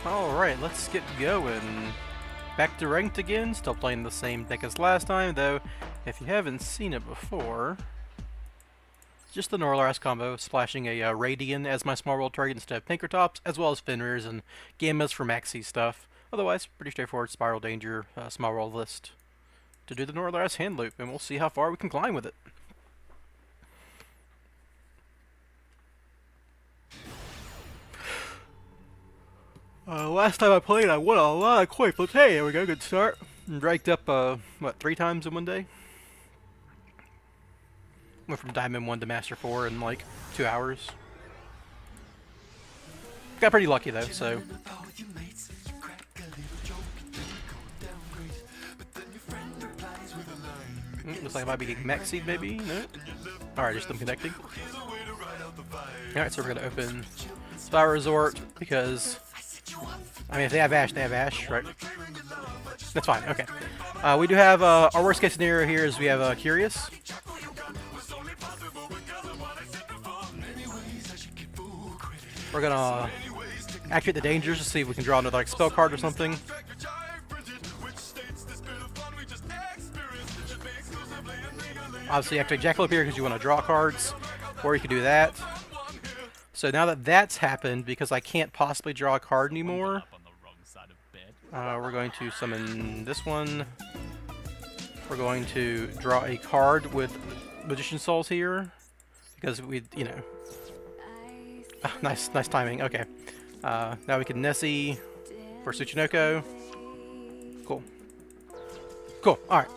Alright, let's get going. Back to ranked again, still playing the same deck as last time, though if you haven't seen it before, it's just the Norlaras combo, splashing a Radian as my small world target instead of Pinkertops, as well as Fenrirs and Gammas for maxi stuff. Otherwise, pretty straightforward Spiral Danger small world list to do the Norlaras hand loop, and we'll see how far we can climb with it. Last time I played, I won a lot of coins, but hey, there we go, good start. And ranked up, what, 3 times in one day? Went from Diamond 1 to Master 4 in like 2 hours. Got pretty lucky though, so. Looks like I might be getting Max Seed maybe? No? Alright, just them connecting. Alright, so we're gonna open Spyral Resort because, I mean, if they have Ash, right? That's fine, okay. We do have, our worst case scenario here is we have Curious. We're gonna activate the dangers to see if we can draw another like, spell card or something. Obviously activate Jackalope here because you want to draw cards, or you can do that. So now that that's happened, because I can't possibly draw a card anymore, we're going to summon this one. We're going to draw a card with Magician Souls here, because we, you know. Oh, nice timing. Okay. Now we can Nessie for Tsuchinoko. Cool. Alright.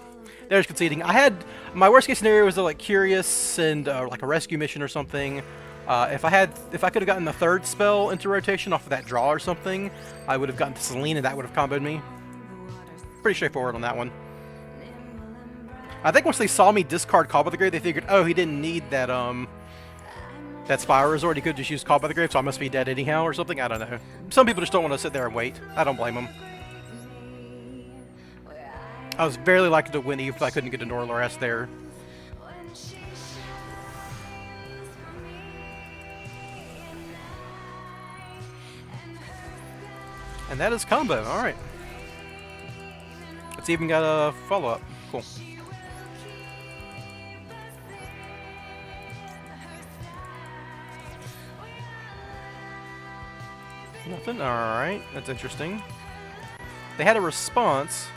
There's conceding. I had my worst case scenario was like Curious and like a rescue mission or something. If I could have gotten the 3rd spell into rotation off of that draw or something, I would have gotten to Selene and that would have comboed me. Pretty straightforward on that one. I think once they saw me discard Call by the Grave, they figured, oh, he didn't need that that Spyral Resort. He could just use Call by the Grave, so I must be dead anyhow or something. I don't know. Some people just don't want to sit there and wait. I don't blame them. I was barely likely to win if I couldn't get a Norlaras there. And that is combo. Alright. It's even got a follow-up. Cool. Nothing? Alright. That's interesting. They had a response.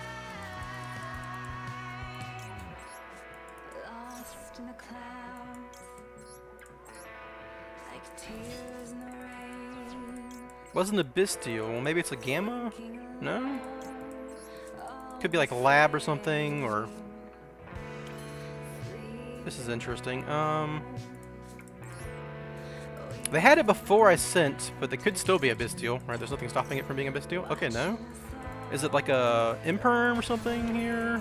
Wasn't a Bestial. Well, maybe it's a Gamma? No? Could be like a Lab or something, or... This is interesting. They had it before I sent, but they could still be a Bestial, right? There's nothing stopping it from being a Bestial? Okay, no? Is it like a Imperm or something here?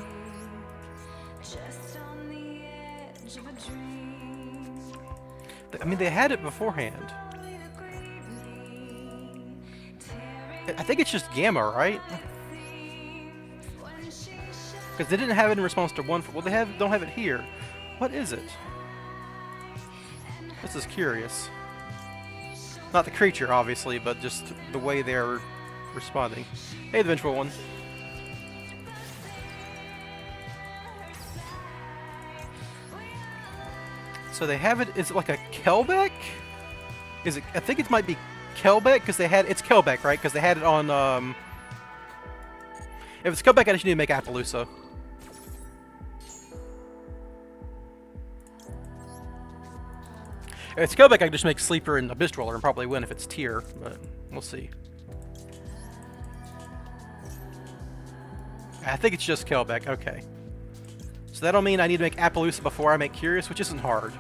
I mean, they had it beforehand. I think it's just Gamma, right? Because they didn't have it in response to one. Well, they don't have it here. What is it? This is curious. Not the creature, obviously, but just the way they're responding. Hey, the Vengeful One. So they have it. Is it like a Kelbeck? Is it? I think it might be Kelbeck because they had it's Kelbeck, right? Because they had it on. If it's Kelbeck, I just need to make Appaloosa. If it's Kelbeck, I can just make Sleeper and Abyss Roller and probably win if it's tier, but we'll see. I think it's just Kelbeck. Okay. So that'll mean I need to make Appaloosa before I make Curious, which isn't hard.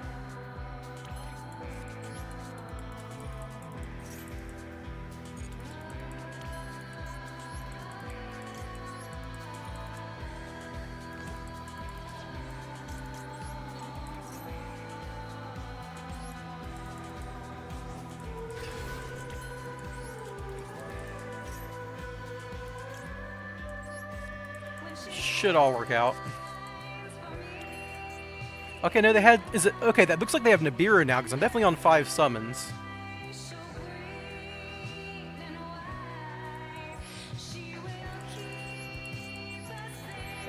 Should all work out. Okay, no, they had... Is it... Okay, that looks like they have Nibiru now, because I'm definitely on 5 summons.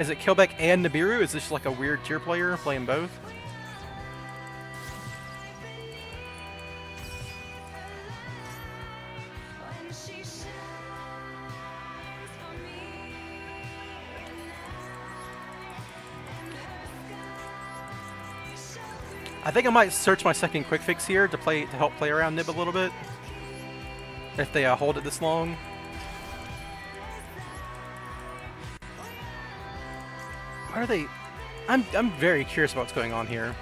Is it Killback and Nibiru? Is this like a weird tier player playing both? I think I might search my second quick fix here to help play around Nib a little bit. If they hold it this long. Why are they? I'm very curious about what's going on here.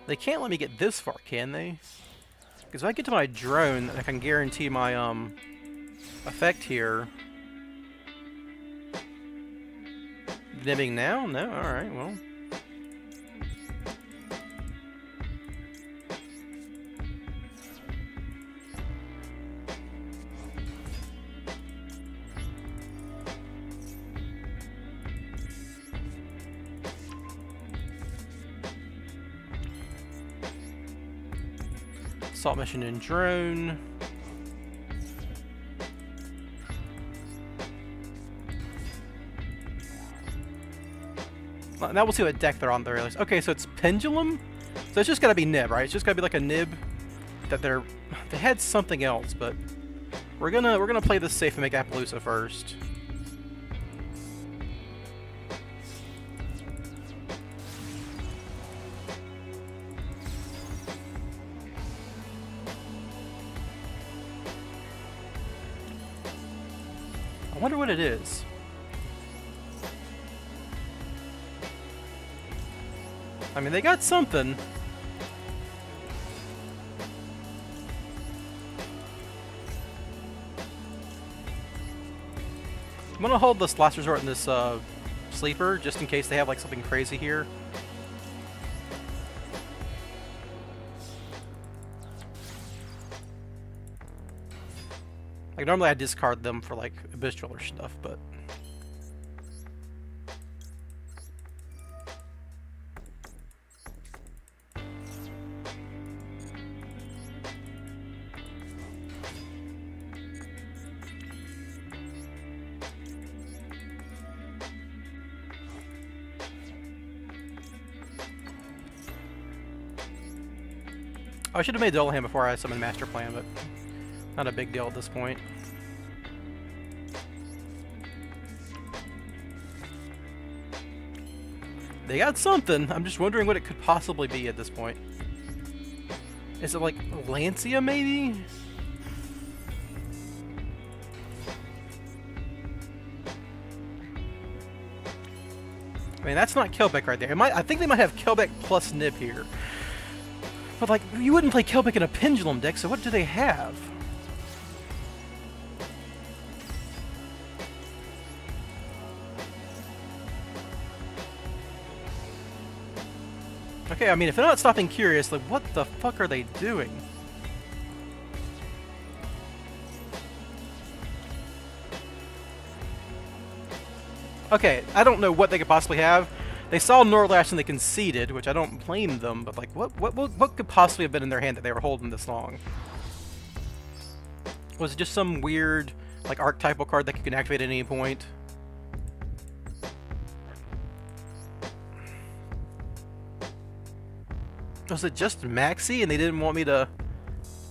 They can't let me get this far, can they? Because if I get to my drone, I can guarantee my effect here. Nibbing now? No? Alright, well. Assault mission and drone. Now we'll see what deck they're on the list. Okay, so it's Pendulum. So it's just gotta be Nib, right? It's just gotta be like a Nib that they had something else, but we're gonna play this safe and make Appaloosa first. I wonder what it is. I mean, they got something. I'm gonna hold this last resort in this sleeper, just in case they have like something crazy here. Like normally I discard them for like Abyssal or stuff, but I should have made Dullahan before I summoned Master Plan, but not a big deal at this point. They got something. I'm just wondering what it could possibly be at this point. Is it like Lancia, maybe? I mean, that's not Kelbeck right there. I think they might have Kelbeck plus Nib here. But, like, you wouldn't play Kelbeck in a Pendulum deck, so what do they have? Okay, I mean, if they're not stopping curious, like, what the fuck are they doing? Okay, I don't know what they could possibly have. They saw Norlash and they conceded, which I don't blame them, but like, what could possibly have been in their hand that they were holding this long? Was it just some weird, like, archetypal card that you can activate at any point? Was it just Maxi and they didn't want me to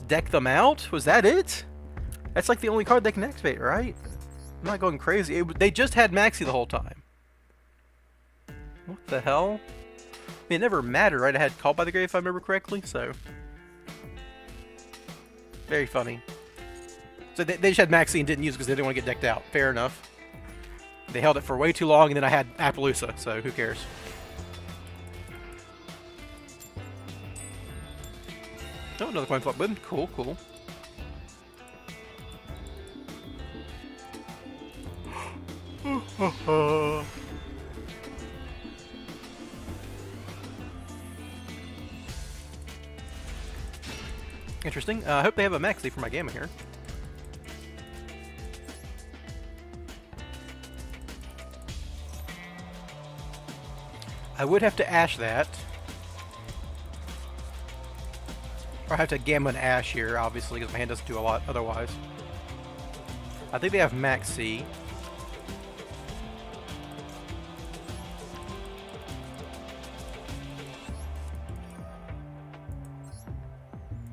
deck them out? Was that it? That's like the only card they can activate, right? I'm not going crazy. They just had Maxi the whole time. What the hell? I mean, it never mattered, right? I had Called by the Grave, if I remember correctly, so... Very funny. So they just had Maxi and didn't use it because they didn't want to get decked out. Fair enough. They held it for way too long, and then I had Appaloosa, so who cares? Oh, another coin flip win. Cool, cool. Interesting. I hope they have a Maxi for my Gamma here. I would have to Ash that. Or I have to Gamma and Ash here, obviously, because my hand doesn't do a lot otherwise. I think they have max C.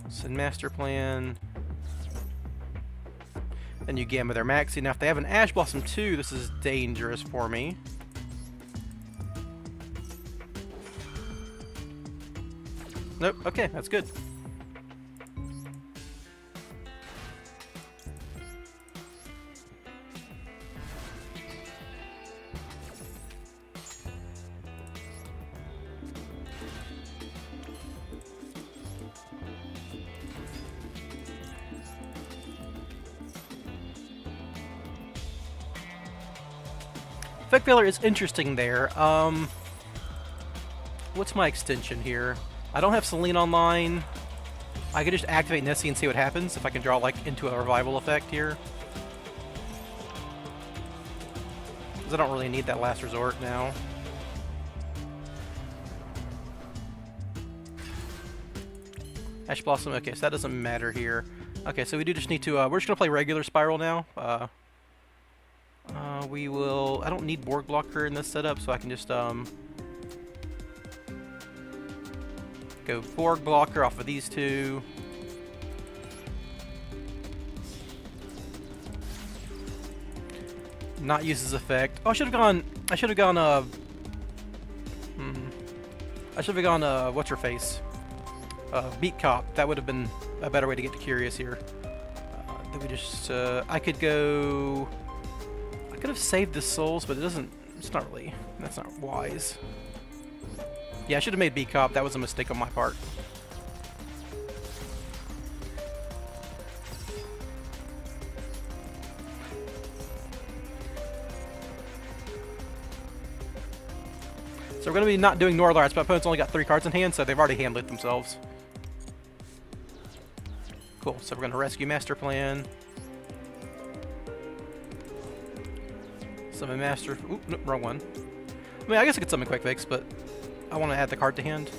Send master plan. Then you gamma their maxi. Now if they have an Ash Blossom 2, this is dangerous for me. Nope, okay, that's good. Effect Veiler is interesting there. What's my extension here? I don't have Selene online. I could just activate Nessie and see what happens if I can draw like into a revival effect here. Because I don't really need that last resort now. Ash Blossom, okay, so that doesn't matter here. Okay, so we do just need to, we're just going to play regular Spyral now. We will, I don't need Borg Blocker in this setup, so I can just, go Borg Blocker off of these two. Not use his effect. Oh, I should have gone, what's her face? Beat Cop. That would have been a better way to get to Curious here. Then we just, I could go, I could have saved the souls, but it doesn't, it's not really, that's not wise. Yeah, I should have made Beat Cop. That was a mistake on my part. So we're going to be not doing Northern Arts, but opponents only got 3 cards in hand, so they've already hand-lit themselves. Cool, so we're going to rescue Master Plan. Summon Master... Oop, nope, wrong one. I mean, I guess I could summon Quick Fix, but I want to add the card to hand.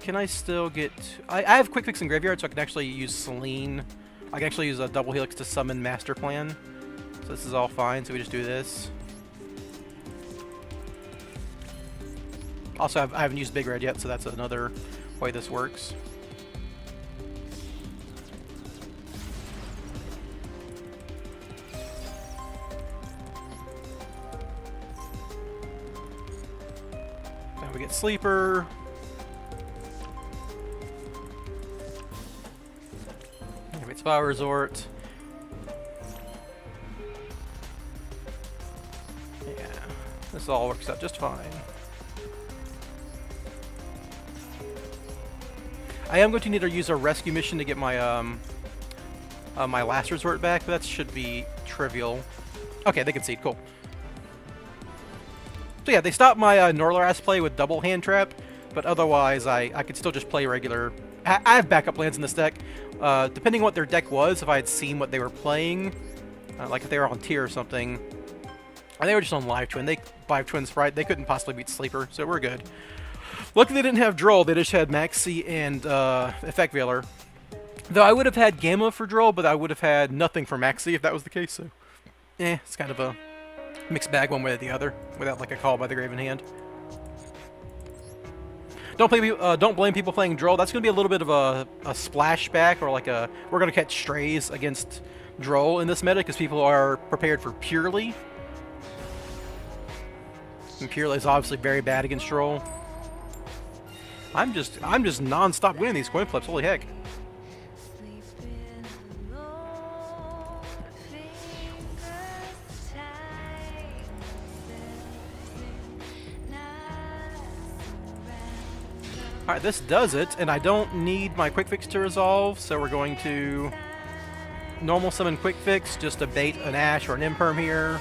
Can I still get... I have Quick Fix in Graveyard, so I can actually use Selene. I can actually use a Double Helix to summon Master Plan. So this is all fine, so we just do this. Also, I haven't used Big Red yet, so that's another way this works. Now we get Sleeper. Spyral Resort. Yeah, this all works out just fine. I am going to need to use a rescue mission to get my my last resort back, but that should be trivial. Okay, they concede. Cool. So yeah, they stopped my Norlaras play with double hand trap, but otherwise I could still just play regular. I have backup lands in this deck. Depending on what their deck was, if I had seen what they were playing, like if they were on tier or something, and they were just on Live Twin. Live Twin Sprite, they couldn't possibly beat Sleeper, so we're good. Luckily they didn't have Droll, they just had Maxi and Effect Veiler. Though I would have had Gamma for Droll, but I would have had nothing for Maxi if that was the case, so... it's kind of a mixed bag one way or the other, without like a call by the Graven Hand. Don't blame people playing Droll. That's going to be a little bit of a splashback, or like a... We're going to catch strays against Droll in this meta, because people are prepared for Purely. And Purely is obviously very bad against Droll. I'm just non-stop winning these coin flips. Holy heck. Alright, this does it, and I don't need my Quick Fix to resolve, so we're going to normal summon Quick Fix just to bait an Ash or an Imperm here.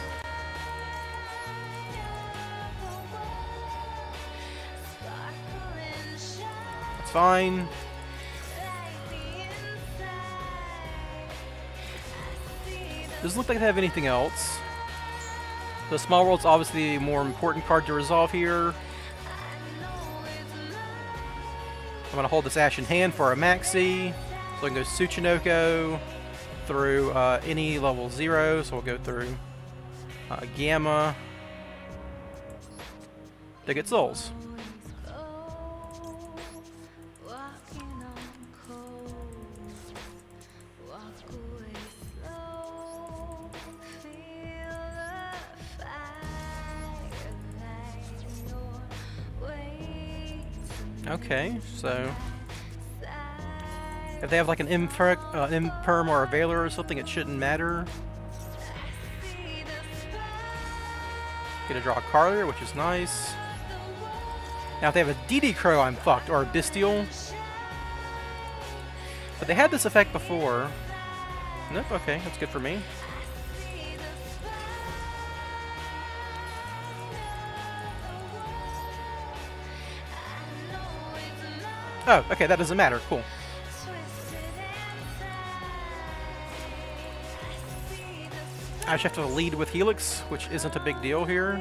That's fine. Doesn't look like they have anything else. The Small World's obviously the more important card to resolve here. I'm going to hold this Ash in hand for a Maxi. So I can go Tsuchinoko through any level 0. So we'll go through Gamma to get souls. Okay, so if they have like an Imperm or a Veiler or something, it shouldn't matter. Get to draw a card here, which is nice. Now if they have a DD Crow, I'm fucked, or a Bestial. But they had this effect before. Nope, okay, that's good for me. Oh, okay, that doesn't matter. Cool. I just have to lead with Helix, which isn't a big deal here.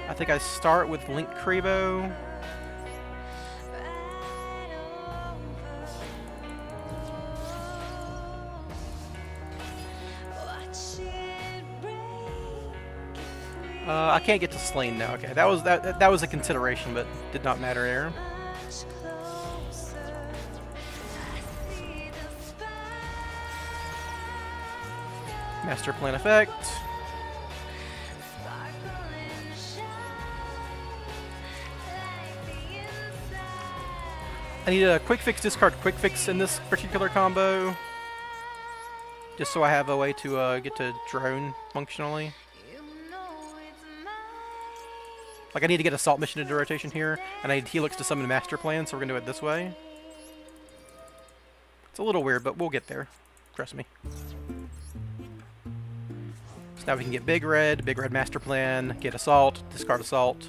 I think I start with Link Kribo. I can't get to Slain now. Okay, that was a consideration, but did not matter there. Master Plan effect. I need a Quick Fix, discard Quick Fix in this particular combo, just so I have a way to get to drone functionally. Like, I need to get Assault Mission into rotation here, and I need Helix to summon Master Plan, so we're going to do it this way. It's a little weird, but we'll get there. Trust me. So now we can get Big Red Master Plan, get Assault, discard Assault.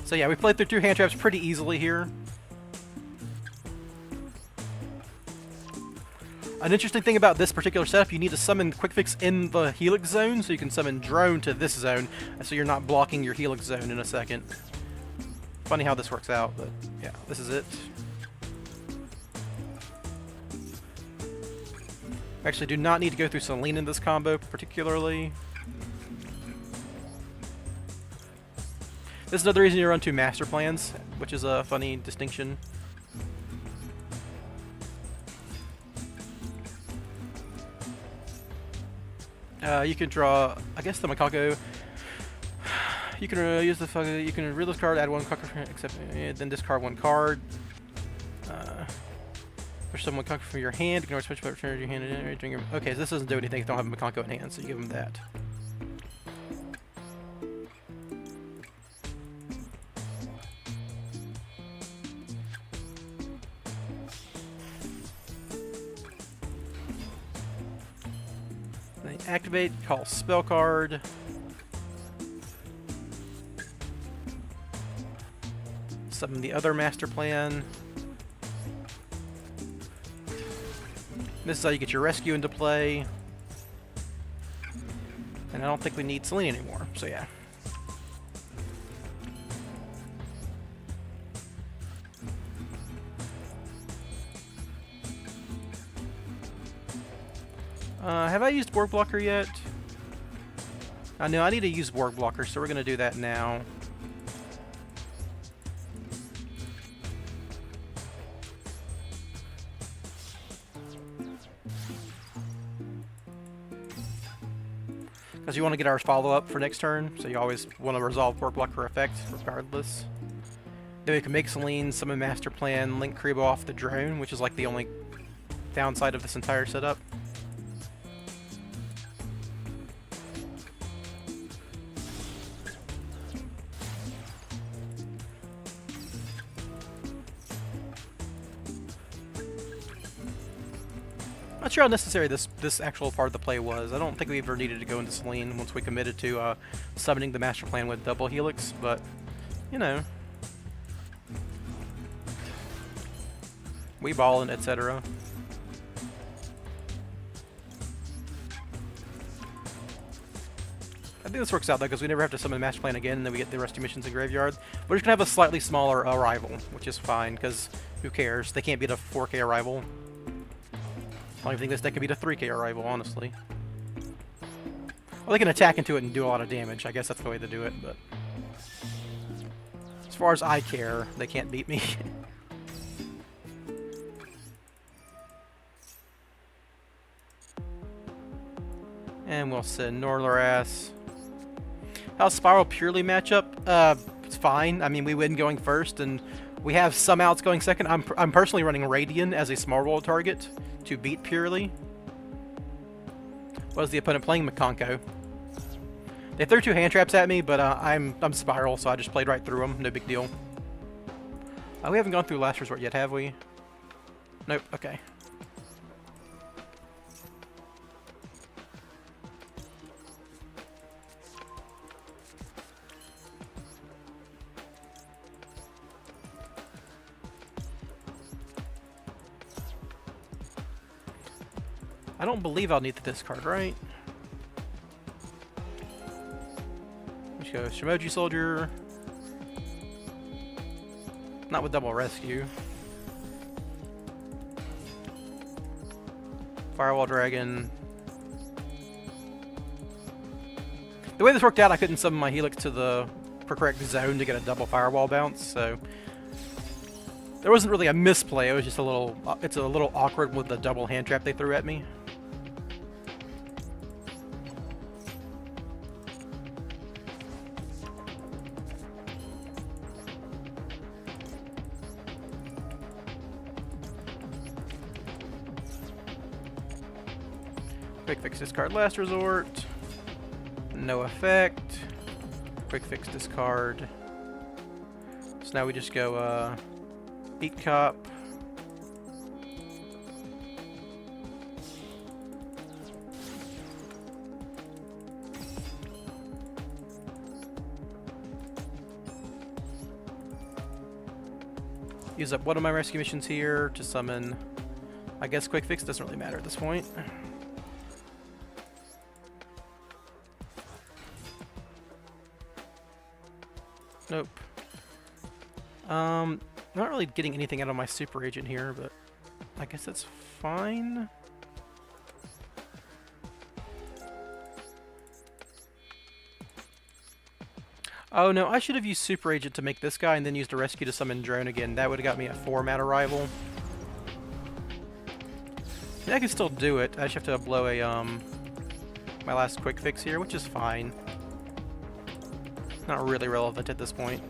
So yeah, we played through 2 hand traps pretty easily here. An interesting thing about this particular setup, you need to summon Quick Fix in the Helix zone, so you can summon Drone to this zone, so you're not blocking your Helix zone in a second. Funny how this works out, but yeah, this is it. Actually, do not need to go through Selene in this combo, particularly. This is another reason you run 2 Master Plans, which is a funny distinction. You can draw, I guess, the Macaco. You can use the you can read this card, add 1 Macaco, except then discard 1 card. Push some Macaco from your hand. You can always switch by return your hand. Okay, so this doesn't do anything if you don't have a Macaco in hand, so you give him that. Activate, call spell card. Summon the other Master Plan. This is how you get your rescue into play. And I don't think we need Selene anymore, so yeah. Have I used Borg Blocker yet? No, I need to use Borg Blocker, so we're going to do that now. Because you want to get our follow-up for next turn, so you always want to resolve Borg Blocker effect, regardless. Then we can make Selene, summon Master Plan, link Kribo off the drone, which is like the only downside of this entire setup. Not sure how necessary this actual part of the play was. I don't think we ever needed to go into Selene once we committed to summoning the master plan with double helix, but you know, we ballin', etc. I think this works out though, because we never have to summon Master Plan again, and then we get the rescue missions in Graveyard. We're just gonna have a slightly smaller arrival, which is fine, because who cares? They can't beat a 4K arrival. I don't even think this deck could beat a 3K arrival, honestly. Well, they can attack into it and do a lot of damage. I guess that's the way to do it, but as far as I care, they can't beat me. And we'll send Norlaras. How's Spyral purely matchup? It's fine. I mean, we win going first, and we have some outs going second. I'm personally running Radian as a small roll target to beat purely. What is the opponent playing? Makonko. They threw 2 hand traps at me, but I'm Spyral, so I just played right through them. No big deal. We haven't gone through Last Resort yet, have we? Nope. Okay. I don't believe I'll need the discard, right? Let's go Shimoji Soldier. Not with double rescue. Firewall Dragon. The way this worked out, I couldn't summon my Helix to the correct zone to get a double Firewall bounce, so there wasn't really a misplay. It was just a little. It's a little awkward with the double hand trap they threw at me. Quick fix discard Last Resort. No effect. Quick fix discard. So now we just go Beat Cop. Use up one of my rescue missions here to summon. I guess quick fix doesn't really matter at this point. Nope. Not really getting anything out of my super agent here, but I guess that's fine. Oh no, I should have used super agent to make this guy and then used a rescue to summon drone again. That would have got me a 4-mat arrival. Yeah, I can still do it. I just have to blow a my last quick fix here, which is fine. Not really relevant at this point.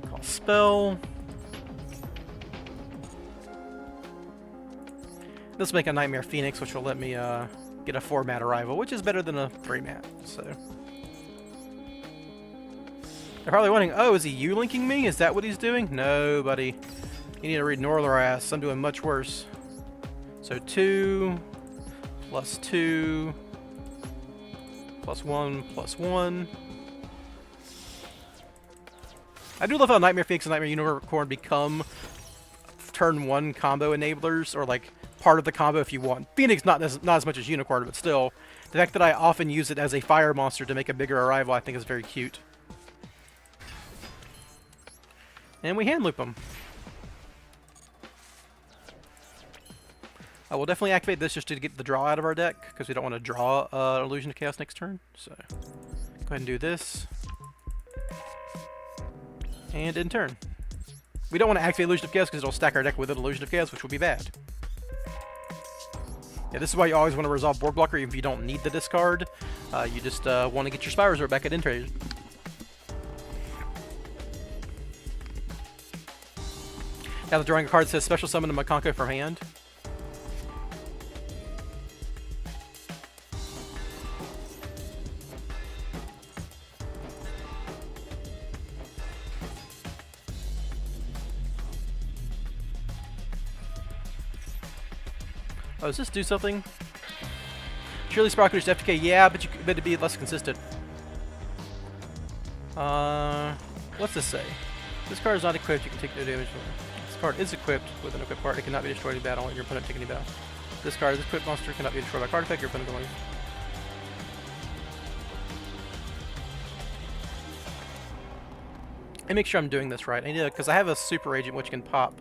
Call spell. This will make a Nightmare Phoenix, which will let me get a 4-mat arrival, which is better than a 3-mat. So they're probably wondering, oh, is he U-linking me? Is that what he's doing? No, buddy. You need to read Norlaras. I'm doing much worse. So 2, plus 2, plus 1, plus 1. I do love how Nightmare Phoenix and Nightmare Unicorn become turn 1 combo enablers, or like part of the combo if you want. Phoenix not as much as Unicorn, but still. The fact that I often use it as a fire monster to make a bigger arrival I think is very cute. And we hand loop them. I will definitely activate this just to get the draw out of our deck, because we don't want to draw Illusion of Chaos next turn. So, go ahead and do this. And in turn. We don't want to activate Illusion of Chaos because it'll stack our deck with an Illusion of Chaos, which will be bad. Yeah, this is why you always want to resolve board blocker, even if you don't need the discard. You just want to get your Spyral Resort back at Intrade. Now the drawing a card says Special Summon a Makonko from hand. Oh, does this do something? Surely Spyral could just FTK, yeah, but it'd be less consistent. What's this say? This card is not equipped, you can take no damage from it. This card is equipped with an equipped card, it cannot be destroyed in battle, and your opponent take any battle. This card, this equipped monster cannot be destroyed by card effect, your opponent can. And make sure I'm doing this right. I need to, because I have a super agent which can pop.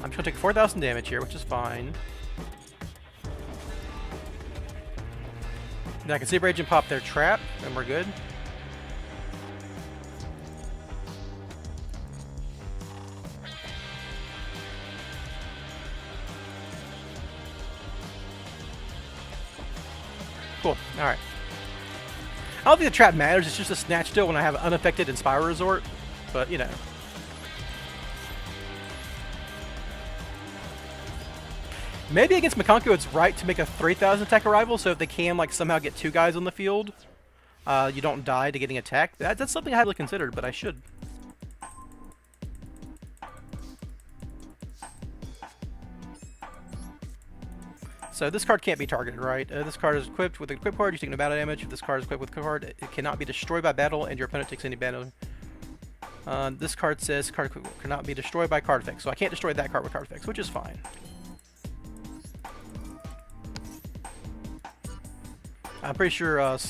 I'm just gonna take 4,000 damage here, which is fine. Now I can super agent pop their trap, and we're good. Cool. Alright. I don't think the trap matters, it's just a snatch still when I have unaffected in Spyral Resort. But, you know. Maybe against Makonko it's right to make a 3,000 attack arrival, so if they can like somehow get 2 guys on the field, you don't die to getting attacked. That's something I hadn't considered, but I should. So this card can't be targeted, right? This card is equipped with an equipped card, you take no battle damage. If this card is equipped with a card, it cannot be destroyed by battle, and your opponent takes any battle. This card says card cannot be destroyed by card effects, so I can't destroy that card with card effects, which is fine. I'm pretty sure our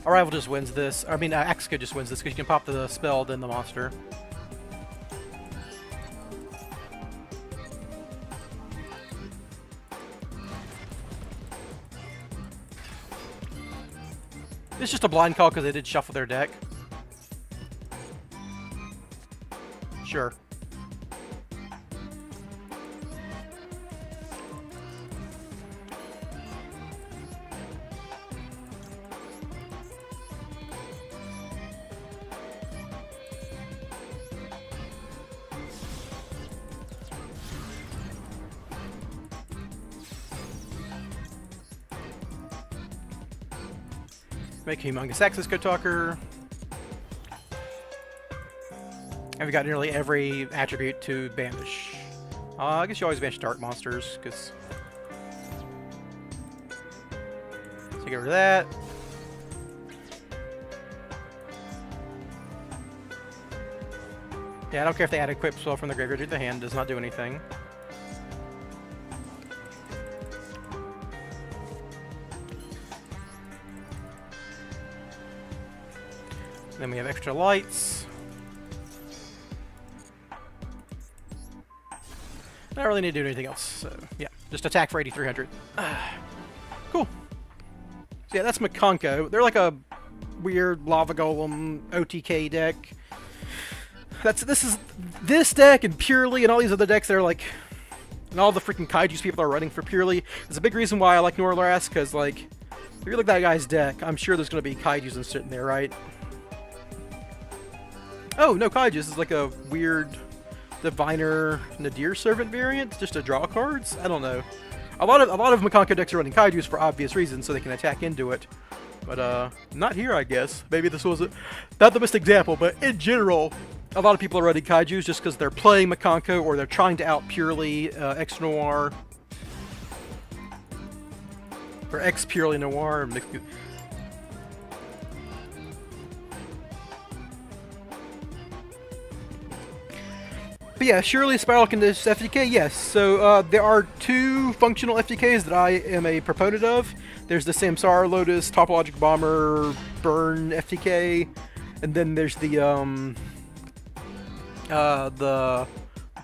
rival just wins this. I mean, Axka just wins this because you can pop the spell, then the monster. It's just a blind call because they did shuffle their deck. Sure. Make a humongous access code talker. And we got nearly every attribute to banish. I guess you always banish dark monsters, because. So get rid of that. Yeah, I don't care if they add equip spell from the graveyard to the hand, does not do anything. Then we have extra lights. I don't really need to do anything else, so yeah, just attack for 8,300. Cool. So yeah, that's Makonko. They're like a weird lava golem OTK deck. This deck and Purely and all these other decks. They're like, and all the freaking kaijus people are running for Purely. It's a big reason why I like Norlaras, because like, if you look at that guy's deck, I'm sure there's gonna be kaijus and shit in there, right? Oh, no kaijus. This is like a weird Diviner Nadir Servant variant, just to draw cards. I don't know. A lot of Makonko decks are running kaijus for obvious reasons, so they can attack into it. But not here, I guess. Maybe this was not the best example, but in general, a lot of people are running kaijus just because they're playing Makonko or they're trying to out Purely X Noir or X Purely Noir. But yeah, surely Spyral can just FTK, yes. So there are 2 functional FTKs that I am a proponent of. There's the Samsara Lotus, Topologic Bomber, Burn FTK, and then there's the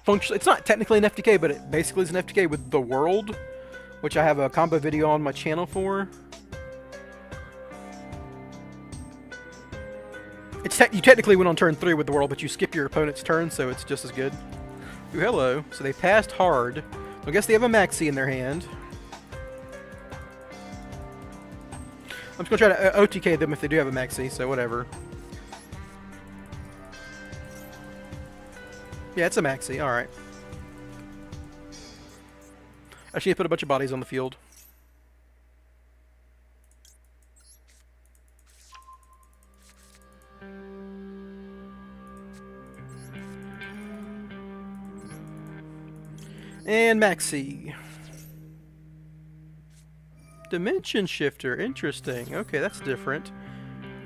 functional. It's not technically an FTK, but it basically is an FTK with the World, which I have a combo video on my channel for. You technically went on turn 3 with the World, but you skip your opponent's turn, so it's just as good. Ooh, hello. So they passed hard. I guess they have a Maxi in their hand. I'm just going to try to OTK them if they do have a maxi, so whatever. Yeah, it's a maxi, alright. I should put a bunch of bodies on the field. And maxi. Dimension shifter, interesting. Okay, that's different.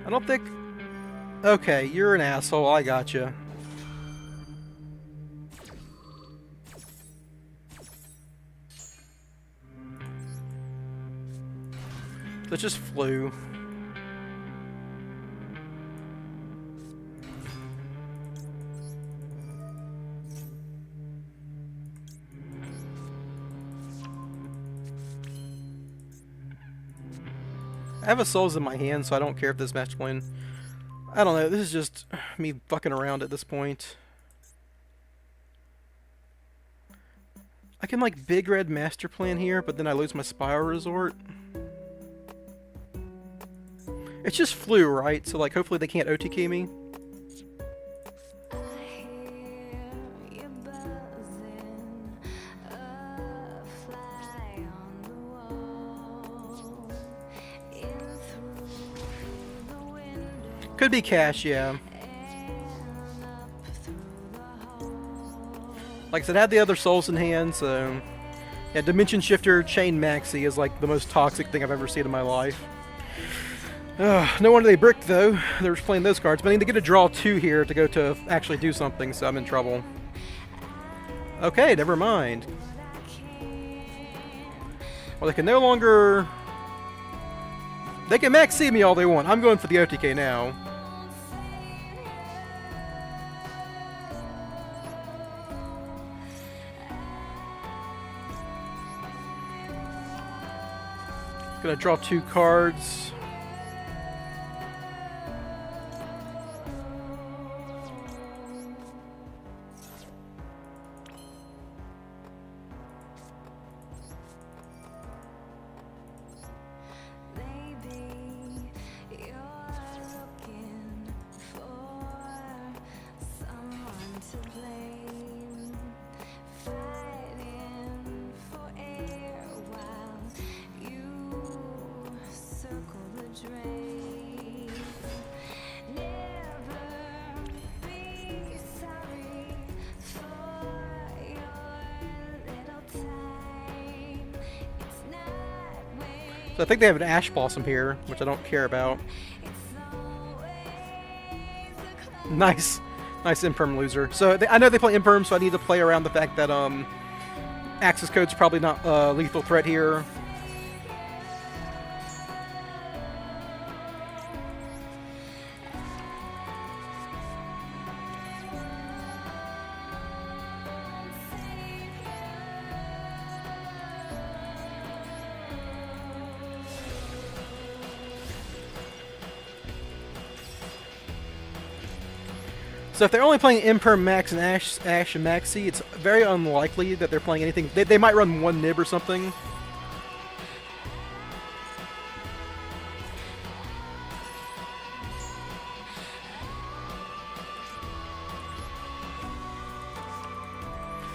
I don't think... Okay, you're an asshole, I gotcha. That just flew. I have a souls in my hand, so I don't care if this match win. I don't know, this is just me fucking around at this point. I can like big red master plan here, but then I lose my Spyral Resort. It's just flu, right? So like hopefully they can't OTK me. Could be cash, yeah. Like I said, I had the other souls in hand, so... Yeah, Dimension Shifter, Chain Maxi is like the most toxic thing I've ever seen in my life. No wonder they bricked, though. They were just playing those cards. But I need to get a draw 2 here to go to actually do something, so I'm in trouble. Okay, never mind. Well, they can no longer... They can Maxi me all they want. I'm going for the OTK now. Gonna draw 2 cards. So I think they have an Ash Blossom here, which I don't care about. Nice. Nice Imperm loser. So I know they play Imperm, so I need to play around the fact that Access Code's probably not a lethal threat here. So if they're only playing Imperm Max and Ash and Maxi, it's very unlikely that they're playing anything. They might run 1 nib or something.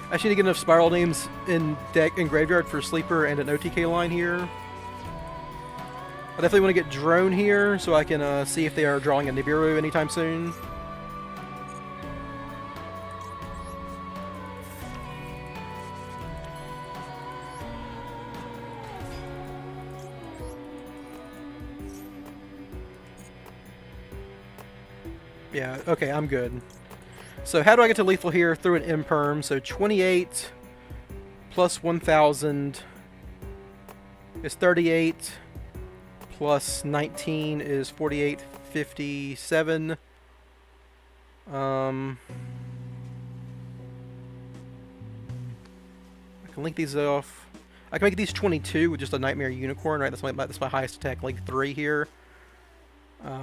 I just need to get enough Spiral names in deck and graveyard for Sleeper and an OTK line here. I definitely want to get Drone here so I can see if they are drawing a Nibiru anytime soon. Yeah, okay, I'm good. So how do I get to lethal here? Through an Imperm. So 28 plus 1,000 is 38. Plus 19 is 48, 57. I can link these off. I can make these 22 with just a Nightmare Unicorn, right? That's my highest attack, link 3 here.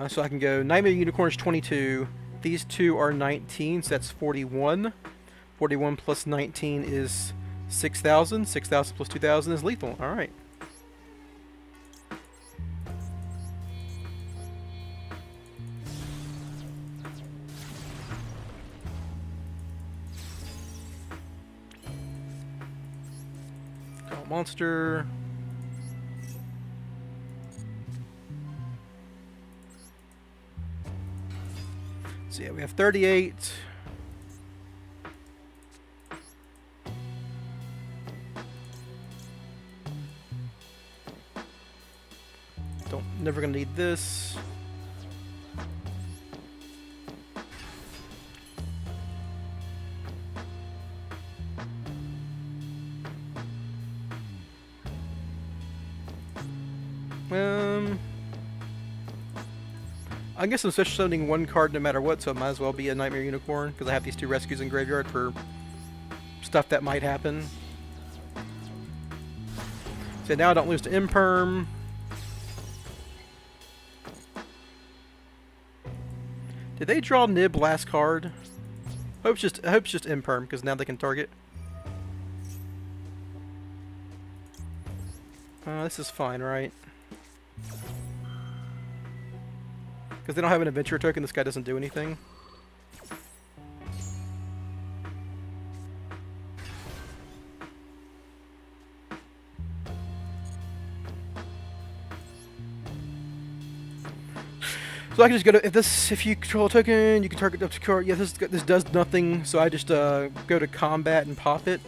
So I can go Nightmare Unicorn is 22. These two are 19, so that's 41. 41 plus 19 is 6,000. 6,000 plus 2,000 is lethal. All right. monster. So yeah, we have 38. Never gonna need this. I guess I'm special summoning one card no matter what, so it might as well be a Nightmare Unicorn, because I have these 2 rescues in graveyard for stuff that might happen. So now I don't lose to Imperm. Did they draw Nib last card? I hope it's just Imperm, because now they can target. This is fine, right? Because they don't have an adventure token, this guy doesn't do anything. So I can just go to, if you control a token, you can target up to card. Yeah, this does nothing, so I just go to combat and pop it.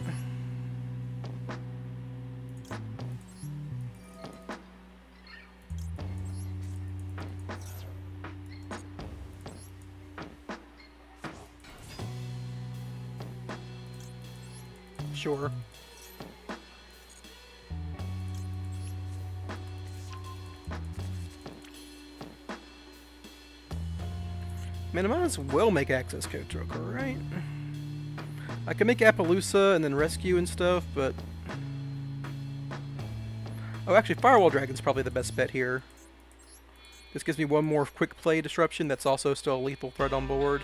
Sure. Man, I might as well make access code Joker, right? I can make Appaloosa and then rescue and stuff, but... Oh, actually, Firewall Dragon's probably the best bet here. This gives me one more quick play disruption that's also still a lethal threat on board.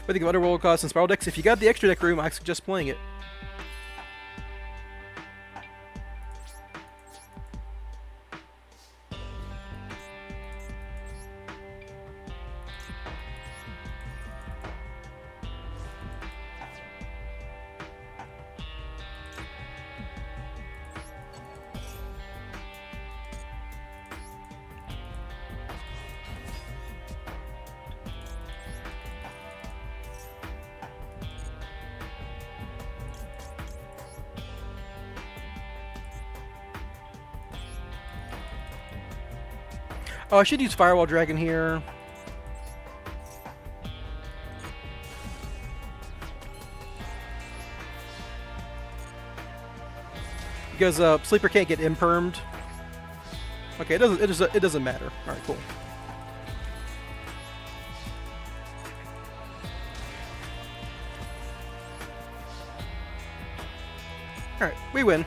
What do you think of Underworld Goddess and Spiral decks? If you got the extra deck room, I suggest playing it. Oh, I should use Firewall Dragon here. Because Sleeper can't get impermed. Okay, it doesn't matter. All right, cool. All right, we win.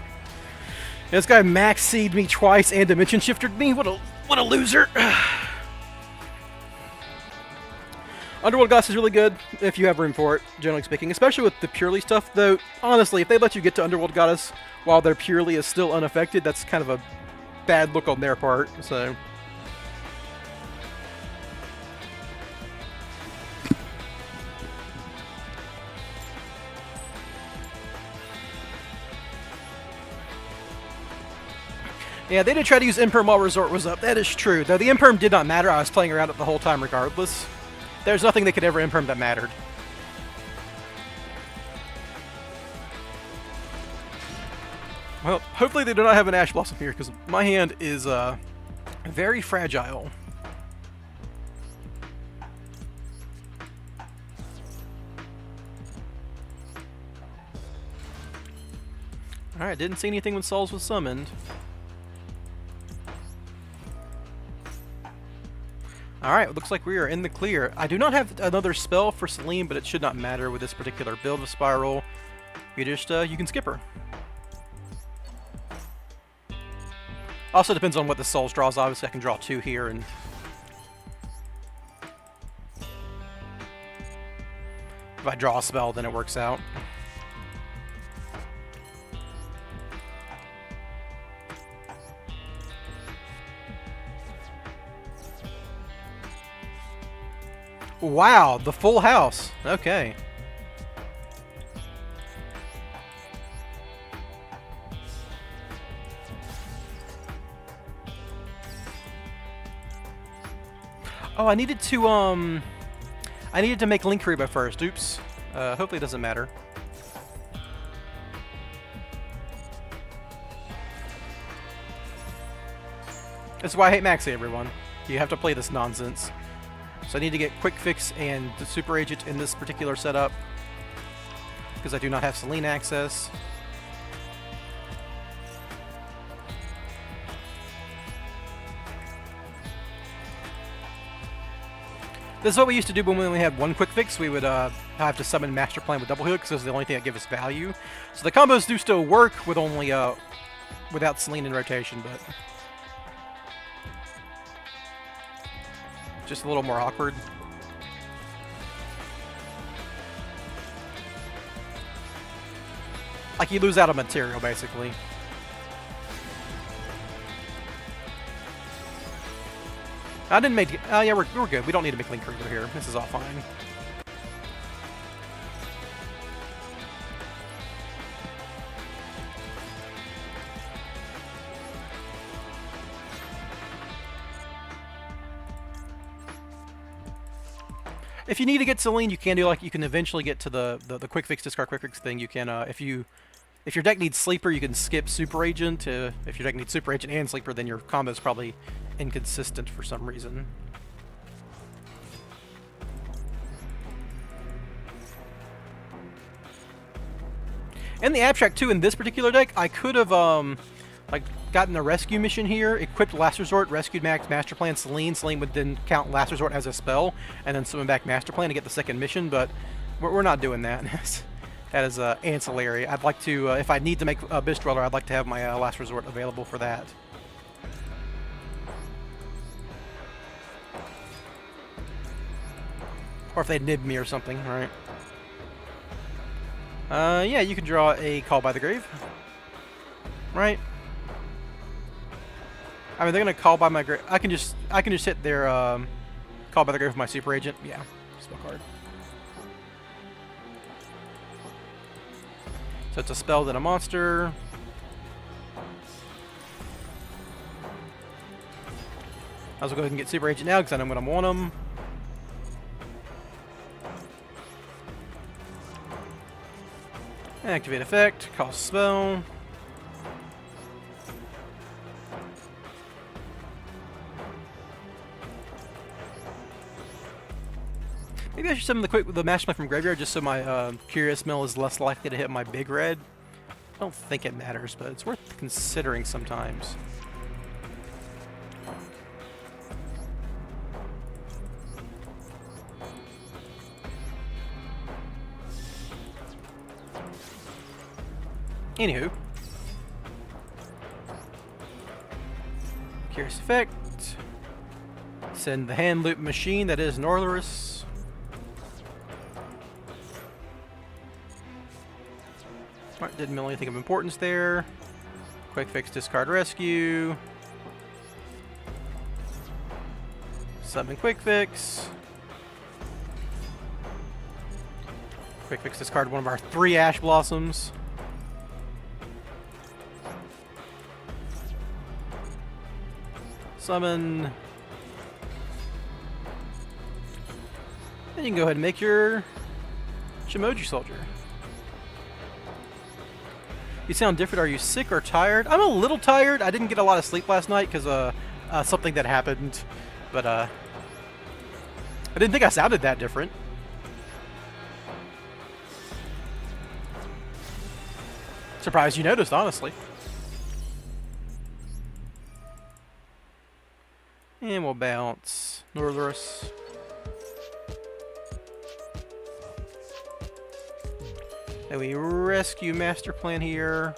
This guy max seeded me twice and dimension shifted me. What a loser. Underworld Goddess is really good if you have room for it, generally speaking. Especially with the Purely stuff, though. Honestly, if they let you get to Underworld Goddess while their Purely is still unaffected, that's kind of a bad look on their part, so... Yeah, they did try to use Imperm while Resort was up. That is true. Though the Imperm did not matter. I was playing around it the whole time regardless. There's nothing they could ever Imperm that mattered. Well, hopefully they do not have an Ash Blossom here, because my hand is very fragile. Alright, didn't see anything when Souls was summoned. Alright, it looks like we are in the clear. I do not have another spell for Celine, but it should not matter with this particular build of Spyral. You just, you can skip her. Also depends on what the Souls draws. Obviously I can draw 2 here, and... if I draw a spell, then it works out. Wow, the full house. Okay. Oh, I needed to make Link Karibo first. Oops. Hopefully it doesn't matter. That's why I hate Maxi, everyone. You have to play this nonsense. So I need to get Quick Fix and the Super Agent in this particular setup, because I do not have Celine access. This is what we used to do when we only had one Quick Fix. We would have to summon Master Plan with Double Heal, because this is the only thing that gives us value. So the combos do still work with only without Celine in rotation, but just a little more awkward. Like you lose out on material, basically. I didn't make... Oh, yeah, we're good. We don't need to make Link Karibo here. This is all fine. If you need to get Celine, you can do like you can eventually get to the Quick Fix discard Quick Fix thing. You can if your deck needs Sleeper, you can skip Super Agent. If your deck needs Super Agent and Sleeper, then your combo is probably inconsistent for some reason. And the Abstract too, in this particular deck, I could have like gotten a rescue mission here, equipped Last Resort, rescued Master Plan Celine. Celine would then count Last Resort as a spell, and then summon back Master Plan to get the second mission, but we're not doing that. That is ancillary. I'd like to, if I need to make a Abyss Dweller, I'd like to have my Last Resort available for that. Or if they nib me or something, right? Yeah, you can draw a Call by the Grave. Right? I mean, they're gonna Call by my grave. I can just hit their Call by the Grave with my Super Agent. Yeah, spell card. So it's a spell, then a monster. I also go ahead and get Super Agent now because I know I'm gonna want them. Activate effect, cost spell. Maybe I should summon the Master Plan from Graveyard just so my Curious Mill is less likely to hit my big red. I don't think it matters, but it's worth considering sometimes. Anywho. Curious effect. Send the hand loop machine that is Northrus. Alright, didn't mill anything of importance there. Quick Fix, discard rescue. Summon Quick Fix. Quick Fix, discard one of our 3 Ash Blossoms. Summon. Then you can go ahead and make your Shimoji Soldier. You sound different. Are you sick or tired? I'm a little tired. I didn't get a lot of sleep last night because something that happened. But I didn't think I sounded that different. Surprised you noticed, honestly. And we'll bounce Northrus. And we rescue Master Plan here.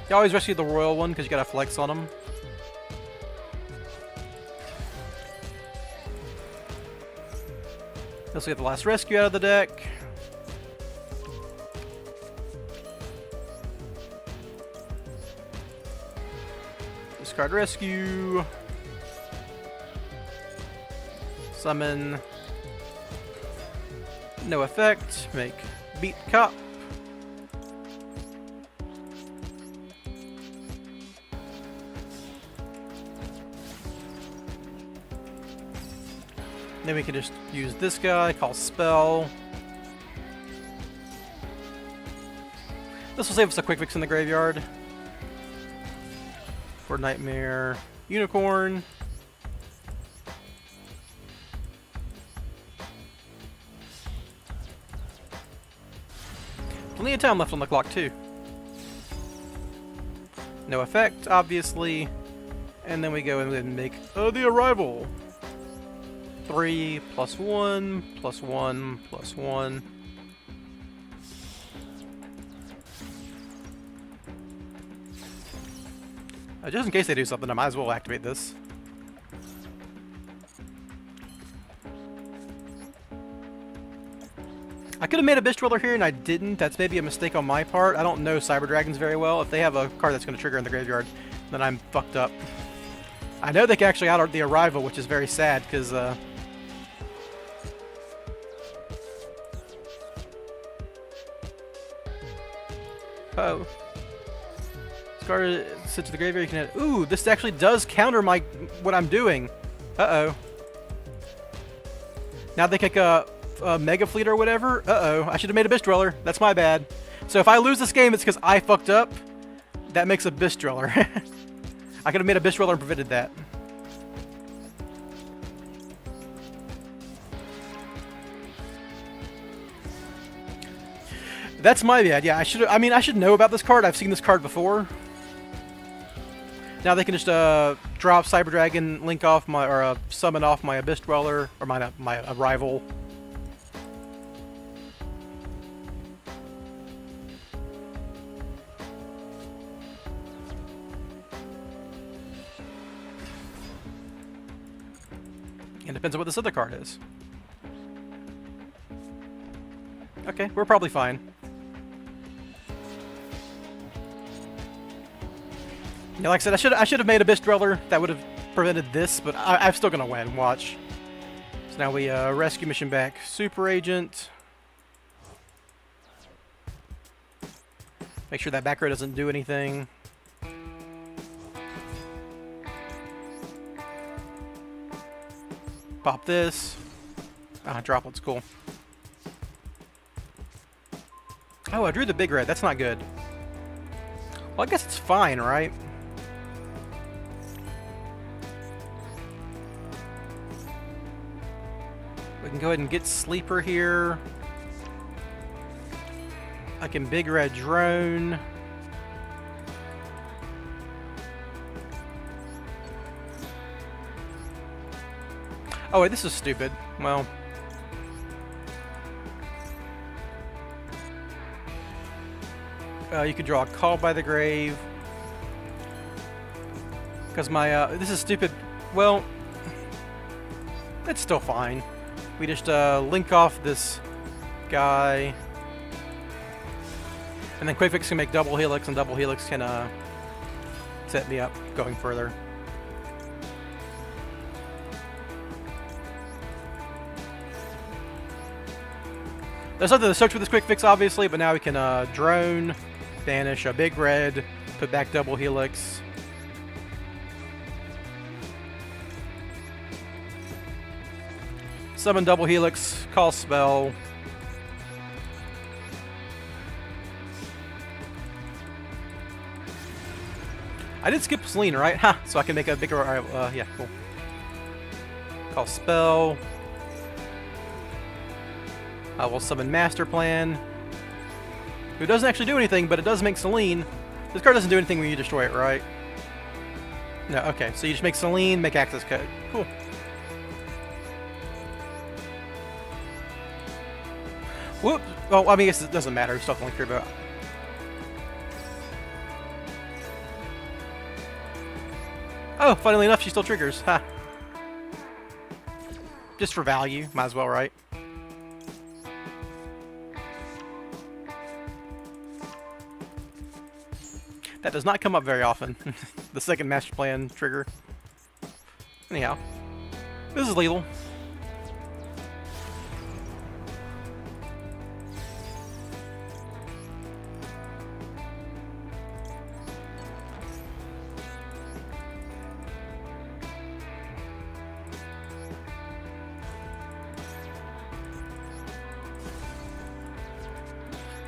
You always rescue the royal one because you gotta flex on them. Let's get the last rescue out of the deck. Discard rescue. Summon. No effect. Make Beat Cop. Then we can just use this guy, call spell. This will save us a quick fix in the graveyard. For Nightmare Unicorn. Plenty of time left on the clock too. No effect, obviously. And then we go and make the arrival. 3 plus 1 plus 1 plus 1. Just in case they do something, I might as well activate this. I could have made a Bitch Dweller here and I didn't. That's maybe a mistake on my part. I don't know Cyber Dragons very well. If they have a card that's going to trigger in the graveyard, then I'm fucked up. I know they can actually out the arrival, which is very sad because oh. This card sits to the graveyard. You can add. Ooh, this actually does counter what I'm doing. Uh-oh. Now they kick a Mega Fleet or whatever. Uh-oh. I should have made a Bitch Dweller. That's my bad. So if I lose this game, it's because I fucked up. That makes a Bitch Dweller. I could have made a Bitch Dweller and prevented that. That's my bad. Yeah, I should. I mean, I should know about this card. I've seen this card before. Now they can just drop Cyber Dragon, link off my, or summon off my Abyss Dweller, or my Arrival. It depends on what this other card is. Okay, we're probably fine. Yeah, like I said, I should have made a Bitch Dweller. That would have prevented this, but I'm still gonna win. Watch. So now we rescue mission back. Super Agent. Make sure that back row doesn't do anything. Pop this. Droplet's cool. Oh, I drew the big red. That's not good. Well, I guess it's fine, right? We can go ahead and get Sleeper here. I can big red drone. Oh, wait, this is stupid. Well. You can draw a Call by the Grave. Because my, this is stupid. Well, it's still fine. We just link off this guy. And then Quick Fix can make double Helix, and double Helix can set me up going further. There's nothing to search for this Quick Fix, obviously, but now we can drone, banish a big red, put back double Helix. Summon double Helix, call spell. I did skip Selene, right? Ha! So I can make a bigger, yeah, cool. Call spell. We'll summon Master Plan, who doesn't actually do anything, but it does make Selene. This card doesn't do anything when you destroy it, right? No, okay. So you just make Selene, make access code. Cool. Whoop! Well, I mean, I guess it doesn't matter. It's nothing to care about. Oh, funnily enough, she still triggers. Ha! Just for value. Might as well, right? That does not come up very often. The second Master Plan trigger. Anyhow, this is lethal.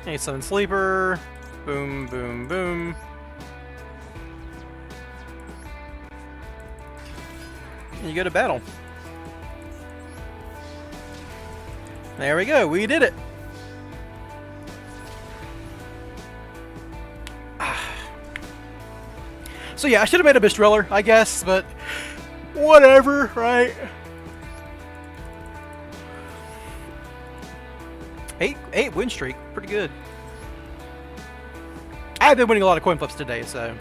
Hey, summon Sleeper. Boom, boom, boom. And you go to battle. There we go. We did it. So yeah, I should have made a Beast Driller, I guess, but whatever, right? Eight win streak, pretty good. I've been winning a lot of coin flips today, so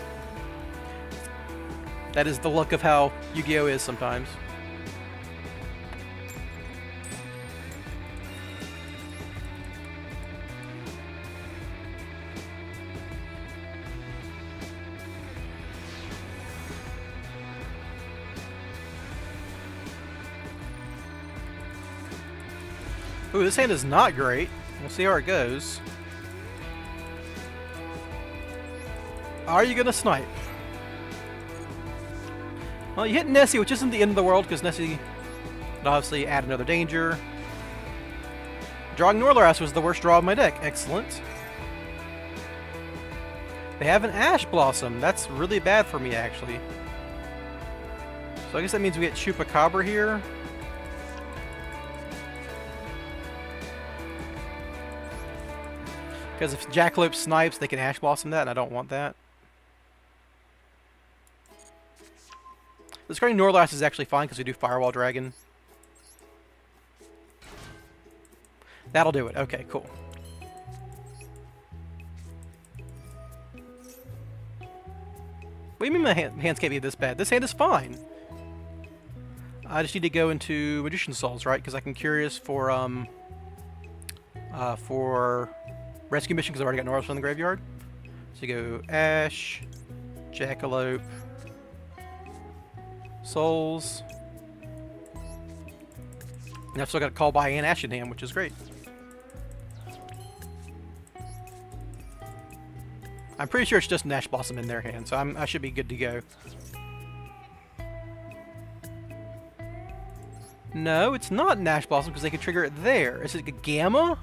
that is the luck of how Yu-Gi-Oh is sometimes. Ooh, this hand is not great. We'll see how it goes. Are you gonna snipe? Well, you hit Nessie, which isn't the end of the world, because Nessie would obviously add another danger. Drawing Norlaras was the worst draw of my deck. Excellent. They have an Ash Blossom. That's really bad for me, actually. So I guess that means we get Chupacabra here. Because if Jackalope snipes, they can Ash Blossom that, and I don't want that. Discarding Norlaras is actually fine because we do Firewall Dragon. That'll do it. Okay, cool. What do you mean my hands can't be this bad? This hand is fine. I just need to go into Magician's Souls, right? Because I can Curious for Rescue Mission because I've already got Norlaras from the graveyard. So you go Ash, Jackalope, Souls. And I've still got a Call by and Ash in hand, which is great. I'm pretty sure it's just an Ash Blossom in their hand, so I should be good to go. No, it's not an Ash Blossom because they can trigger it there. Is it a Gamma?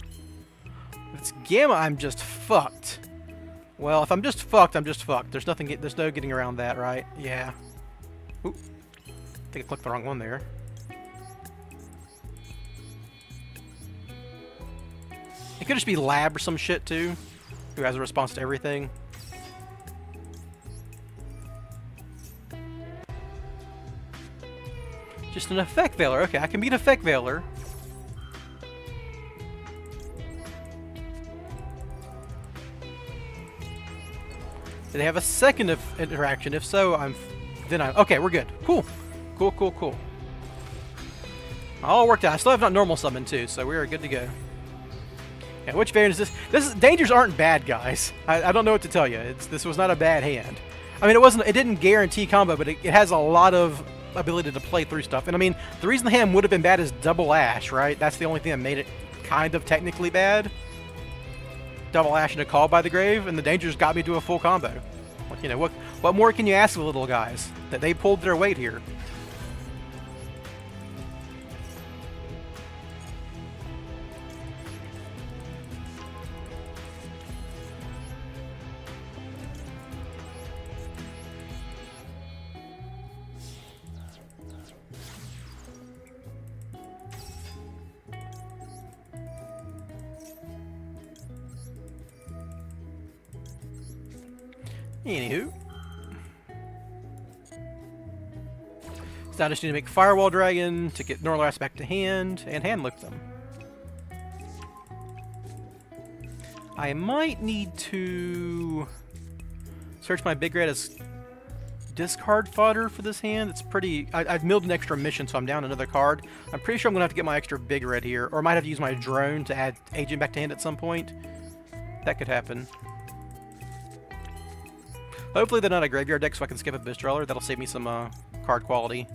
If it's Gamma, I'm just fucked. Well, if I'm just fucked, I'm just fucked. There's nothing. There's no getting around that, right? Yeah. Oop. I think I clicked the wrong one there. It could just be Lab or some shit too, who has a response to everything. Just an Effect Veiler. Okay, I can beat Effect Veiler. Do they have a second interaction? If so, then I'm okay. We're good. Cool, cool, cool, cool. All worked out. I still have not normal summon too, so we are good to go. Yeah, which variant is this? Dangers aren't bad, guys. I don't know what to tell you. This was not a bad hand. I mean, it didn't guarantee combo, but it has a lot of ability to play through stuff. And I mean, the reason the hand would have been bad is double Ash, right? That's the only thing that made it kind of technically bad. Double Ash and a Call by the Grave, and the Dangers got me to a full combo. Like, you know, what more can you ask of little guys? That they pulled their weight here. Anywho. So I just need to make Firewall Dragon to get Norlaras back to hand, and hand lift them. I might need to search my big red as discard fodder for this hand. It's pretty... I've milled an extra mission, so I'm down another card. I'm pretty sure I'm going to have to get my extra big red here, or I might have to use my drone to add agent back to hand at some point. That could happen. Hopefully they're not a graveyard deck so I can skip a Beast Driller. That'll save me some card quality.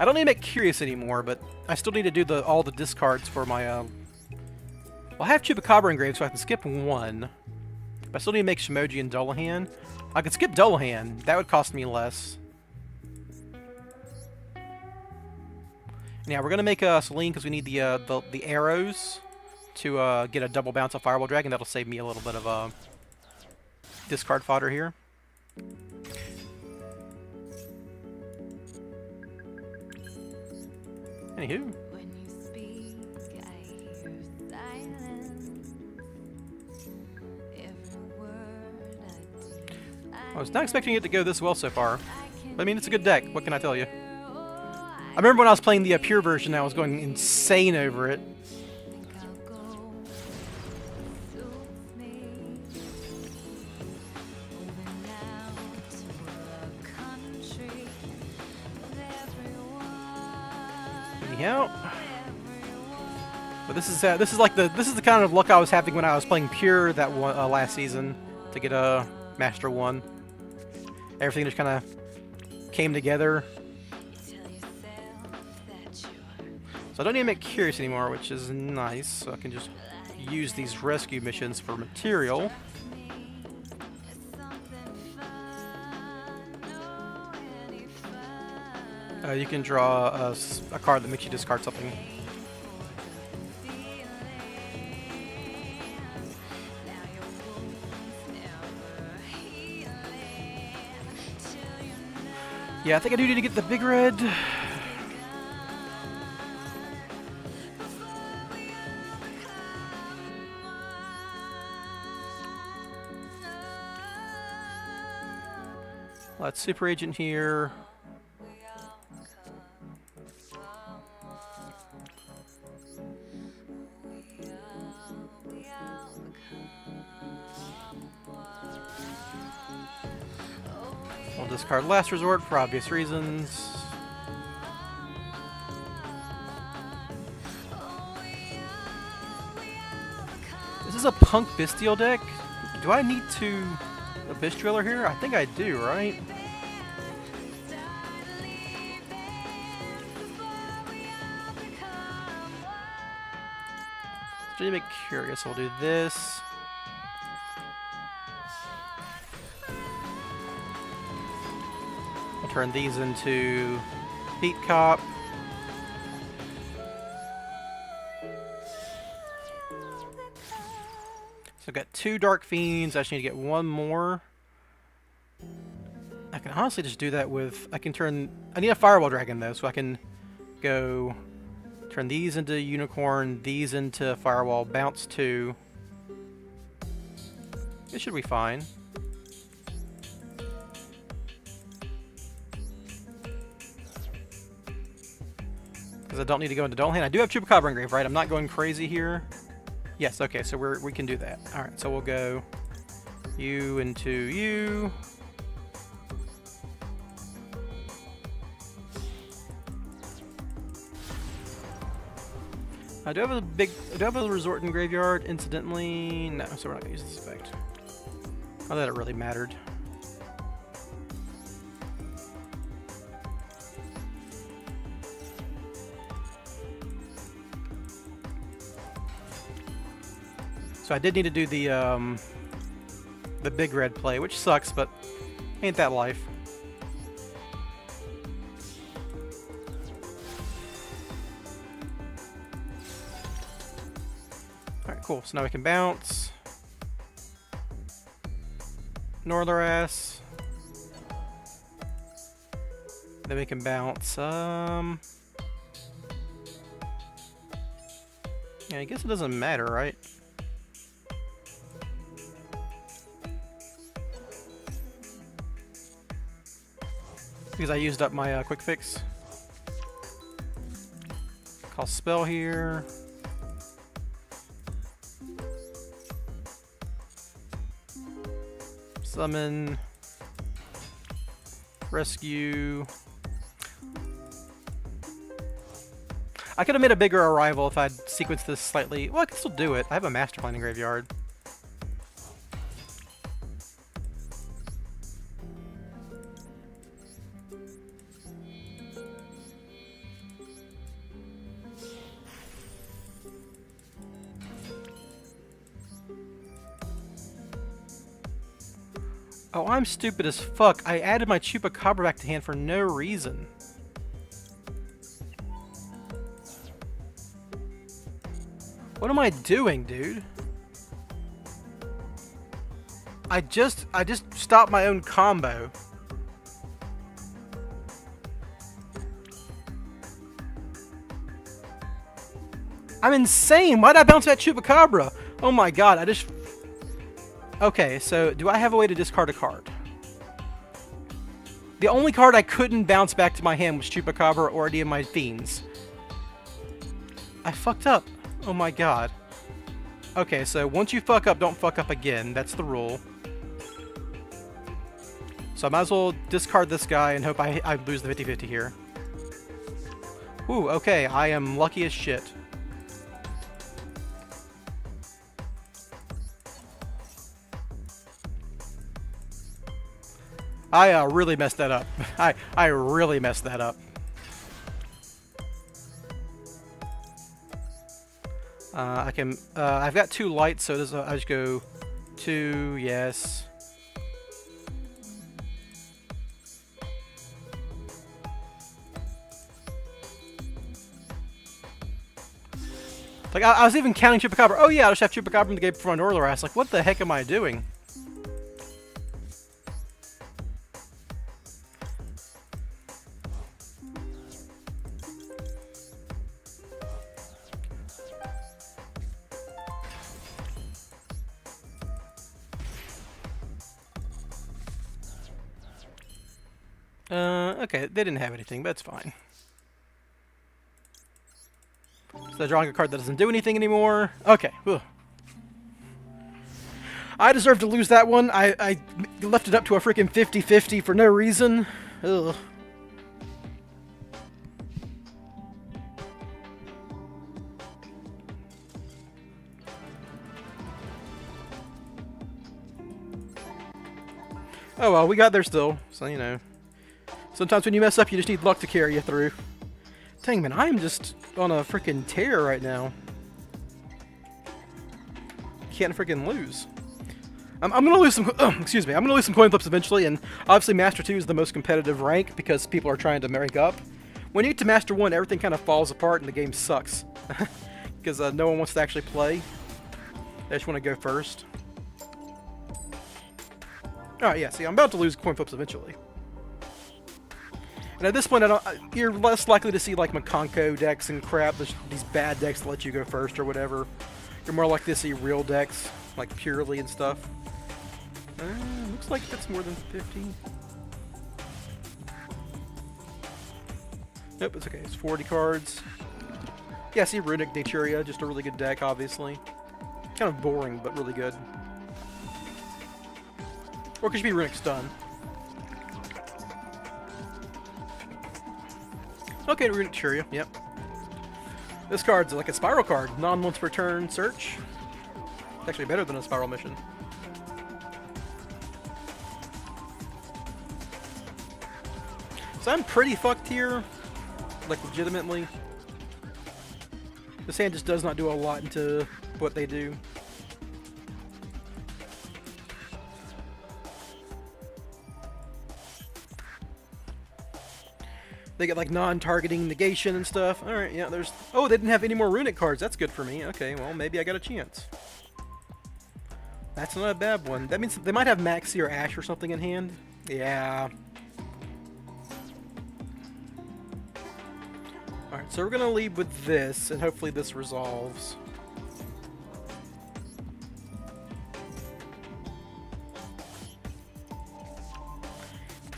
I don't need to make Curious anymore, but I still need to do all the discards for my... Well, I have Chupacabra engraved so I can skip one. But I still need to make Shimoji and Dullahan. I could skip Dullahan. That would cost me less. And yeah, we're going to make Celine because we need the arrows to get a double bounce of Fireball Dragon. That'll save me a little bit of discard fodder here. Anywho. I was not expecting it to go this well so far. But I mean, it's a good deck. What can I tell you? I remember when I was playing the pure version, I was going insane over it. Anyhow, but this is the kind of luck I was having when I was playing pure that one last season to get a Master 1. Everything just kind of came together. So I don't need to make Curious anymore, which is nice. So I can just use these rescue missions for material. You can draw a card that makes you discard something. Yeah, I think I do need to get the big red. Let's Super Agent here. We'll discard Last Resort for obvious reasons. This is a Punk Bestial deck. Do I need to Abyss Driller here? I think I do, right? So to make Curious, we'll do this. I'll turn these into Beat Cop. So I've got 2 Dark Fiends. I just need to get 1 more. I can honestly just do that with... I need a Fireball Dragon though, so I can go turn these into Unicorn, these into Firewall, bounce 2. It should be fine. Because I don't need to go into Dull Hand. I do have Chupacabra Engrave, right? I'm not going crazy here. Yes, okay, so we can do that. Alright, so we'll go you into you. Do I have a resort in graveyard? Incidentally, no, so we're not gonna use this effect. Not that it really mattered. So I did need to do the big red play, which sucks, but ain't that life. Alright, cool. So now we can bounce. Northerass. Then we can bounce, yeah, I guess it doesn't matter, right? Because I used up my quick fix. Call spell here. Summon. Rescue. I could have made a bigger arrival if I'd sequenced this slightly. Well, I can still do it. I have a Master Plan in graveyard. Oh, I'm stupid as fuck. I added my Chupacabra back to hand for no reason. What am I doing, dude? I just stopped my own combo. I'm insane! Why'd I bounce that Chupacabra? Oh my god, I just... Okay, so do I have a way to discard a card? The only card I couldn't bounce back to my hand was Chupacabra or any of my Fiends. I fucked up. Oh my god. Okay, so once you fuck up, don't fuck up again. That's the rule. So I might as well discard this guy and hope I lose the 50-50 here. Ooh, okay, I am lucky as shit. I really messed that up. I really messed that up. I can. I've got 2 lights, so this, I just go 2. Yes. Like I was even counting Chupacabra. Oh yeah, I just have Chupacabra in the game before my Northern Ass. Like, what the heck am I doing? Okay, they didn't have anything, but that's fine. So they're drawing a card that doesn't do anything anymore. Okay. Ugh. I deserve to lose that one. I left it up to a freaking 50-50 for no reason. Ugh. Oh well, we got there still, so you know. Sometimes when you mess up, you just need luck to carry you through. Dang, man, I am just on a freaking tear right now. Can't freaking lose. I'm gonna lose some. Excuse me. I'm gonna lose some coin flips eventually, and obviously Master 2 is the most competitive rank because people are trying to rank up. When you get to Master 1, everything kind of falls apart and the game sucks because no one wants to actually play. They just want to go first. All right, yeah. See, I'm about to lose coin flips eventually. And at this point, you're less likely to see like Makonko decks and crap, these bad decks that let you go first or whatever. You're more likely to see real decks, like purely and stuff. Looks like that's more than 50. Nope, it's okay. It's 40 cards. Yeah, see Runick, Naturia, just a really good deck, obviously. Kind of boring, but really good. Or it could just be Runick Stun. Okay, Runick Naturia, yep. This card's like a Spyral card. Non-once per turn search. It's actually better than a Spyral mission. So I'm pretty fucked here. Like, legitimately. This hand just does not do a lot into what they do. They get like non-targeting negation and stuff. Alright, yeah, there's... Oh, they didn't have any more Runick cards. That's good for me. Okay, well, maybe I got a chance. That's not a bad one. That means they might have Maxi or Ash or something in hand. Yeah. Alright, so we're going to lead with this, and hopefully this resolves.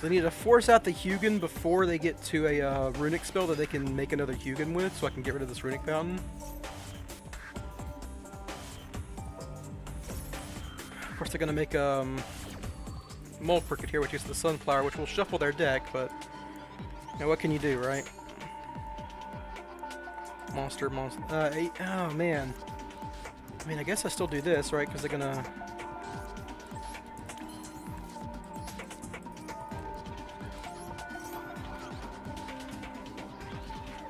They need to force out the Hugin before they get to a Runick spell that they can make another Hugin with, so I can get rid of this Runick Fountain. Of course, they're going to make Mole Cricket here, which is the Sunflower, which will shuffle their deck, but you know, what can you do, right? Monster. Oh, man. I mean, I guess I still do this, right? Because they're going to...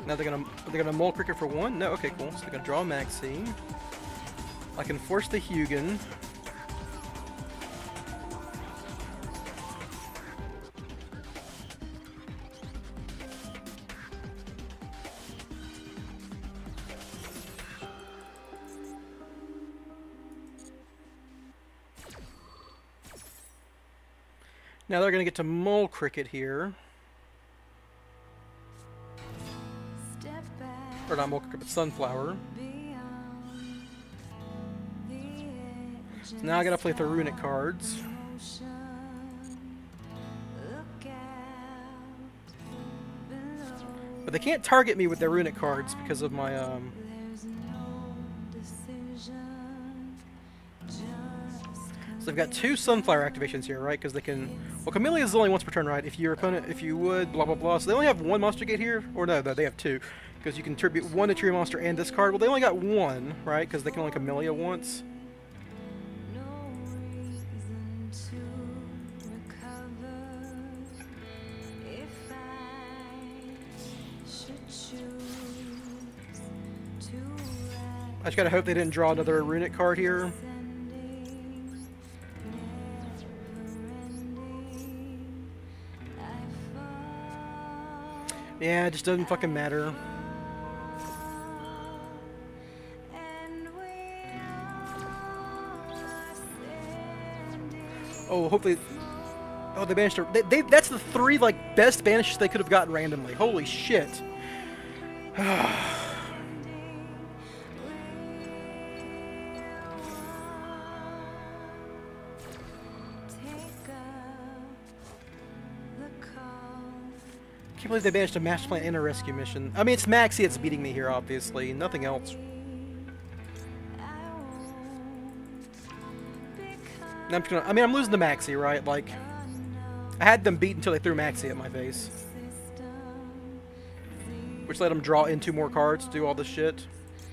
Now they're gonna Mole Cricket for 1? No, okay, cool. So they're gonna draw a Maxi. I can force the Hugin. Now they're going to get to Mole Cricket here. Or not Mole Cricket, but Sunflower. So now I got to play through Runick cards. But they can't target me with their Runick cards because of my, So I've got 2 Sunflower activations here, right? Because they can... Well, Camellia is only once per turn, right? If your opponent... If you would, blah, blah, blah. So they only have 1 monster gate here? Or no, they have 2. Because you can tribute 1 to your monster and discard. Well, they only got 1, right? Because they can only Camellia once. I just gotta hope they didn't draw another Runick card here. Yeah, it just doesn't fucking matter. Oh, hopefully... Oh, they managed to... That's the 3, like, best banishes they could have gotten randomly. Holy shit. I can't believe they managed to master plan and a rescue mission. I mean, it's Maxi that's beating me here, obviously. Nothing else. And I'm just gonna... I mean, I'm losing to Maxi, right? Like, I had them beat until they threw Maxi at my face. Which let them draw in 2 more cards to do all this shit.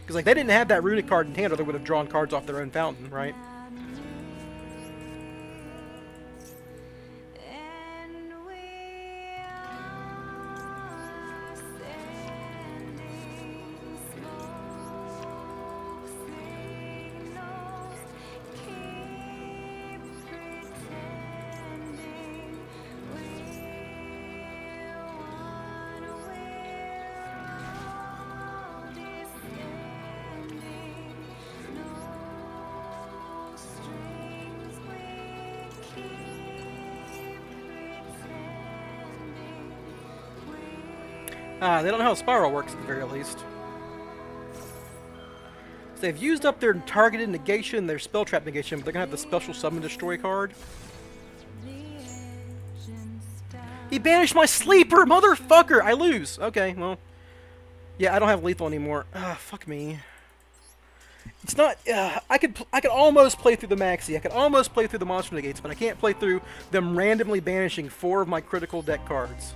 Because, like, they didn't have that Runick card in hand, or they would have drawn cards off their own fountain, right? They don't know how Spyral works at the very least. So they've used up their targeted negation, their spell trap negation, but they're gonna have the special summon destroy card. He banished my sleeper, motherfucker! I lose. Okay, well, yeah, I don't have lethal anymore. Fuck me. It's not. I could almost play through the Maxi. I could almost play through the monster negates, but I can't play through them randomly banishing 4 of my critical deck cards.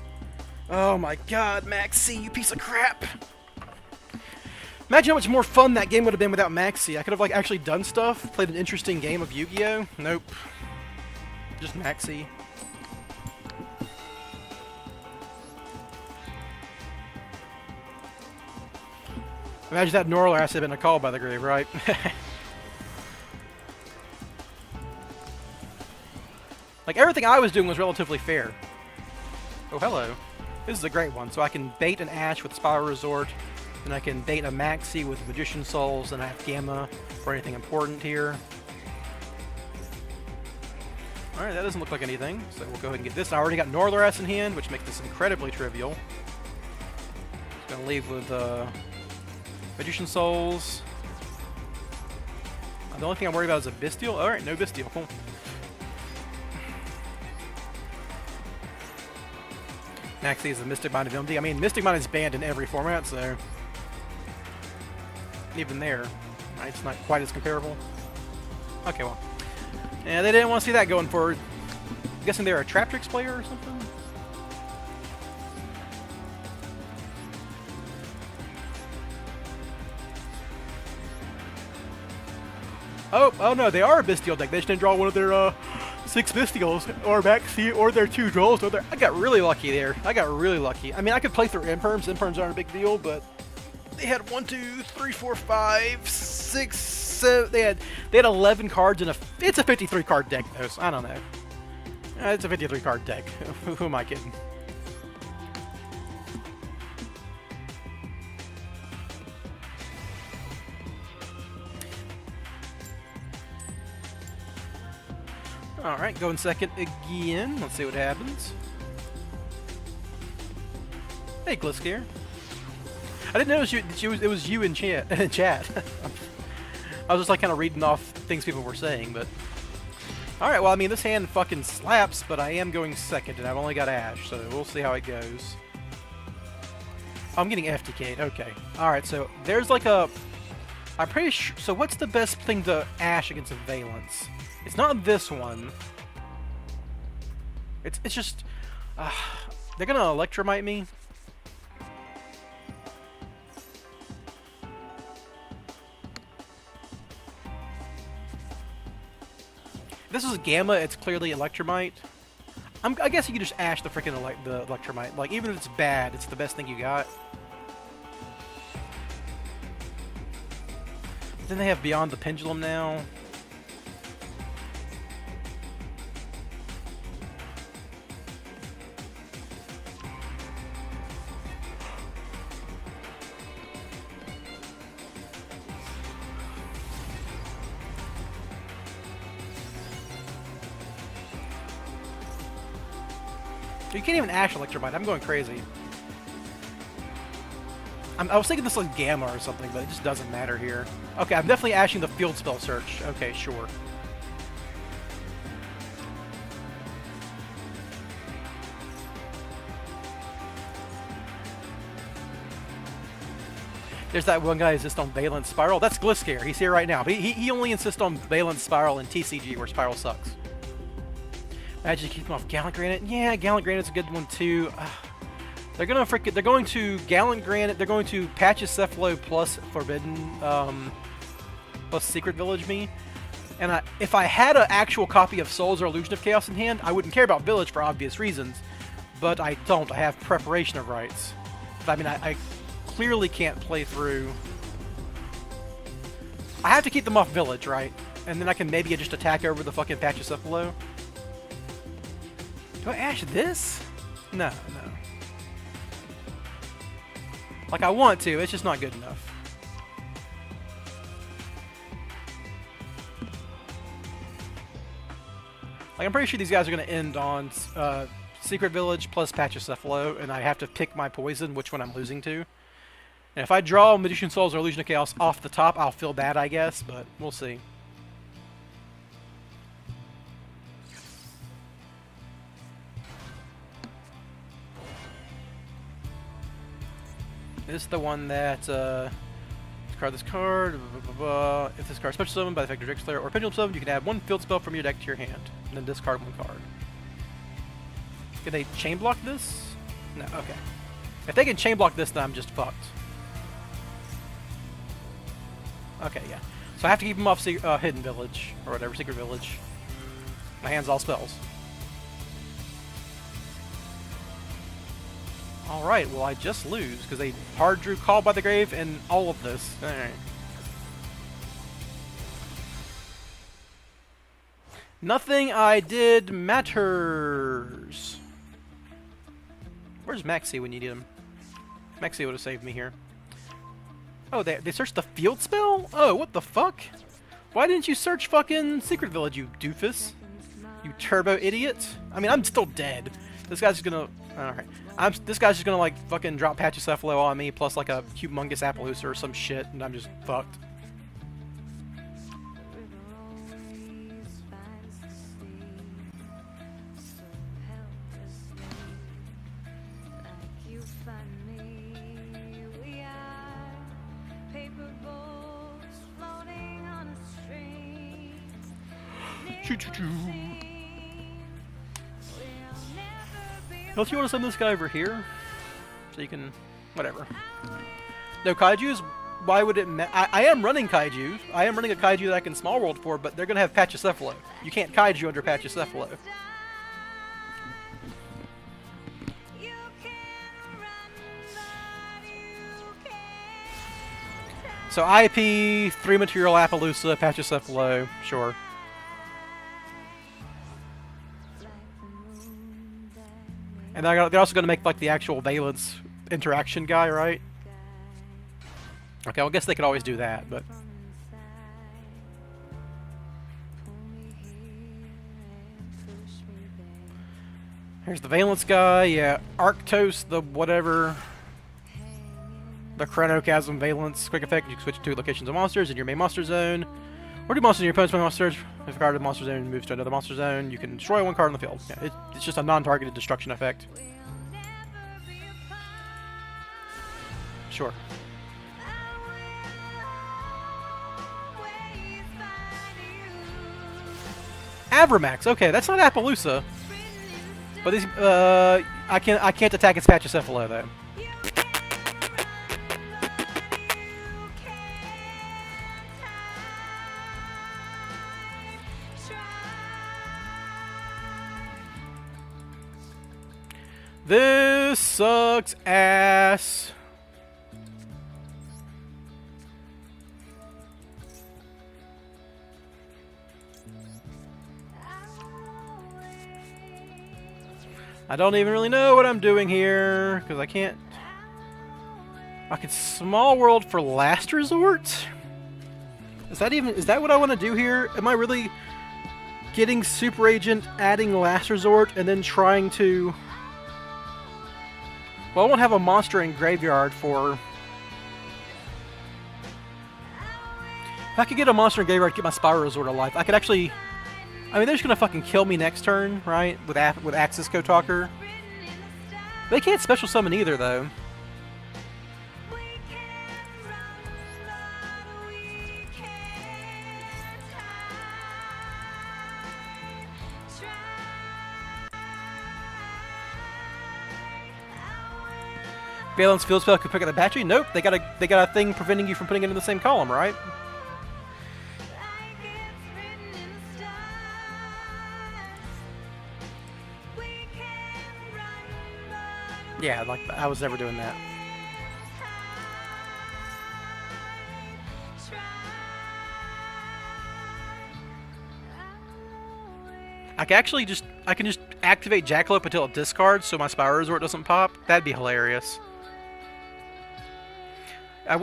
Oh my god, Maxi, you piece of crap! Imagine how much more fun that game would have been without Maxi. I could have, like, actually done stuff, played an interesting game of Yu-Gi-Oh! Nope. Just Maxi. Imagine that Norlass had been a call by the grave, right? Like, everything I was doing was relatively fair. Oh, hello. This is a great one. So I can bait an Ash with Spyral Resort, and I can bait a Maxi with Magician Souls, and I have Gamma for anything important here. Alright, that doesn't look like anything, so we'll go ahead and get this. I already got Norlass in hand, which makes this incredibly trivial. Just gonna leave with Magician Souls. The only thing I'm worried about is a Bestial. Alright, no Bestial. Cool. Maxi is a Mystic Mind of MD. I mean, Mystic Mind is banned in every format, so... Even there, it's not quite as comparable. Okay, well. Yeah, they didn't want to see that going forward. I'm guessing they're a Trap Tricks player or something? Oh no, they are a Bestial deck. They just didn't draw one of their, 6 Bestials, or Maxi, or their 2 draws. Or I got really lucky there. I got really lucky. I mean, I could play through Imperms. Imperms aren't a big deal, but they had 1, 2, 3, 4, 5, 6, 7. They had 11 cards in a. It's a 53 card deck, though. So I don't know. It's a 53 card deck. Who am I kidding? Alright, going second again. Let's see what happens. Hey, Gliskier. I didn't notice it was you in chat. I was just like kind of reading off things people were saying, but... Alright, well, I mean, this hand fucking slaps, but I am going second, and I've only got Ash, so we'll see how it goes. I'm getting FTK'd, okay. Alright, so there's like a... I'm pretty sure... So what's the best thing to Ash against a Valence? It's not this one. It's just... they're gonna Electromite me? If this is Gamma, it's clearly Electromite. I guess you can just Ash the freaking the Electromite. Like, even if it's bad, it's the best thing you got. Then they have Beyond the Pendulum now. You can't even Ash Electromite. I'm going crazy. I was thinking this was Gamma or something, but it just doesn't matter here. Okay, I'm definitely ashing the Field Spell Search. Okay, sure. There's that one guy who insists on Valence Spyral. That's Gliskier. He's here right now. But he only insists on Valence Spyral and TCG, where Spyral sucks. Imagine keep him off Gallant Granite. Yeah, Gallant Granite's a good one too. They're going to Gallant Granite. They're going to Pachycephalo plus Forbidden, plus Secret Village me. And if I had an actual copy of Souls or Illusion of Chaos in hand, I wouldn't care about Village for obvious reasons. But I don't. I have Preparation of Rites. I mean, I clearly can't play through. I have to keep them off Village, right? And then I can maybe just attack over the fucking Pachycephalo. Do I Ash this? No, no. Like, I want to, it's just not good enough. Like, I'm pretty sure these guys are going to end on Secret Village plus Pachycephalo, and I have to pick my poison, which one I'm losing to. And if I draw Magician Souls or Illusion of Chaos off the top, I'll feel bad, I guess, but we'll see. This is the one that, discard this card, blah, blah, blah. If this card is special summoned by the effect of Drake Slayer or Pendulum Summon, you can add one field spell from your deck to your hand, and then discard one card. Can they chain block this? No, okay. If they can chain block this, then I'm just fucked. Okay, yeah. So I have to keep them off Hidden Village, or whatever, Secret Village. My hand's all spells. Alright, well I just lose, because they hard drew Called by the Grave and all of this. Alright. Nothing I did matters. Where's Maxi when you need him? Maxi would have saved me here. Oh, they searched the field spell? Oh, what the fuck? Why didn't you search fucking Secret Village, you doofus? You turbo idiot? I mean, I'm still dead. This guy's just gonna... Alright. This guy's just gonna, like, fucking drop Pachycephalo on me, plus, like, a humongous Appaloosa or some shit, and I'm just fucked. Choo-choo-choo. Don't you want to send this guy over here? So you can... whatever. No, Kaijus, why would it I am running Kaiju. I am running a Kaiju that I can Small World for, but they're going to have Pachycephalo. You can't Kaiju under Pachycephalo. So IP, 3 material Appaloosa, Pachycephalo, sure. And they're also going to make, like, the actual Valence interaction guy, right? Okay, well, I guess they could always do that, but... Here's the Valence guy. Yeah, Arctos, the whatever. The Chronocasm Valence quick effect. You can switch to locations of monsters in your main monster zone. Or do monsters in your opponent's main monsters. If a card in the monster zone moves to another monster zone, you can destroy one card on the field. Yeah, it's just a non-targeted destruction effect. Sure. Avramax. Okay, that's not Appaloosa. But these, I can't attack its Pachycephalo though. This sucks ass. I don't even really know what I'm doing here, because I can't... I could Small World for Last Resort? Is that what I want to do here? Am I really getting Super Agent, adding Last Resort, and then trying to... Well, I won't have a monster in Graveyard for... If I could get a monster in Graveyard to get my Spyral Resort alive, I could actually... I mean, they're just gonna fucking kill me next turn, right? With Axis Kotalker. They can't special summon either, though. Valence Field Spell could pick up the battery? Nope, they got a thing preventing you from putting it in the same column, right? Yeah, like I was never doing that. I can just activate Jackalope until it discards, so my Spyral Resort doesn't pop. That'd be hilarious.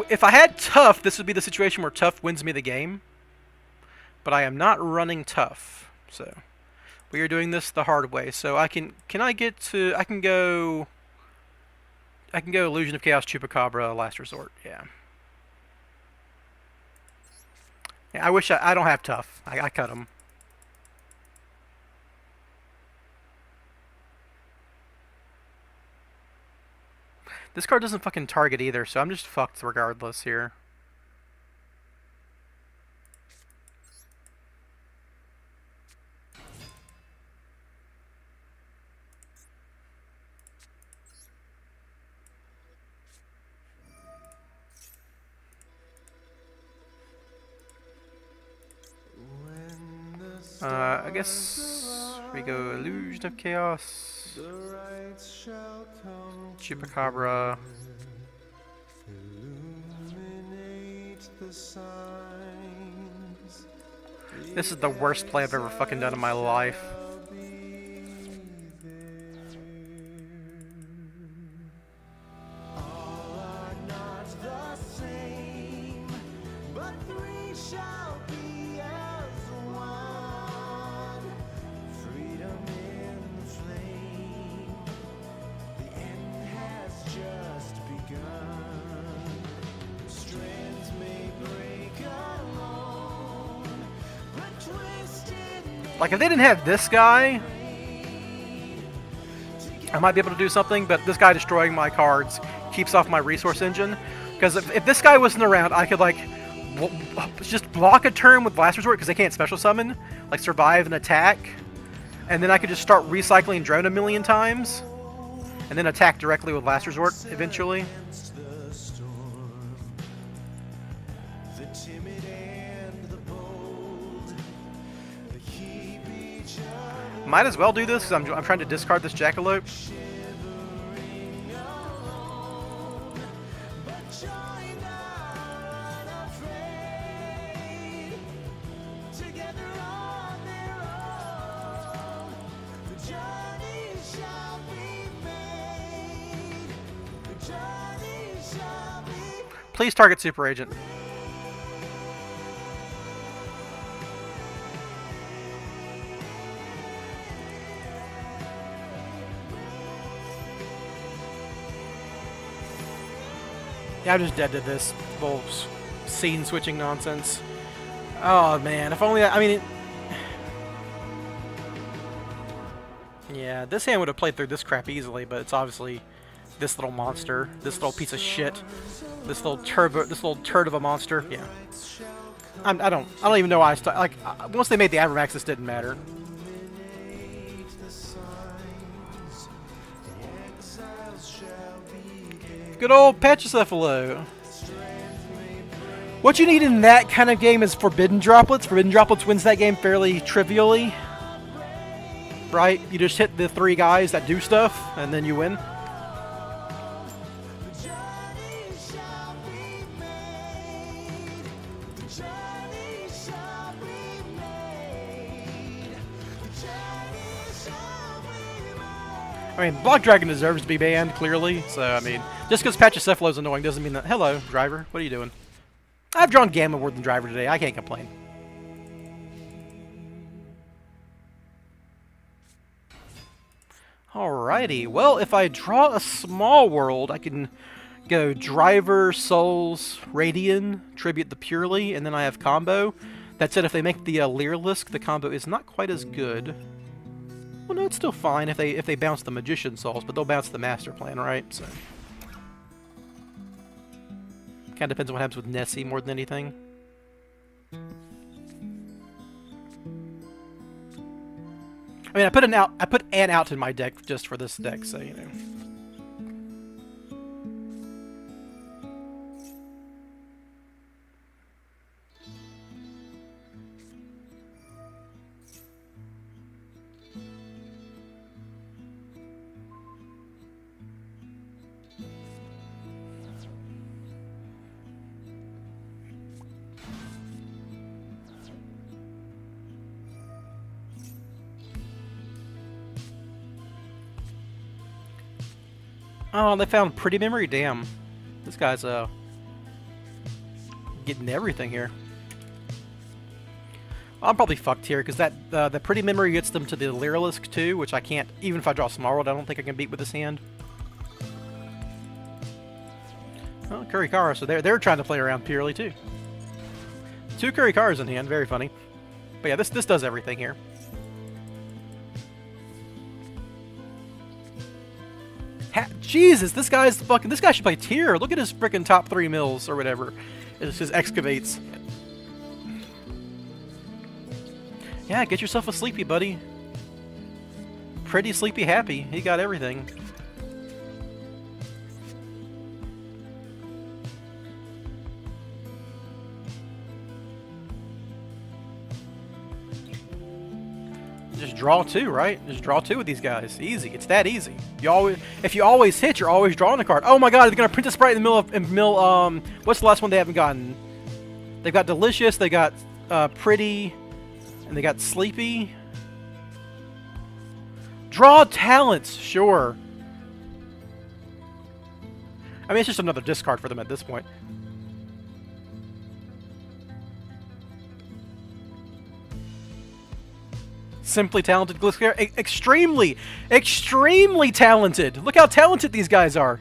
If I had Tough, this would be the situation where Tough wins me the game. But I am not running Tough, so we are doing this the hard way. So I can go Illusion of Chaos, Chupacabra, Last Resort. Yeah. Yeah, I wish I don't have Tough. I cut him. This card doesn't fucking target either, so I'm just fucked regardless here. I guess we go Illusion of Chaos, Chupacabra. This is the worst play I've ever fucking done in my life. Like, if they didn't have this guy, I might be able to do something, but this guy destroying my cards keeps off my resource engine. Because if this guy wasn't around, I could, like, just block a turn with Last Resort, because they can't special summon, like, survive an attack, and then I could just start recycling Drone a million times, and then attack directly with Last Resort, eventually. Might as well do this, because I'm trying to discard this Jackalope. Please target Super Agent. Yeah, I'm just dead to this little scene switching nonsense. Oh man, if only I mean. Yeah, this hand would have played through this crap easily, but it's obviously this little monster, this little piece of shit, this little turd of a monster. Yeah, I don't even know why once they made the Abramax, this didn't matter. Good old Pachycephalo. What you need in that kind of game is Forbidden Droplets. Forbidden Droplets wins that game fairly trivially. Right? You just hit the 3 guys that do stuff, and then you win. I mean, Block Dragon deserves to be banned, clearly. So, I mean, just because Pachycephalo is annoying doesn't mean that... Hello, Driver. What are you doing? I've drawn Gamma more than Driver today. I can't complain. Alrighty. Well, if I draw a small world, I can go Driver, Souls, Radian, Tribute the Purely, and then I have combo. That said, if they make the Leerlisk, the combo is not quite as good. Well, no, it's still fine if they bounce the Magician Souls, but they'll bounce the Master Plan, right? So, kind of depends on what happens with Nessie more than anything. I mean, I put an out in my deck just for this deck, so you know. Oh, they found Pretty Memory? Damn. This guy's, getting everything here. I'm probably fucked here, because that, the Pretty Memory gets them to the Leerlisk, too, which I can't, even if I draw Small World, I don't think I can beat with this hand. Oh, Kurikara, so they're trying to play around purely, too. 2 Kurikaras in hand, very funny. But yeah, this does everything here. Jesus, this guy should play tier. Look at his frickin' top 3 mills or whatever. It's just excavates. Yeah, get yourself a sleepy, buddy. Pretty sleepy happy. He got everything. Just draw 2, right? Just draw 2 with these guys. Easy. It's that easy. If you always hit, you're always drawing a card. Oh my god, they're gonna print a sprite in the middle what's the last one they haven't gotten? They've got Delicious, they got Pretty, and they got Sleepy. Draw talents, sure. I mean, it's just another discard for them at this point. Simply talented Gliscare. Extremely talented. Look how talented these guys are.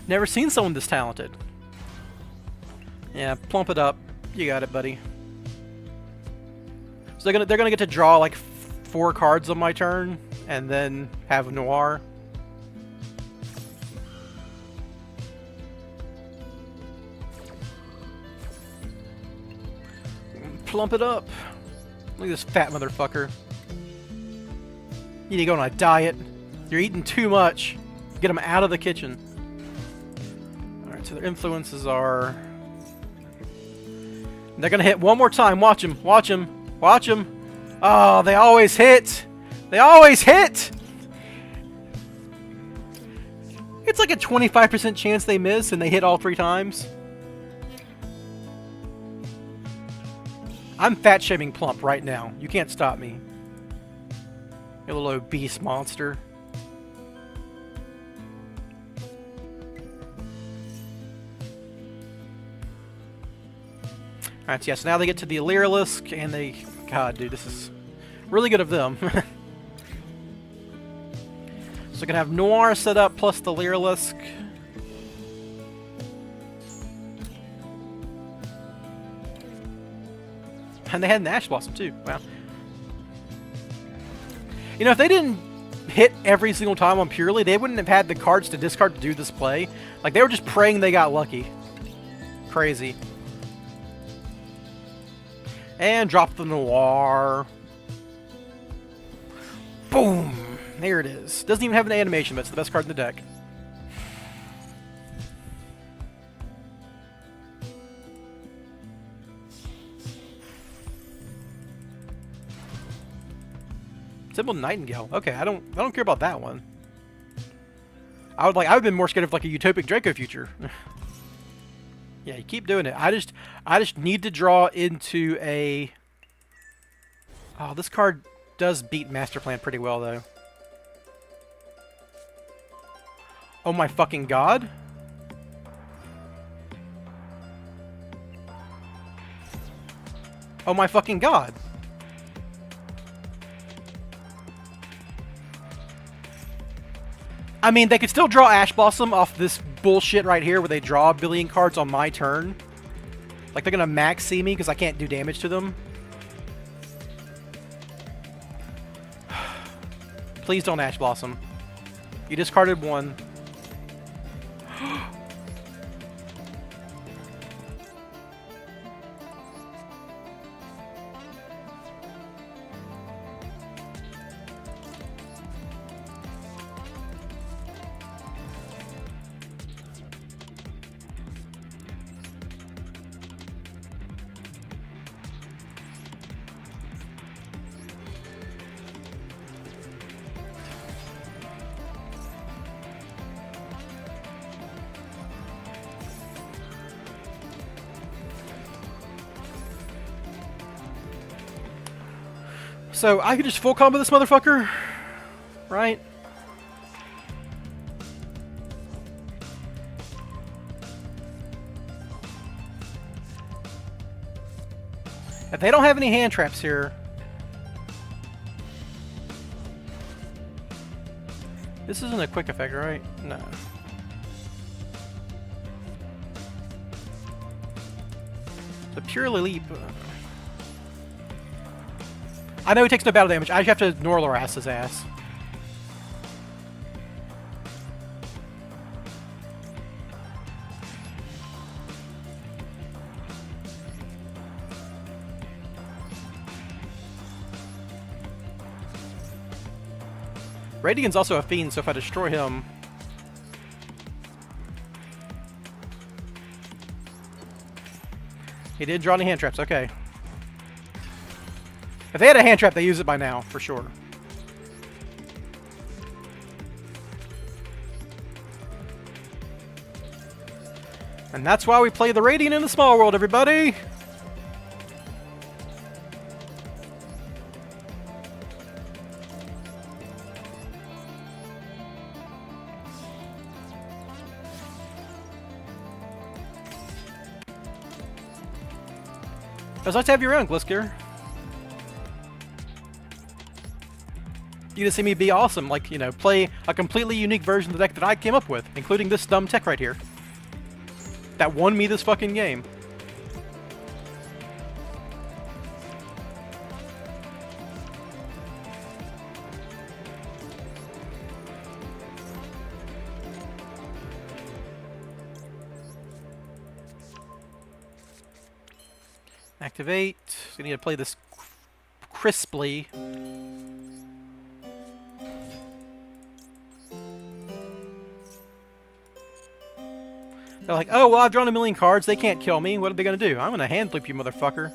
Never seen someone this talented. Yeah, plump it up. You got it, buddy. So they're gonna get to draw like 4 cards on my turn, and then have Noir. Plump it up. Look at this fat motherfucker. You need to go on a diet. You're eating too much. Get him out of the kitchen. Alright, so their influences are... They're gonna hit one more time. Watch him. Watch him. Watch him. Oh, they always hit. They always hit. It's like a 25% chance they miss and they hit all 3 times. I'm fat-shaming Plump right now. You can't stop me. You little obese monster. Alright, so yeah, so now they get to the Leerlisk, and they... God, dude, this is really good of them. So we can have Noir set up plus the Lyrilisk. And they had an Ash Blossom too. Wow. You know, if they didn't hit every single time on Purely, they wouldn't have had the cards to discard to do this play. Like, they were just praying they got lucky. Crazy. And drop the Noir. Boom! There it is. Doesn't even have an animation, but it's the best card in the deck. Simple Nightingale. Okay, I don't care about that one. I would have been more scared of like a Utopic Draco future. Yeah, you keep doing it. I just need to draw into a. Oh, this card does beat Master Plan pretty well though. Oh my fucking god. Oh my fucking god. I mean, they could still draw Ash Blossom off this bullshit right here where they draw a billion cards on my turn. Like, they're gonna max see me because I can't do damage to them. Please don't Ash Blossom. You discarded one. So, I could just full combo this motherfucker, right? If they don't have any hand traps here... This isn't a quick effect, right? No. It's a purely leap. I know he takes no battle damage. I just have to Norloras his ass. Radiant's also a fiend, so if I destroy him... He did draw any hand traps, okay. If they had a hand trap, they use it by now, for sure. And that's why we play the Radiant in the small world, everybody! It's nice to have you around, Glisker. You just see me be awesome, like, you know, play a completely unique version of the deck that I came up with, including this dumb tech right here. That won me this fucking game. Activate. So you need to play this crisply. They're like, oh, well, I've drawn a million cards. They can't kill me. What are they going to do? I'm going to hand loop you, motherfucker.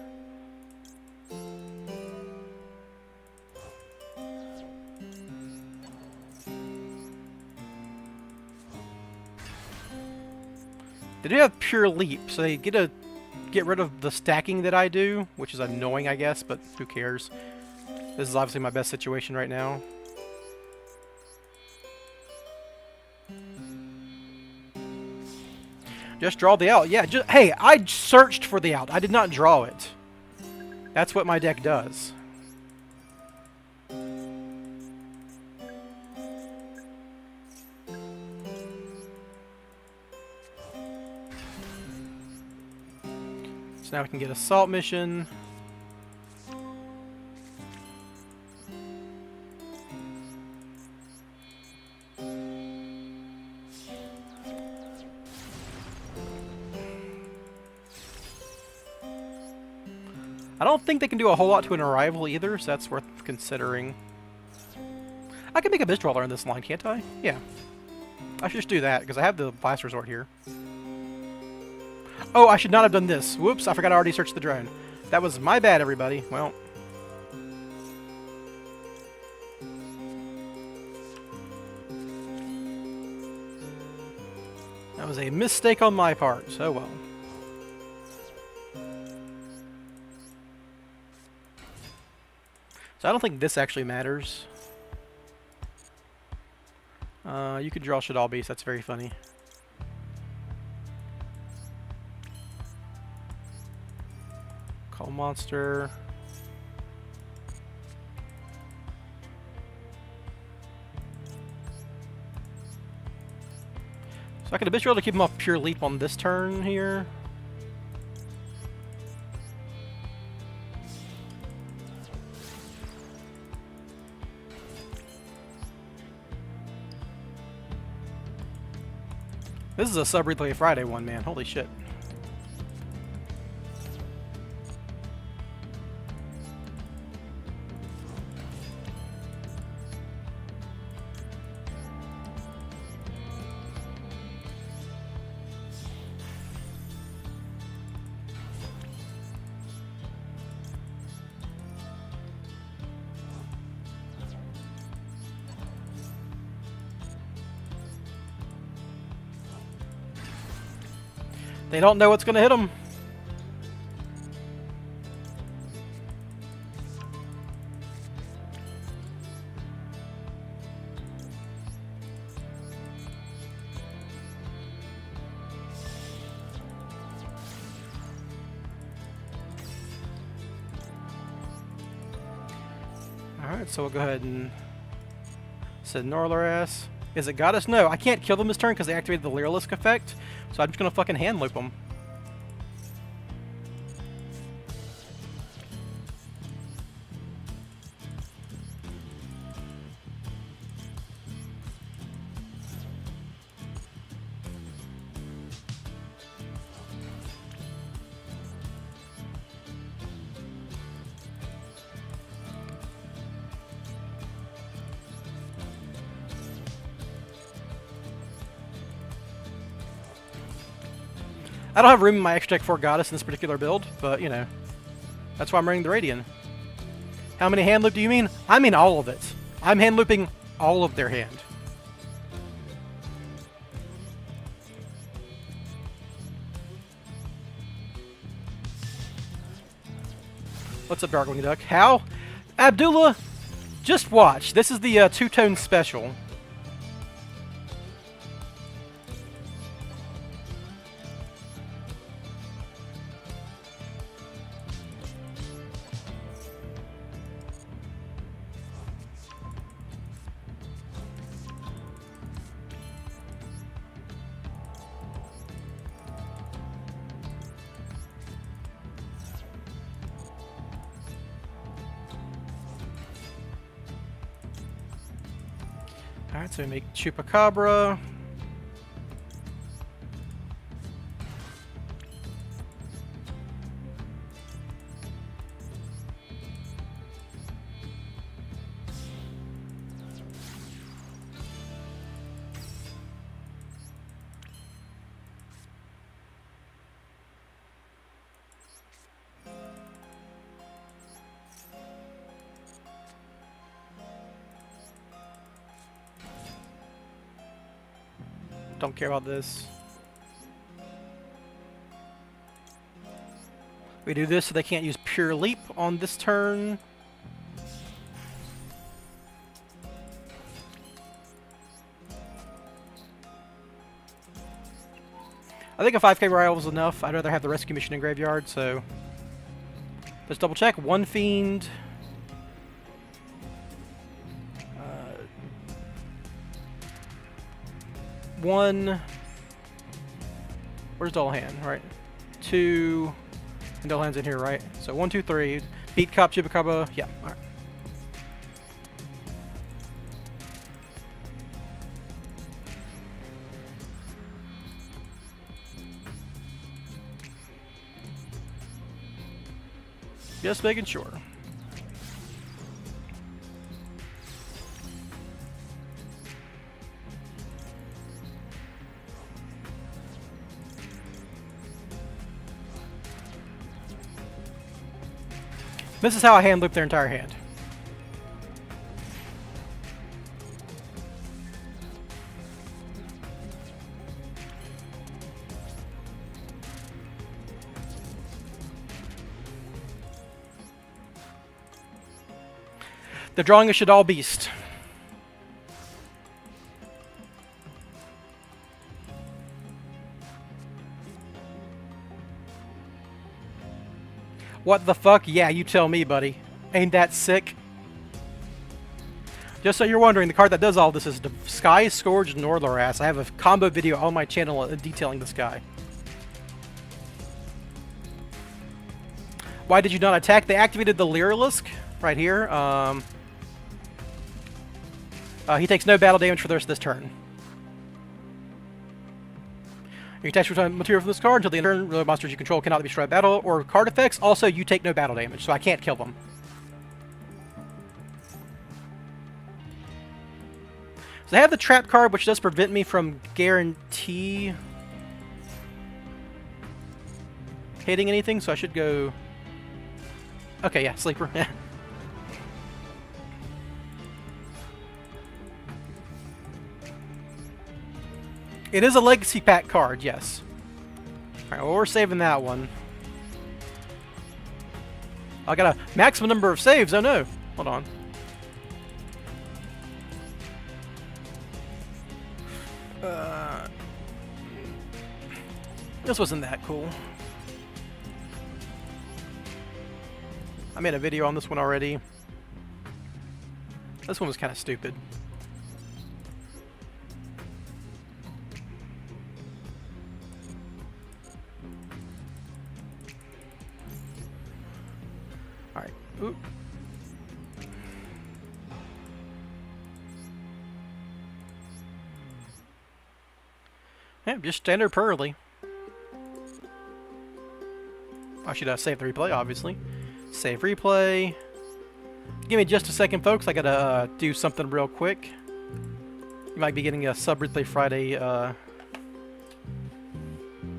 They do have pure leap, so they get rid of the stacking that I do, which is annoying, I guess, but who cares? This is obviously my best situation right now. Just draw the out. Yeah, hey, I searched for the out. I did not draw it. That's what my deck does. So now we can get assault mission. I don't think they can do a whole lot to an arrival either, so that's worth considering. I can make a Mistrawler in this line, can't I? Yeah. I should just do that, because I have the Last Resort here. Oh, I should not have done this. Whoops, I forgot I already searched the drone. That was my bad, everybody. Well. That was a mistake on my part. Oh well. So I don't think this actually matters. You could draw Shadal Beast. That's very funny. Call monster. So I could habitually to keep him off Pure Leap on this turn here. This is a sub-replay Friday one, man. Holy shit. They don't know what's going to hit them. Alright, so we'll go ahead and send Norlaras. Is it Goddess? No, I can't kill them this turn because they activated the Lyrilisk effect, so I'm just going to fucking hand loop them. I don't have room in my extra deck for Goddess in this particular build, but, you know, that's why I'm running the Radiant. How many hand loop do you mean? I mean all of it. I'm hand looping all of their hand. What's up, Darkwing Duck? How? Abdullah, just watch. This is the two-tone special. Alright, so we make Chupacabra. Don't care about this. We do this so they can't use Pure Leap on this turn. I think a 5k rival is enough. I'd rather have the rescue mission in graveyard, so let's double check. One Fiend. One. Where's Dull Hand? Right. 2, And Dylan's in here, right? So 1, 2, 3. Beat Cop, Chupacabra. Yeah, alright. Just making sure. This is how I hand loop their entire hand. The drawing is Shadal Beast. What the fuck? Yeah, you tell me, buddy. Ain't that sick? Just so you're wondering, the card that does all this is the Sky Scourge Northerass. I have a combo video on my channel detailing this guy. Why did you not attack? They activated the Lyrilisk right here. He takes no battle damage for the rest of this turn. You attach material from this card until the end of the turn. Real monsters you control cannot be destroyed by battle or card effects. Also, you take no battle damage, so I can't kill them. So I have the trap card, which does prevent me from guarantee hitting anything, so I should go... Okay, yeah, Sleeper. It is a Legacy Pack card, yes. Alright, well, we're saving that one. I got a maximum number of saves. Oh no. Hold on. This wasn't that cool. I made a video on this one already. This one was kind of stupid. Alright. Oop. Yeah, just standard Pearly. I should save the replay, obviously. Save replay. Give me just a second, folks. I gotta do something real quick. You might be getting a Sub Replay Friday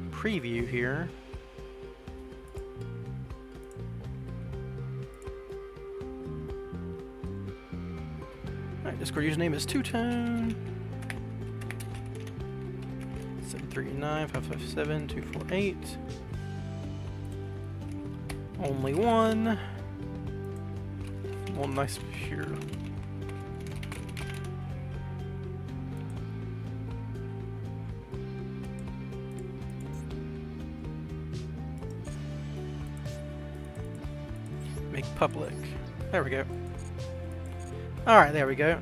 preview here. Alright, Discord username is Two-Tone. 739-557-248. Only one. One nice here. Make public. There we go. Alright, there we go.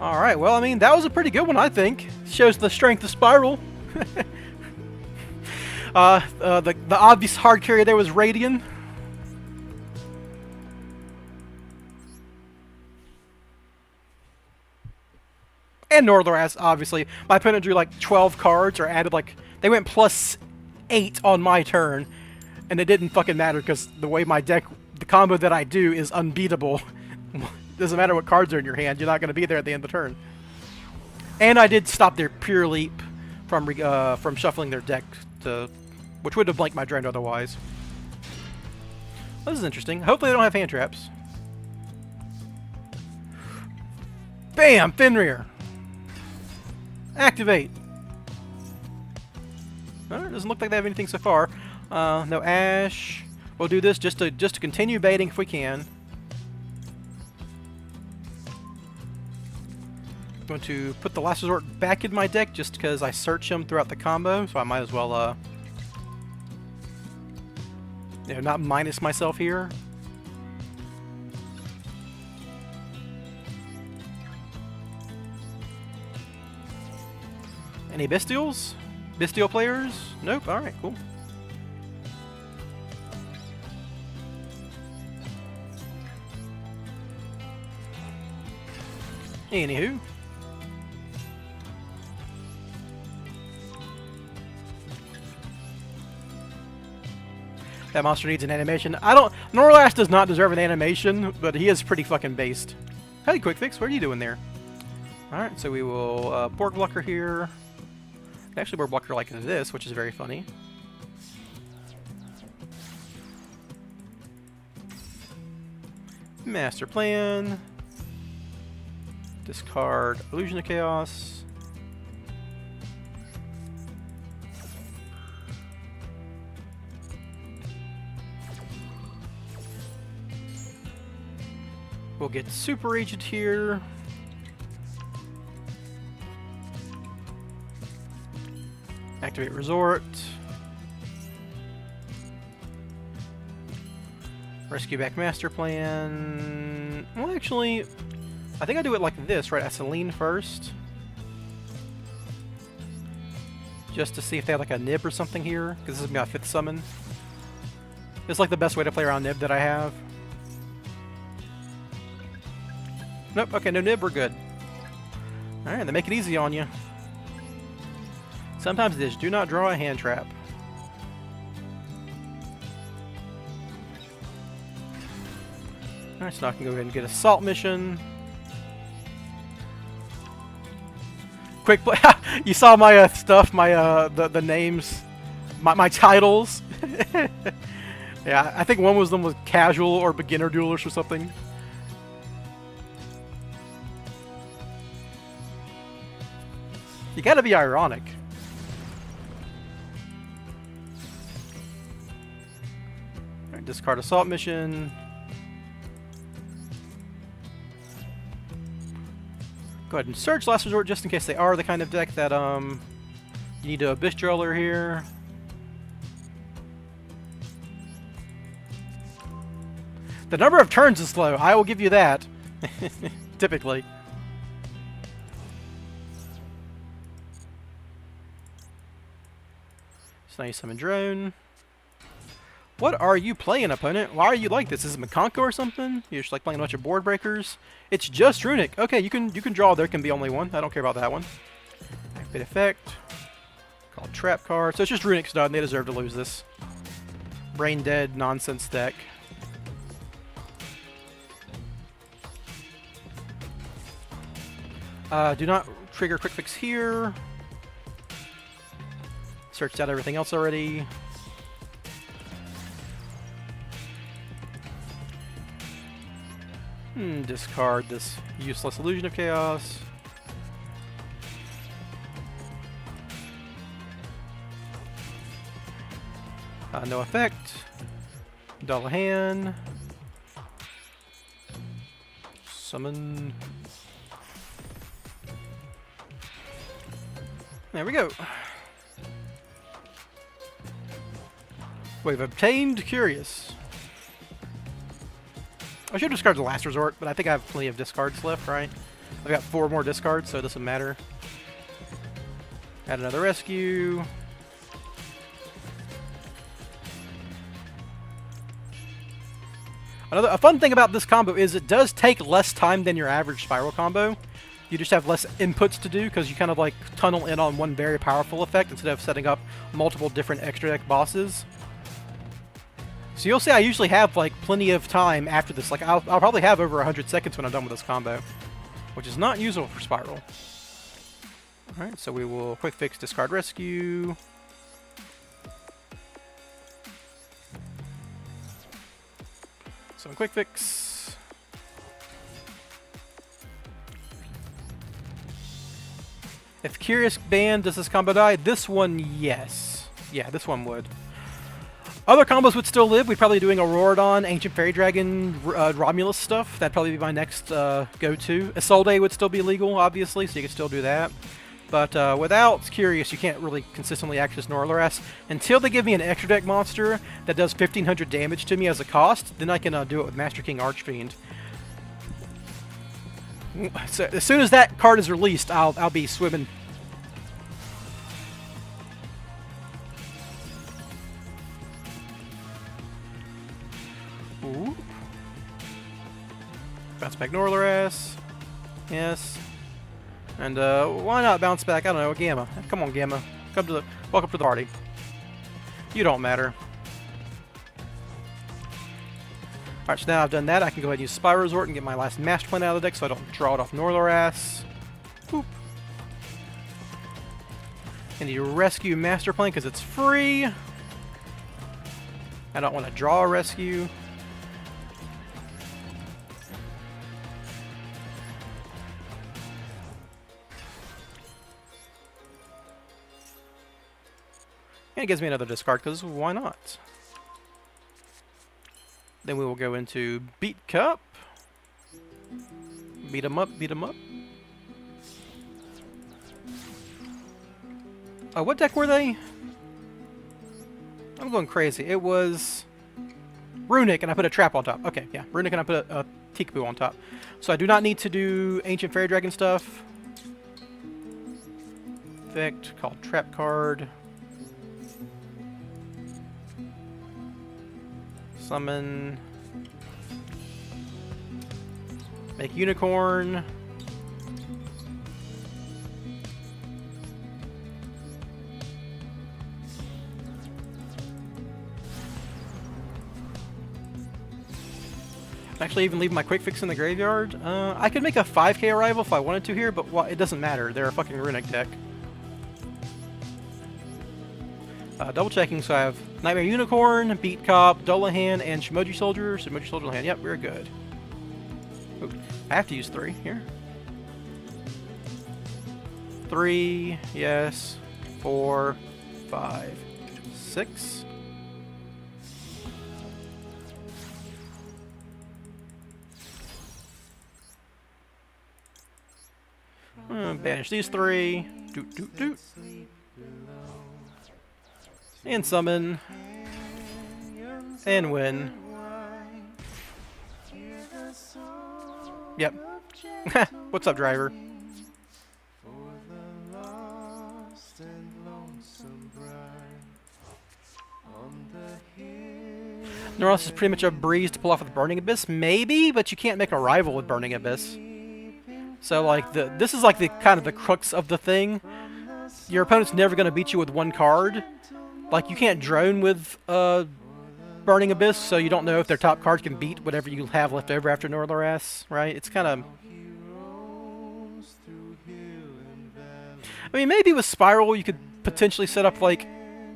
Alright, well, I mean, that was a pretty good one, I think. Shows the strength of Spyral. The obvious hard carry there was Radian. And Northerass, obviously. My opponent drew like 12 cards, or added like... They went +8 on my turn. And it didn't fucking matter, because the way my deck... The combo that I do is unbeatable. Doesn't matter what cards are in your hand, you're not going to be there at the end of the turn. And I did stop their Pure Leap from shuffling their deck to... Which would have blanked my Drone otherwise. Well, this is interesting. Hopefully they don't have hand traps. Bam! Fenrir! Activate! Well, it doesn't look like they have anything so far. No Ash. We'll do this just to continue baiting if we can. I'm going to put the Last Resort back in my deck just because I search him throughout the combo, so I might as well you know, not minus myself here. Any Bystials? Bystial players? Nope. Alright, cool. Anywho. That monster needs an animation. Norlass does not deserve an animation, but he is pretty fucking based. Hey, Quick Fix, what are you doing there? Alright, so we will Borg Blocker here. Actually, Borg Blocker like this, which is very funny. Master Plan. Discard Illusion of Chaos. We'll get Super Agent here. Activate Resort. Rescue back Master Plan. Well, actually, I think I do it like this, right? I Celine first. Just to see if they have like a Nib or something here, because this is my 5th summon. It's like the best way to play around Nib that I have. Nope, okay, no Nib, we're good. Alright, they make it easy on you. Sometimes it is do not draw a hand trap. Alright, so now I can go ahead and get Assault Mission. Quick play. You saw my stuff, my the names, my titles. Yeah, I think one was them was Casual or Beginner Duelist or something. You gotta be ironic. Alright, discard Assault Mission. Go ahead and search Last Resort just in case they are the kind of deck that you need to Abyss Driller here. The number of turns is slow, I will give you that. Typically. So now you summon Drone. What are you playing, opponent? Why are you like this? Is it Makonko or something? You're just like playing a bunch of board breakers? It's just Runick. Okay, you can draw. There can be only one. I don't care about that one. Activate effect. Called Trap card. So it's just Runick's done. They deserve to lose this. Brain dead nonsense deck. Do not trigger Quick Fix here. Searched out everything else already. Discard this useless Illusion of Chaos. No effect. Double hand. Summon. There we go. We've obtained Curious. I should discard the Last Resort, but I think I have plenty of discards left, right? I've got 4 more discards, so it doesn't matter. Add another Rescue. A fun thing about this combo is it does take less time than your average Spiral combo. You just have less inputs to do because you kind of like tunnel in on one very powerful effect instead of setting up multiple different extra deck bosses. So you'll see I usually have like plenty of time after this. Like I'll probably have over 100 seconds when I'm done with this combo, which is not usual for Spyral. Alright, so we will Quick Fix, discard Rescue. So Quick Fix. If Curious banned, does this combo die? This one, yes. Yeah, this one would. Other combos would still live. We'd probably be doing Auroradon, Ancient Fairy Dragon, Romulus stuff. That'd probably be my next go-to. Isolde would still be legal, obviously, so you could still do that. But without Curious, you can't really consistently access Norlaras. Until they give me an extra deck monster that does 1500 damage to me as a cost, then I can do it with Master King Archfiend. So as soon as that card is released, I'll be swimming. Bounce back Northern. Yes. And why not bounce back? I don't know, Gamma. Come on, Gamma. Welcome to the party. You don't matter. Alright, so now I've done that, I can go ahead and use Spyral Resort and get my last Master Plan out of the deck so I don't draw it off Northern. Boop. I need to rescue Master Plan because it's free. I don't want to draw a rescue. And it gives me another discard because why not? Then we will go into Beat Cup. Beat 'em up, beat 'em up. What deck were they? I'm going crazy. It was Runick, and I put a trap on top. Okay, yeah. Runick, and I put a Teekaboo on top. So I do not need to do Ancient Fairy Dragon stuff. Effect called Trap Card. Summon. Make Unicorn. Actually, even leave my Quick Fix in the graveyard. I could make a 5k arrival if I wanted to here, but it doesn't matter. They're a fucking Runick deck. Double checking, so I have Nightmare Unicorn, Beat Cop, Dullahan, and Shimoji Soldier. Shimoji Soldier hand. Yep, we're good. Ooh, I have to use 3 here. 3, yes. 4, 5, 6. Banish these 3. Doot, doot, doot. And summon. And win. Yep. What's up, driver? Neuros is pretty much a breeze to pull off with Burning Abyss, maybe, but you can't make a rival with Burning Abyss. So like this is like the kind of the crux of the thing. Your opponent's never going to beat you with 1 card. Like you can't drone with Burning Abyss, so you don't know if their top cards can beat whatever you have left over after Northern, right? It's kind of. I mean, maybe with Spyral you could potentially set up like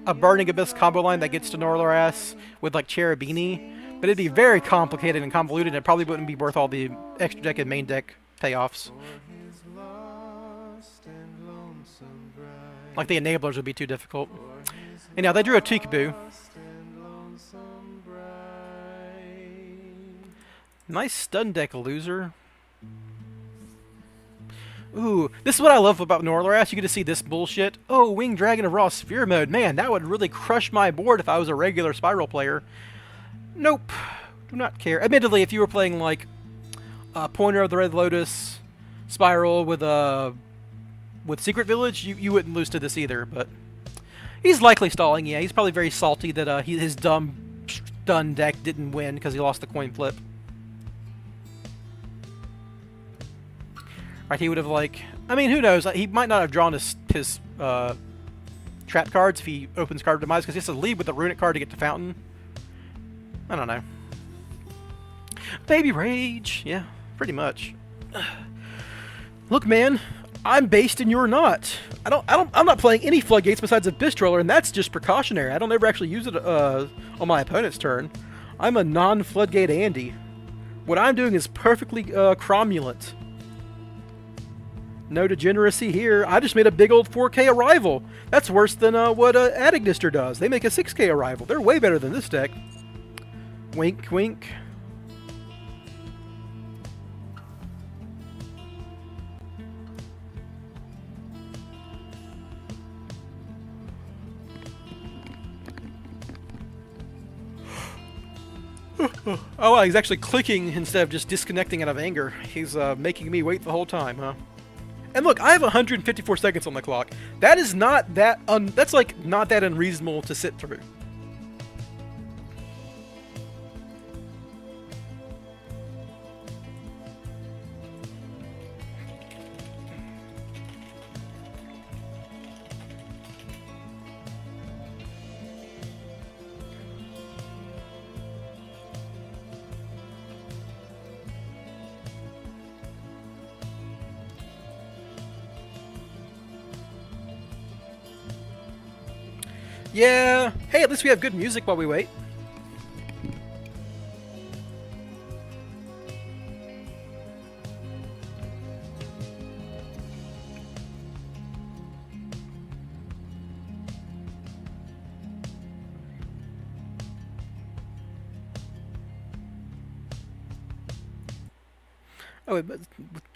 a Burning Abyss combo line that gets to Northern with like Cherubini, but it'd be very complicated and convoluted, and it probably wouldn't be worth all the extra deck and main deck payoffs. Like the enablers would be too difficult. Anyhow, they drew a Teekaboo. Nice stun deck, loser. Ooh, this is what I love about Northern. You get to see this bullshit. Oh, Winged Dragon of Raw Sphere mode. Man, that would really crush my board if I was a regular Spyral player. Nope. Do not care. Admittedly, if you were playing like Pointer of the Red Lotus, Spyral with Secret Village, you wouldn't lose to this either, but he's likely stalling. Yeah, he's probably very salty that his dumb stun deck didn't win because he lost the coin flip. Right, he would have like, I mean, who knows? He might not have drawn his trap cards if he opens Card of Demise because he has to lead with the Runick card to get to Fountain. I don't know. Baby Rage, yeah, pretty much. Look, man, I'm based and you're not. I'm not playing any Floodgates besides a Bistroller, and that's just precautionary. I don't ever actually use it on my opponent's turn. I'm a non-Floodgate Andy. What I'm doing is perfectly cromulent. No degeneracy here. I just made a big old 4K arrival. That's worse than what Adignister does. They make a 6K arrival. They're way better than this deck. Wink, wink. Oh, well, he's actually clicking instead of just disconnecting out of anger. He's making me wait the whole time, huh? And look, I have 154 seconds on the clock. That is not that that's like not that unreasonable to sit through. Yeah. Hey, at least we have good music while we wait. Oh, it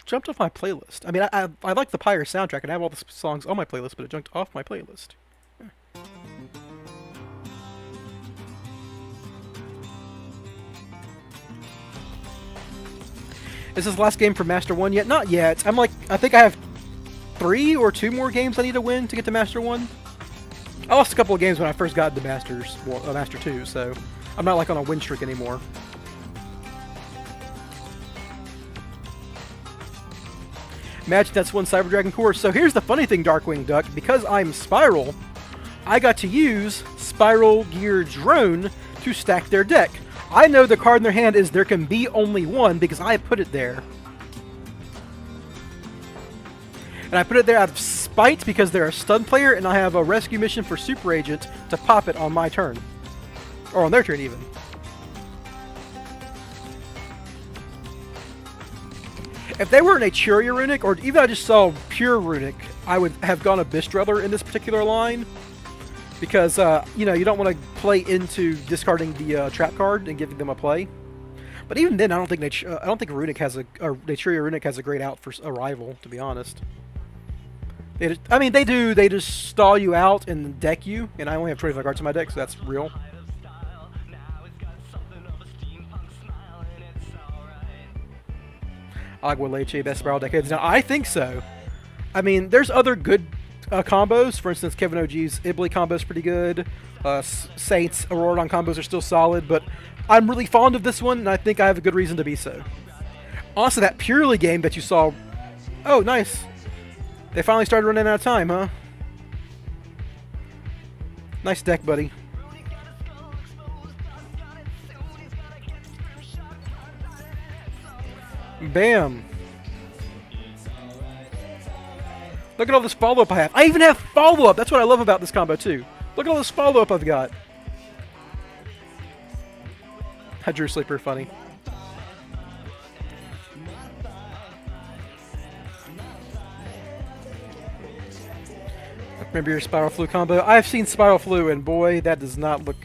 jumped off my playlist. I mean, I like the Pyre soundtrack and I have all the songs on my playlist, but it jumped off my playlist. Is this the last game for Master 1 yet? Not yet. I'm like, I think I have 3 or 2 more games I need to win to get to Master 1. I lost a couple of games when I first got to Masters, Master 2, so I'm not like on a win streak anymore. Imagine that's one Cyber Dragon course. So here's the funny thing, Darkwing Duck. Because I'm Spyral, I got to use Spyral Gear Drone to stack their deck. I know the card in their hand is there can be only one because I put it there. And I put it there out of spite because they're a stun player and I have a rescue mission for Super Agent to pop it on my turn. Or on their turn even. If they were in a Churia Runick, or even I just saw pure Runick, I would have gone a Bistreller in this particular line. Because, you know, you don't want to play into discarding the trap card and giving them a play. But even then, I don't think Runick has Churia Runick has a great out for Arrival, to be honest. I mean, they do. They just stall you out and deck you, and I only have 25 cards in my deck, so that's real. Agua Leche, best Spyral decades. Now, I think so. I mean, there's other good combos. For instance, Kevin OG's Ibly combo is pretty good. Saints, Auroradon combos are still solid, but I'm really fond of this one, and I think I have a good reason to be so. Also, that Purely game that you saw... Oh, nice. They finally started running out of time, huh? Nice deck, buddy. Bam. Look at all this follow-up I have. I even have follow-up. That's what I love about this combo, too. Look at all this follow-up I've got. I drew Sleeper funny. Remember your Spyral Flu combo? I've seen Spyral Flu, and boy, that does not look...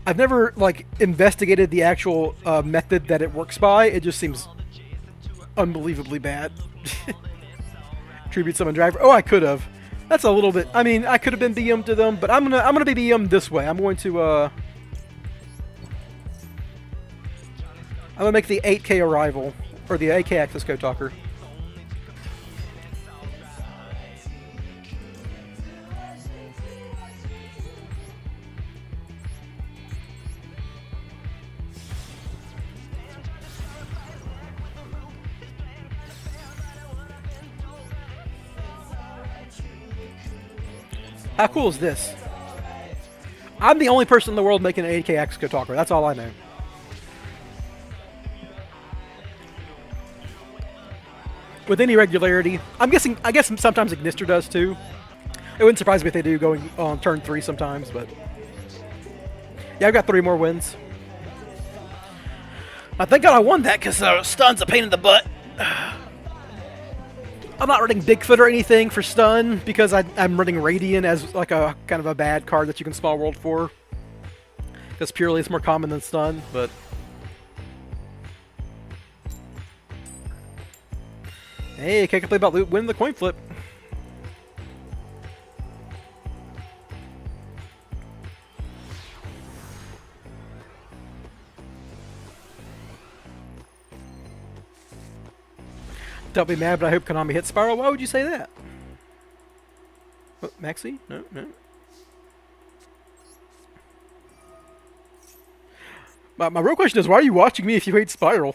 I've never, like, investigated the actual method that it works by. It just seems unbelievably bad. Tribute Summon Driver. Oh, I could have. That's a little bit... I mean, I could have been BM'd to them, but I'm gonna be BM'd this way. I'm going to, I'm gonna make the 8K Arrival, or the 8K Access Code Talker. How cool is this? I'm the only person in the world making an 8K Access Code Talker. That's all I know. With any regularity. I guess sometimes Ignister does too. It wouldn't surprise me if they do going on turn 3 sometimes, but... Yeah, I've got 3 more wins. I thank God I won that, because stun's a pain in the butt. I'm not running Bigfoot or anything for stun, because I'm running Radiant as like a kind of a bad card that you can small world for. Because purely it's more common than stun, but... Hey, can't complain about winning the coin flip. Don't be mad, but I hope Konami hits Spyral. Why would you say that? What, Maxi? No, no. My real question is, why are you watching me if you hate Spyral?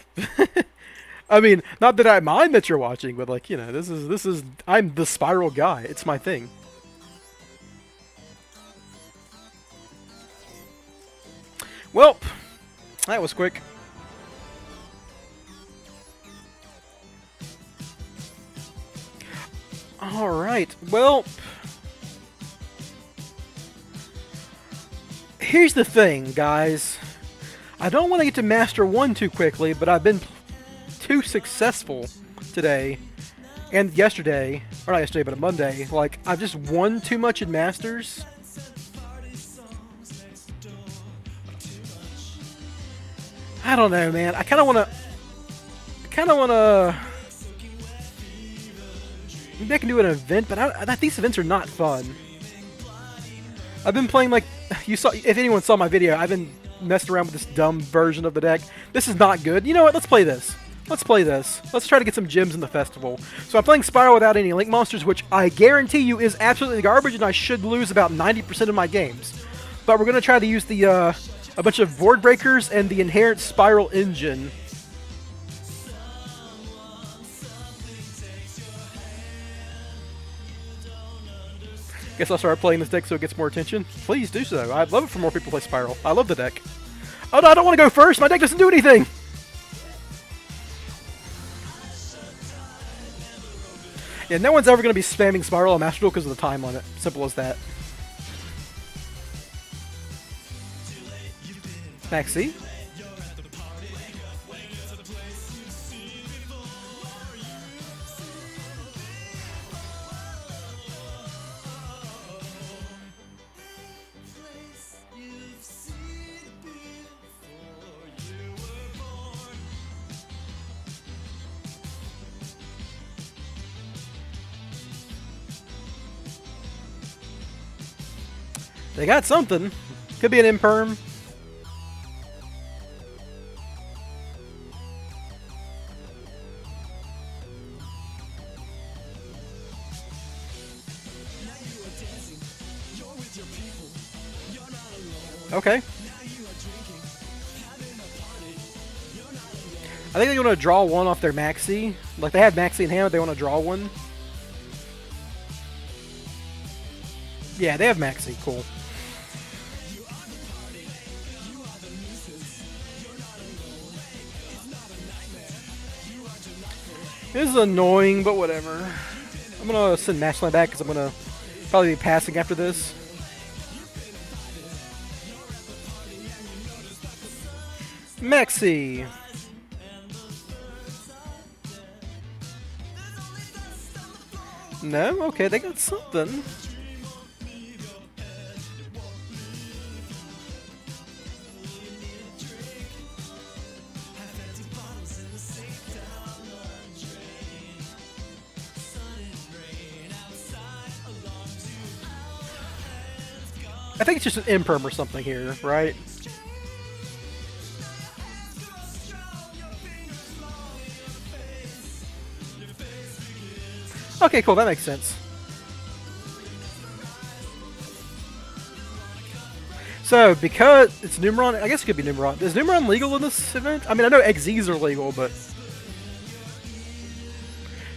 I mean, not that I mind that you're watching, but like, you know, this is I'm the Spyral guy. It's my thing. Well, that was quick. Alright, well... Here's the thing, guys. I don't want to get to Master 1 too quickly, but I've been too successful today and yesterday, or not yesterday, but a Monday. Like, I've just won too much in Masters. I don't know, man. I kind of want to... Maybe I can do an event, but these events are not fun. I've been playing, like, you saw, if anyone saw my video, I've been messing around with this dumb version of the deck. This is not good. You know what? Let's play this. Let's play this. Let's try to get some gems in the festival. So I'm playing Spyral without any Link Monsters, which I guarantee you is absolutely garbage, and I should lose about 90% of my games. But we're going to try to use the a bunch of board breakers and the inherent Spyral engine. Guess I'll start playing this deck so it gets more attention. Please do so. I'd love it for more people to play Spyral. I love the deck. Oh no, I don't want to go first. My deck doesn't do anything. Yeah, no one's ever going to be spamming Spyral on Master Duel because of the time limit. Simple as that. Maxi. They got something. Could be an imperm. Okay. I think they want to draw one off their Maxi. Like, they have Maxi in hand, but they want to draw one. Yeah, they have Maxi. Cool. This is annoying, but whatever. I'm going to send Matchline back because I'm going to probably be passing after this. Maxi. No? Okay, they got something. I think it's just an imperm or something here, right? Okay, cool, that makes sense. So, because it's Numeron, I guess it could be Numeron. Is Numeron legal in this event? I mean, I know XZs are legal, but...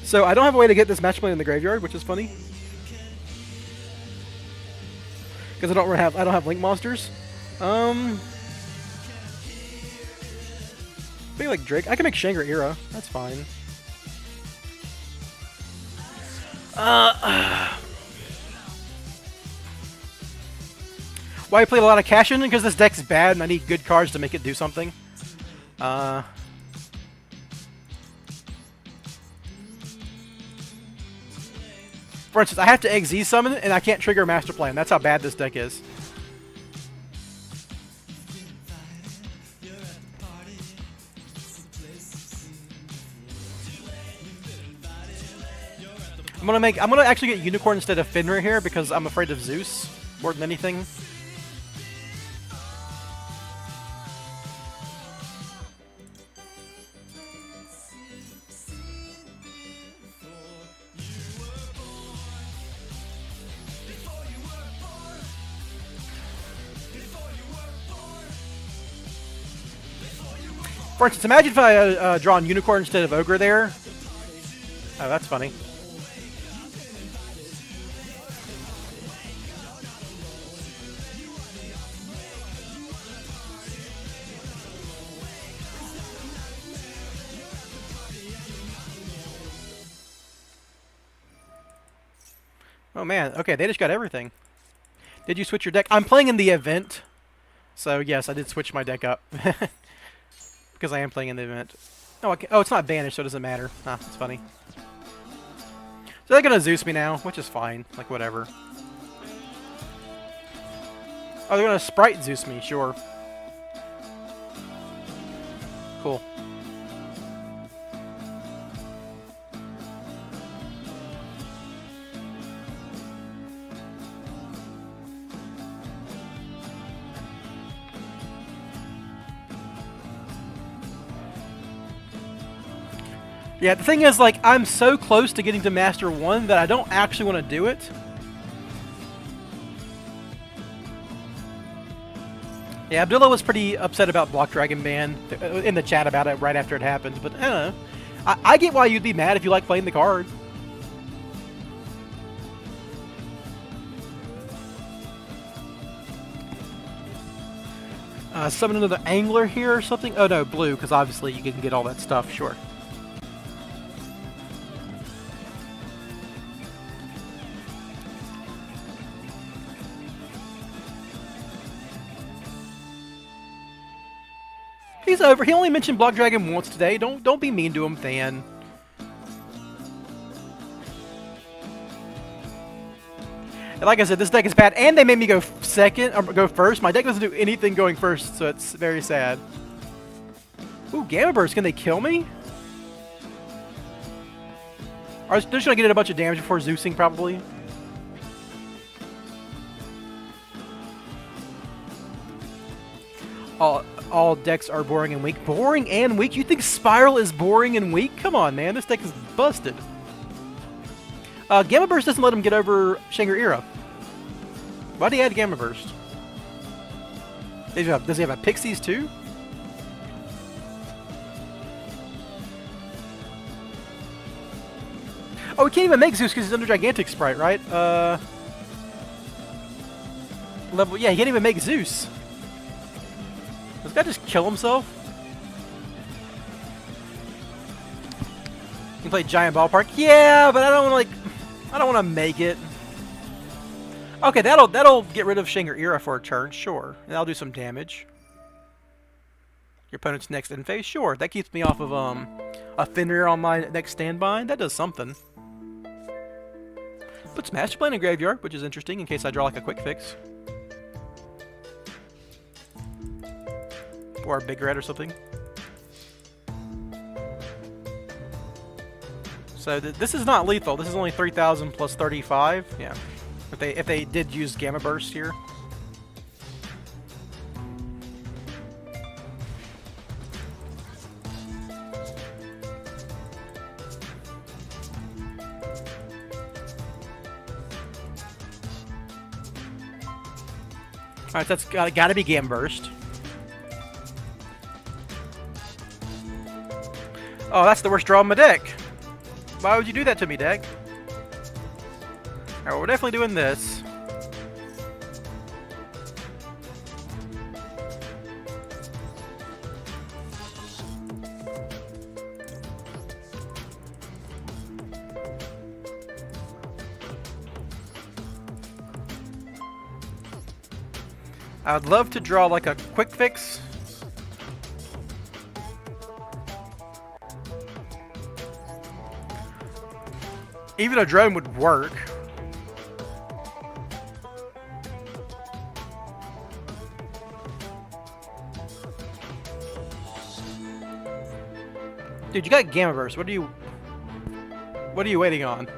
So, I don't have a way to get this match play in the graveyard, which is funny. Because I don't have Link Monsters. Maybe like Drake. I can make Shangri-Era. That's fine. Why I played a lot of Cashin? Because this deck's bad and I need good cards to make it do something. For instance, I have to XZ summon and I can't trigger a Master Plan. That's how bad this deck is. I'm gonna actually get Unicorn instead of Fenrir here because I'm afraid of Zeus more than anything. For instance, imagine if I drawn Unicorn instead of Ogre there. Oh, that's funny. Oh man, okay, they just got everything. Did you switch your deck? I'm playing in the event. So yes, I did switch my deck up because I am playing in the event. Oh, okay. Oh, it's not banished, so it doesn't matter. Ah, that's funny. So they're gonna Zeus me now, which is fine. Like whatever. Oh, they're gonna Sprite Zeus me. Sure. Cool. Yeah, the thing is, like, I'm so close to getting to Master 1 that I don't actually want to do it. Yeah, Abdullah was pretty upset about Block Dragon ban in the chat about it right after it happened, but I don't know. I get why you'd be mad if you like playing the card. Summon another angler here or something? Oh no, blue, because obviously you can get all that stuff, sure. He's over. He only mentioned Block Dragon once today. Don't be mean to him, Than. And like I said, this deck is bad, and they made me go second or go first. My deck doesn't do anything going first, so it's very sad. Ooh, Gamma Burst. Can they kill me? They're just gonna get a bunch of damage before Zeusing, probably. All decks are boring and weak. Boring and weak? You think Spyral is boring and weak? Come on, man. This deck is busted. Gamma Burst doesn't let him get over Shangri-La. Why'd he add Gamma Burst? Does he have a Pixies too? Oh, he can't even make Zeus because he's under Gigantic Sprite, right? Level, yeah, he can't even make Zeus. Does this guy just kill himself? You can play Giant Ballpark? Yeah, but I don't want to, like, I don't want to make it. Okay, that'll get rid of Shangri-La for a turn, sure. And that'll do some damage. Your opponent's next end phase? Sure. That keeps me off of a Fenrir on my next standby. That does something. Puts Master Plan in graveyard, which is interesting in case I draw like a quick fix. Or a big red or something. So this is not lethal. This is only 3,000 plus 35. Yeah. If they did use Gamma Burst here. Alright, that's gotta be Gamma Burst. Oh, that's the worst draw in my deck. Why would you do that to me, deck? Alright, we're definitely doing this. I would love to draw like a quick fix. Even a drone would work. Dude, you got Gamma Burst. What are you waiting on?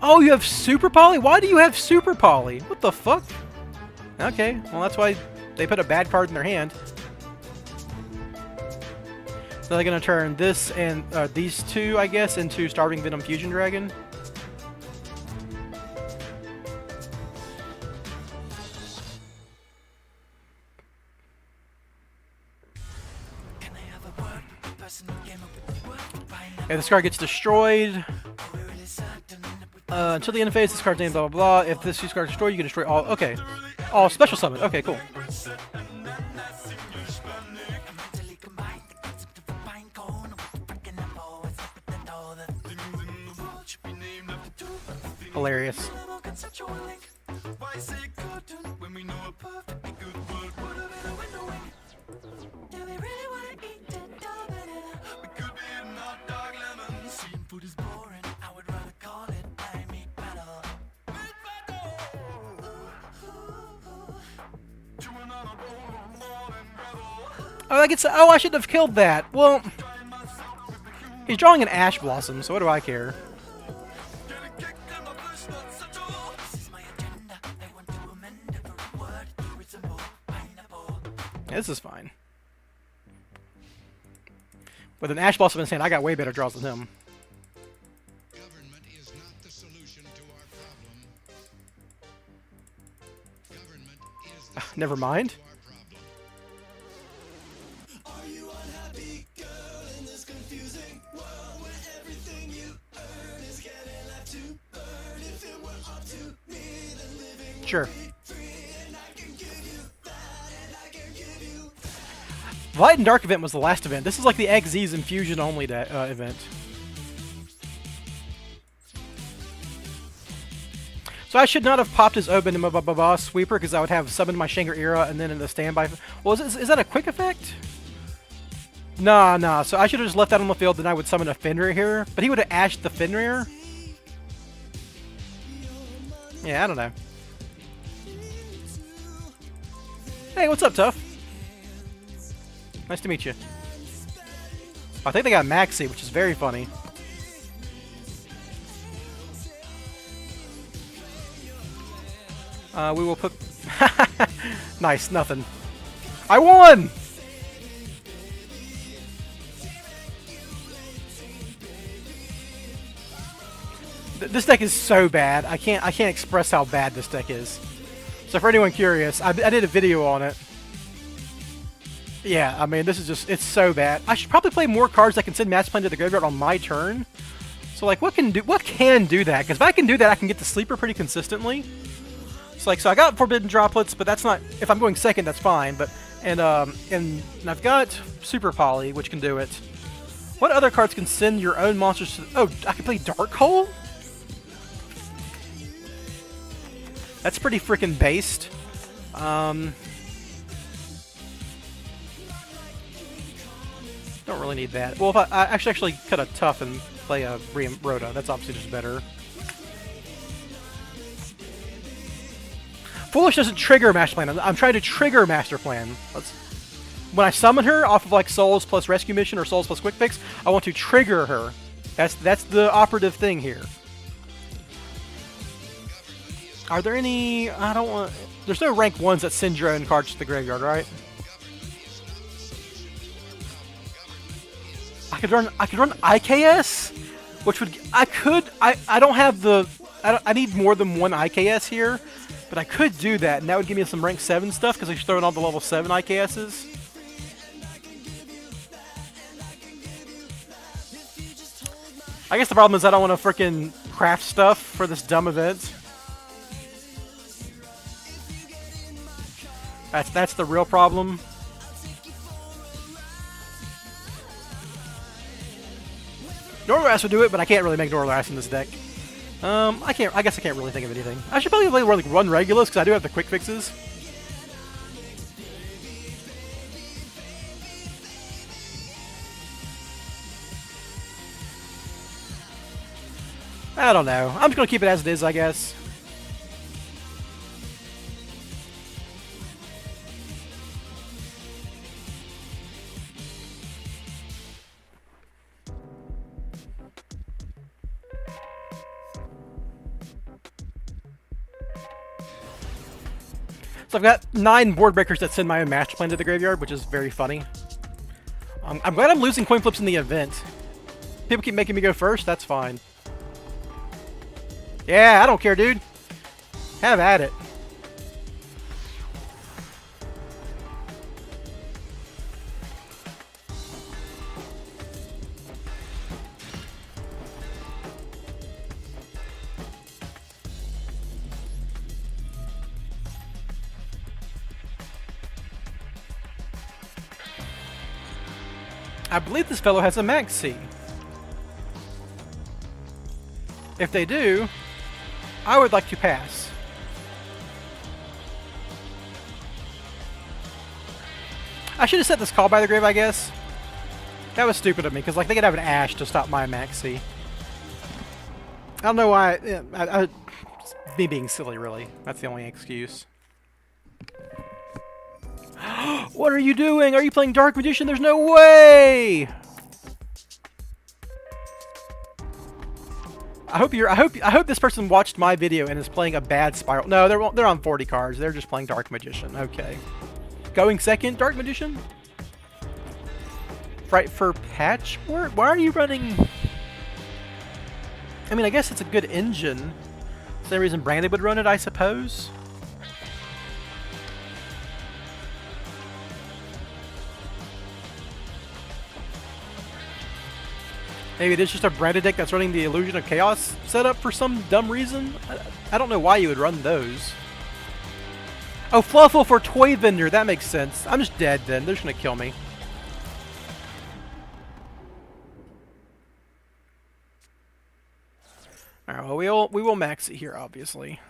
Oh, you have Super Poly? Why do you have Super Poly? What the fuck? Okay, well that's why they put a bad card in their hand. So they're gonna turn this and these two, I guess, into Starving Venom Fusion Dragon. Okay, this card gets destroyed. Until the end of phase, this card's name, blah, blah, blah. If this card is destroyed, you can destroy all. Okay. All special summon. Okay, cool. Hilarious. Oh, I get. Oh, I should have killed that. Well, he's drawing an ash blossom, so what do I care? Yeah, this is fine. With an ash blossom in his hand, I got way better draws than him. Government is not the solution to our problem. Government is the Never mind. solution to our problem. Sure. Light and Dark event was the last event. This is like the XZ's Infusion only event. So I should not have popped his Oben and Sweeper because I would have summoned my Shangri-Ira and then in the standby. Well, is that a quick effect? Nah. So I should have just left that on the field, then I would summon a Fenrir here. But he would have ashed the Fenrir. Yeah, I don't know. Hey, what's up, Tough? Nice to meet you. I think they got Maxi, which is very funny. We will put... Nice, nothing. I won! This deck is so bad. I can't express how bad this deck is. So for anyone curious, I did a video on it. Yeah, I mean, this is just, it's so bad. I should probably play more cards that can send Master Plan to the graveyard on my turn. So like, what can do that? Because if I can do that, I can get the Sleeper pretty consistently. It's like, so I got Forbidden Droplets, but that's not, if I'm going second, that's fine. But, and I've got Super Poly, which can do it. What other cards can send your own monsters to, oh, I can play Dark Hole? That's pretty freaking based. Don't really need that. Well, if I actually cut a Tough and play a Rhoda, that's obviously just better. Foolish doesn't trigger Master Plan. I'm trying to trigger Master Plan. When I summon her off of like Souls plus Rescue Mission or Souls plus Quick Fix, I want to trigger her. That's the operative thing here. Are there any... I don't want... There's no rank 1s that send your own cards to the graveyard, right? I could run IKS? Which would... I don't have the... I need more than one IKS here. But I could do that, and that would give me some rank 7 stuff, because I should throw in all the level 7 IKSs. I guess the problem is I don't want to frickin' craft stuff for this dumb event. That's the real problem. Norlass would do it, but I can't really make Norlass in this deck. I guess I can't really think of anything. I should probably run Regulus because I do have the quick fixes. I don't know. I'm just gonna keep it as it is, I guess. So I've got 9 board breakers that send my own Master Plan to the graveyard, which is very funny. I'm glad I'm losing coin flips in the event. People keep making me go first, that's fine. Yeah, I don't care, dude. Have at it. I believe this fellow has a Maxi. If they do, I would like to pass. I should have set this Call by the Grave, I guess. That was stupid of me, because like they could have an Ash to stop my Maxi. I don't know why. Me being silly, really. That's the only excuse. What are you doing? Are you playing Dark Magician? There's no way! I hope this person watched my video and is playing a bad Spyral. No, they're on 40 cards. They're just playing Dark Magician. Okay. Going second, Dark Magician? Right for Patchwork? Why are you running? I mean, I guess it's a good engine. Same reason Brandy would run it, I suppose. Maybe there's just a Brandy deck that's running the Illusion of Chaos setup for some dumb reason. I don't know why you would run those. Oh, Fluffle for Toy Vendor. That makes sense. I'm just dead then. They're just going to kill me. Alright, well, we will max it here, obviously.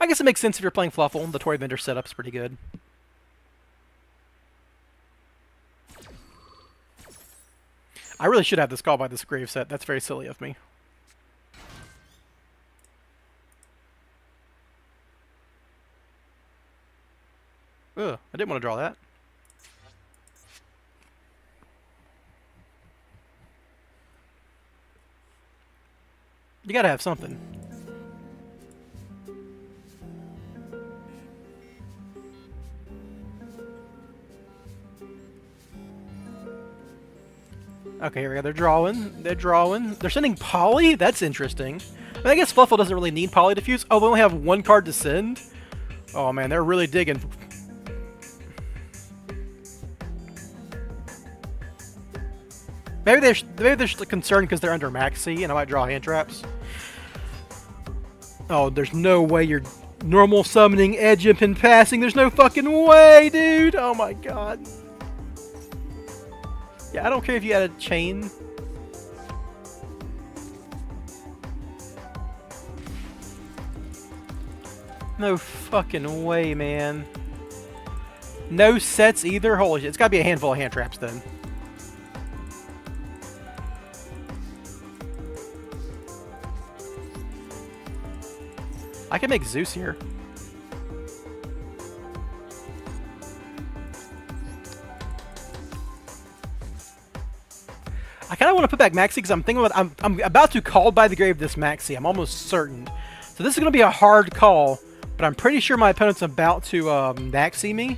I guess it makes sense if you're playing Fluffle. The Toy Vendor setup's pretty good. I really should have this Call by this Grave set. That's very silly of me. Ugh, I didn't want to draw that. You gotta have something. Okay, here we go. They're drawing. They're drawing. They're sending Poly? That's interesting. I mean, I guess Fluffle doesn't really need Poly Diffuse. Oh, they only have one card to send? Oh, man, they're really digging. Maybe they're just concerned because they're under Maxi and I might draw hand traps. Oh, there's no way you're normal summoning, edge imp, and passing. There's no fucking way, dude. Oh, my God. Yeah, I don't care if you had a chain. No fucking way, man. No sets either? Holy shit. It's gotta be a handful of hand traps then. I can make Zeus here. I kind of want to put back Maxi because I'm thinking about I'm about to call by the grave this Maxi. I'm almost certain. So this is going to be a hard call, but I'm pretty sure my opponent's about to Maxi me,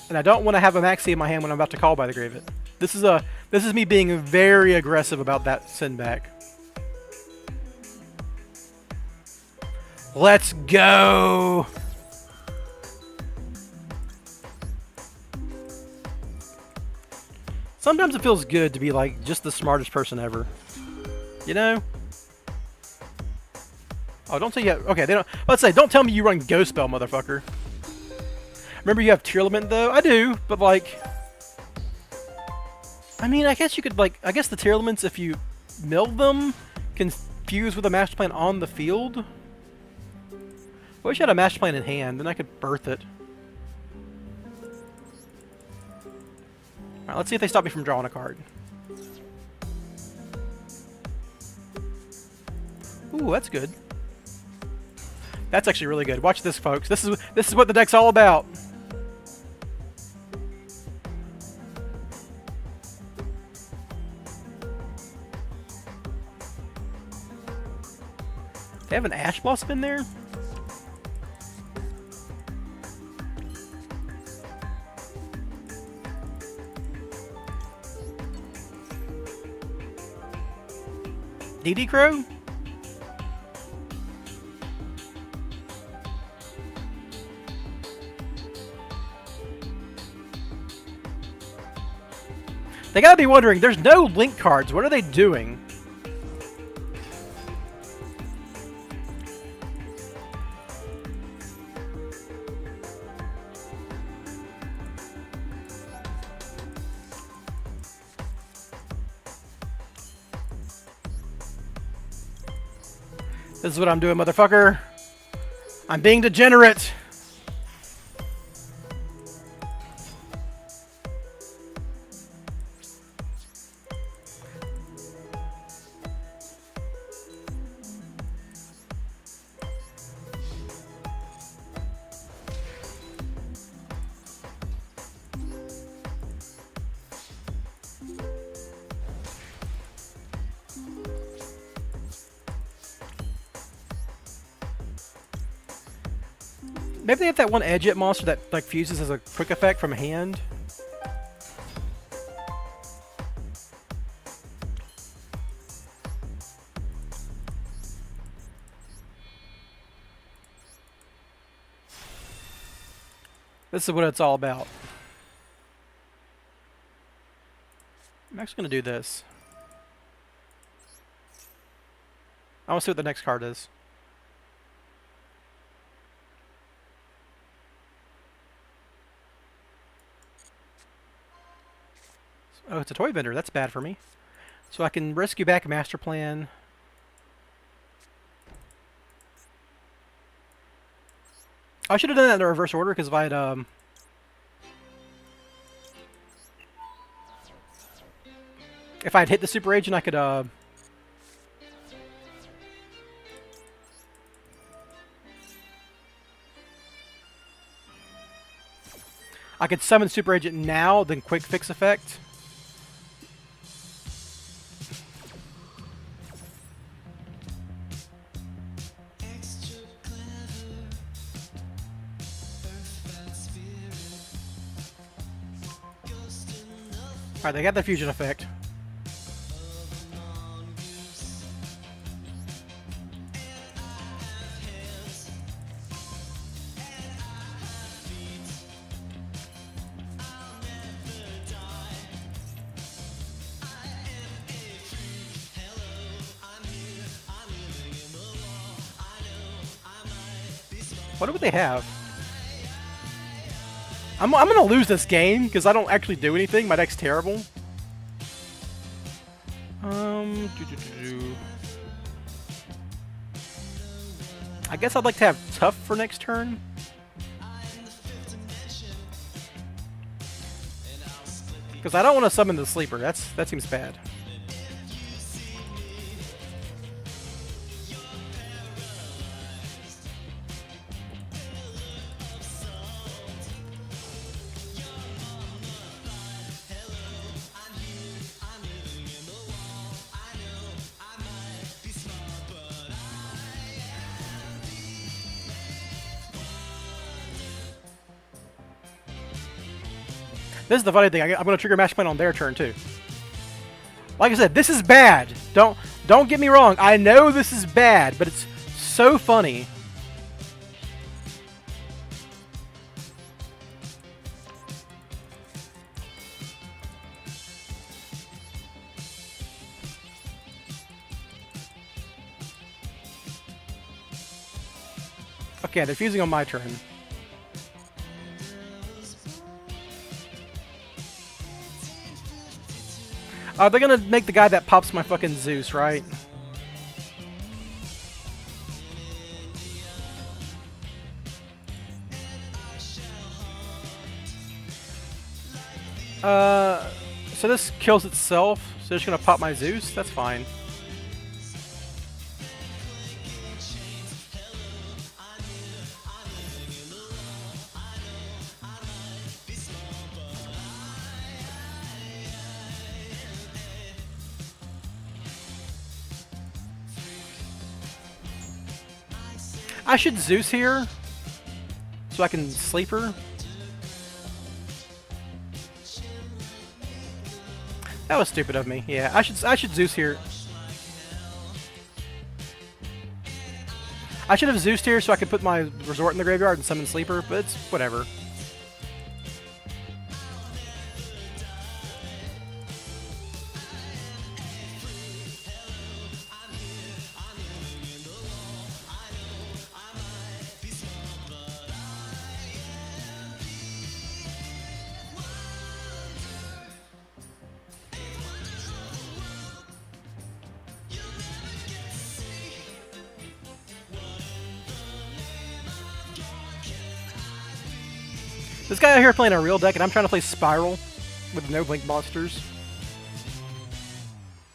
and I don't want to have a Maxi in my hand when I'm about to call by the grave it. This is me being very aggressive about that send back. Let's go. Sometimes it feels good to be like just the smartest person ever. You know? Oh, don't say you have, okay, they don't, let's say, don't tell me you run Ghost Spell, motherfucker. Remember you have Tearlament though? I do, but like, I mean, I guess you could like, I guess the Tearlaments, if you mill them, can fuse with a Master Plan on the field. I wish I had a Master Plan in hand, then I could birth it. Alright, let's see if they stop me from drawing a card. Ooh, that's good. That's actually really good. Watch this, folks. This is what the deck's all about. They have an Ash Blossom in there? DD Crow? They gotta be wondering, there's no link cards. What are they doing? This is what I'm doing, motherfucker. I'm being degenerate. Maybe they have that one Edge monster that like fuses as a quick effect from hand. This is what it's all about. I'm actually going to do this. I want to see what the next card is. Oh, it's a toy vendor. That's bad for me. So I can rescue back Master Plan. I should have done that in the reverse order, because if I had hit the Super Agent, I could summon Super Agent now, then quick fix effect. Alright, they got the fusion effect. What do they have? I'm gonna lose this game because I don't actually do anything. My deck's terrible. I guess I'd like to have tough for next turn. Because I don't want to summon the sleeper. That seems bad. This is the funny thing. I'm going to trigger Master Plan on their turn too. Like I said, this is bad. Don't get me wrong. I know this is bad, but it's so funny. Okay, they're fusing on my turn. They're gonna make the guy that pops my fucking Zeus, right? So this kills itself, so they're just gonna pop my Zeus? That's fine. I should Zeus here, so I can sleeper. That was stupid of me. Yeah, I should Zeus here. I should have Zeused here so I could put my resort in the graveyard and summon sleeper, but it's whatever. This guy out here playing a real deck, and I'm trying to play Spyral with no blink monsters.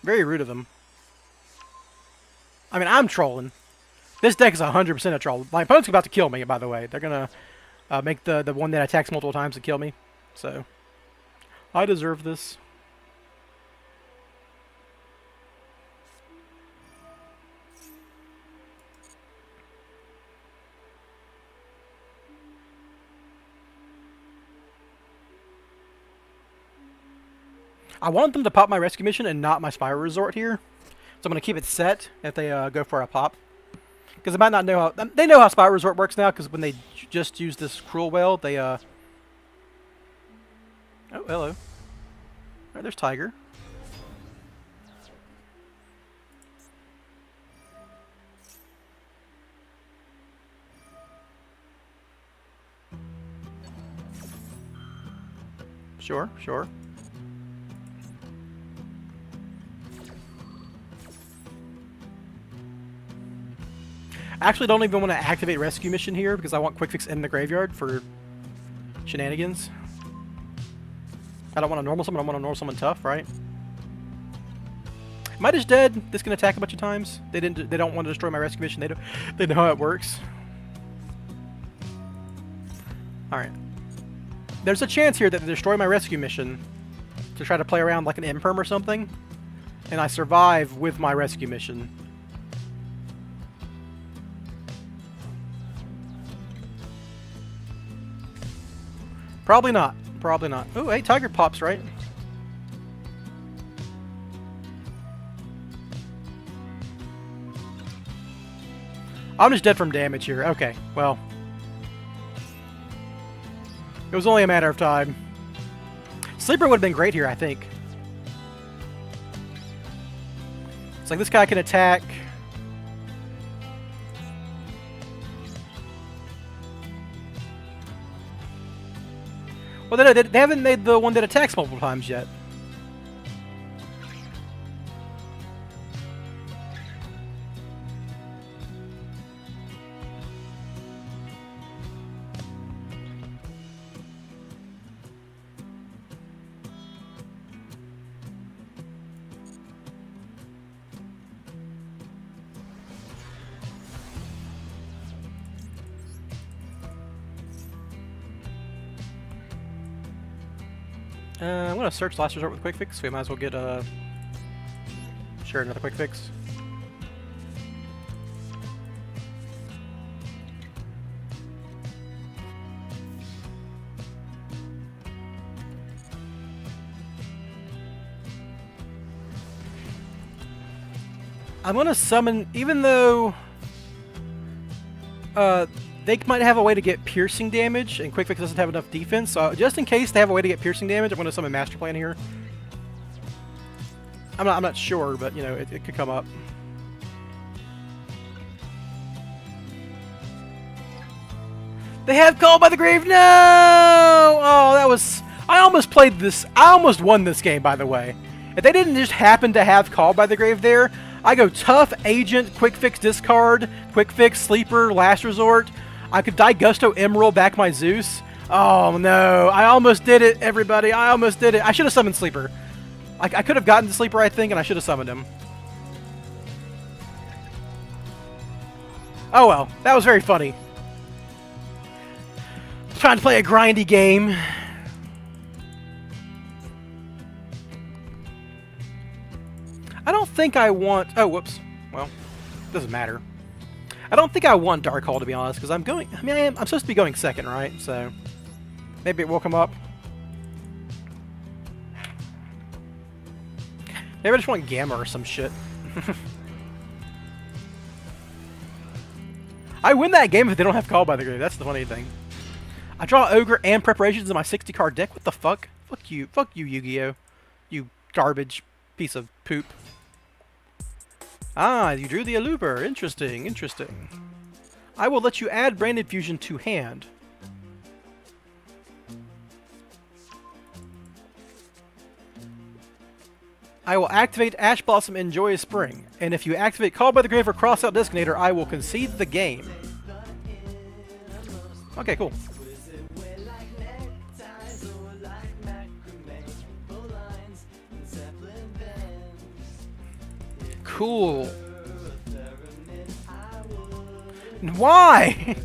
Very rude of him. I mean, I'm trolling. This deck is 100% a troll. My opponent's about to kill me, by the way. They're going to make the one that attacks multiple times to kill me. So, I deserve this. I want them to pop my rescue mission and not my Spyral Resort here. So I'm going to keep it set if they go for a pop. Because they might not know how... They know how Spyral Resort works now, because when they just use this Cruel Whale, they... Oh, hello. Alright, there's Tiger. Sure, sure. I actually don't even want to activate rescue mission here because I want quick fix in the graveyard for shenanigans. I don't want a normal summon, I want a normal summon tough, right? Am I just dead? This can attack a bunch of times. They don't want to destroy my rescue mission. They know how it works. Alright. There's a chance here that they destroy my rescue mission to try to play around like an imperm or something, and I survive with my rescue mission. Probably not. Probably not. Oh, hey, Tiger pops, right? I'm just dead from damage here. Okay, well. It was only a matter of time. Sleeper would have been great here, I think. It's like this guy can attack. Well, they haven't made the one that attacks multiple times yet. I'm going to search Last Resort with Quick Fix, so we might as well get sure, another Quick Fix. I'm going to summon, even though they might have a way to get piercing damage, and Quick Fix doesn't have enough defense, so just in case they have a way to get piercing damage, I'm going to summon Master Plan here. I'm not sure, but, you know, it could come up. They have Called by the Grave! No! Oh, that was... I almost played this... I almost won this game, by the way. If they didn't just happen to have Called by the Grave there, I go Tough, Agent, Quick Fix, Discard, Quick Fix, Sleeper, Last Resort. I could Die Gusto, Emerald, back my Zeus. Oh no, I almost did it, everybody. I almost did it. I should have summoned Sleeper. I could have gotten the Sleeper, I think, and I should have summoned him. Oh well, that was very funny. Trying to play a grindy game. I don't think I want... Oh, whoops. Well, doesn't matter. I don't think I want Dark Hall, to be honest, because I'm going... I mean, I'm supposed to be going second, right? So, maybe it will come up. Maybe I just want Gamma or some shit. I win that game if they don't have Call by the Grave. That's the funny thing. I draw Ogre and Preparations in my 60-card deck. What the fuck? Fuck you. Fuck you, Yu-Gi-Oh! You garbage piece of poop. Ah, you drew the Aluber. Interesting, interesting. I will let you add Branded Fusion to hand. I will activate Ash Blossom and Joyous Spring. And if you activate Call by the Grave or Cross Out Designator, I will concede the game. Okay, cool. Cool. Why?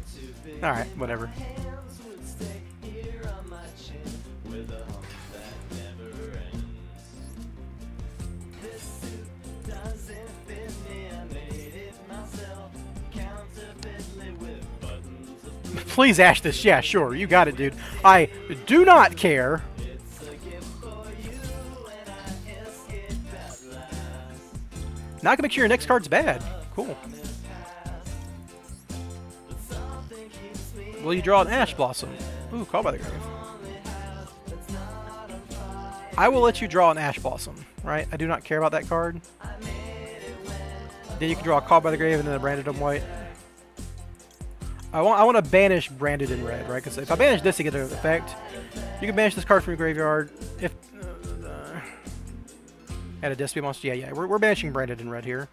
Alright, whatever. Please ash this. Yeah, sure. You got it, dude. I do not care. Now I can make sure your next card's bad. Cool. Will you draw an Ash Blossom? Ooh, Call by the Grave. I will let you draw an Ash Blossom, right? I do not care about that card. Then you can draw a Call by the Grave and then a Branded in white. I want to banish Branded in red, right? Because if I banish this to get an effect, you can banish this card from your graveyard. If add a Display monster, yeah, we're banishing Branded in red here.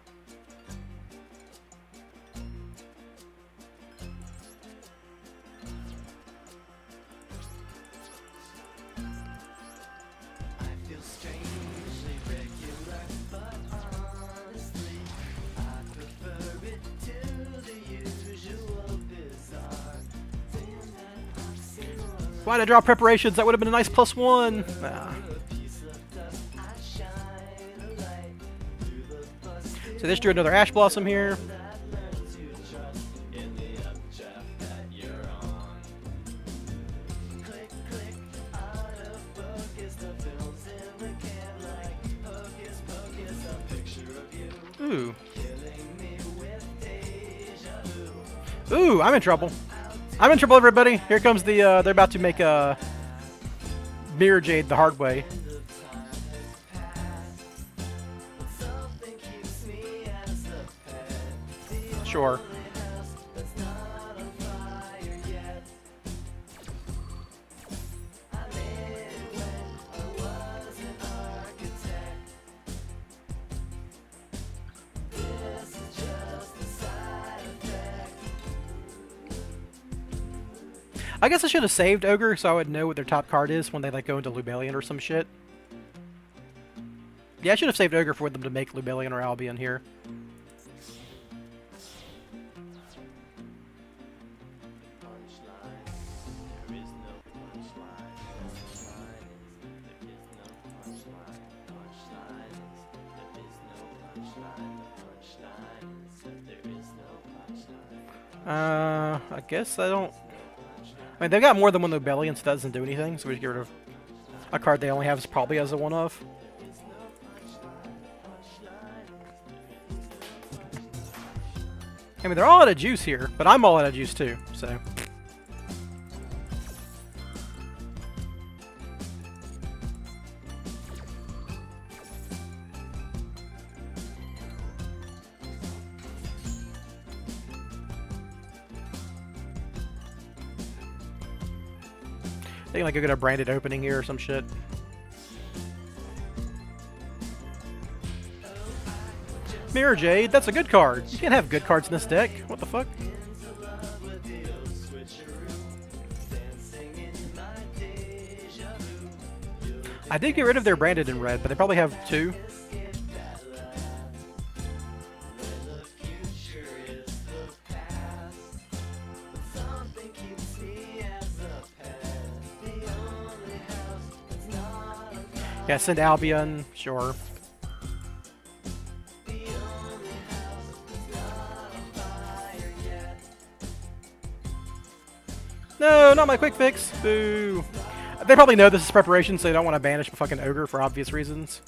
Why'd I draw preparations? That would have been a nice +1. Nah. So this drew another Ash Blossom here. Ooh. Ooh, I'm in trouble. I'm in trouble, everybody. Here comes the, they're about to make a Mirror Jade the hard way. Sure. I guess I should have saved Ogre so I would know what their top card is when they like go into Lubellion or some shit. Yeah, I should have saved Ogre for them to make Lubellion or Albion here. I guess I don't... I mean, they've got more than one Lubellion, so that doesn't do anything, so we just get rid of a card they only have is probably as a one-of. I mean, they're all out of juice here, but I'm all out of juice too, so... I think like I get a branded opening here or some shit. Mirror Jade, that's a good card. You can't have good cards in this deck. What the fuck? I did get rid of their branded in red, but they probably have two. Yeah, send Albion, sure. No, not my quick fix. Boo. They probably know this is preparation, so they don't want to banish a fucking Ogre for obvious reasons.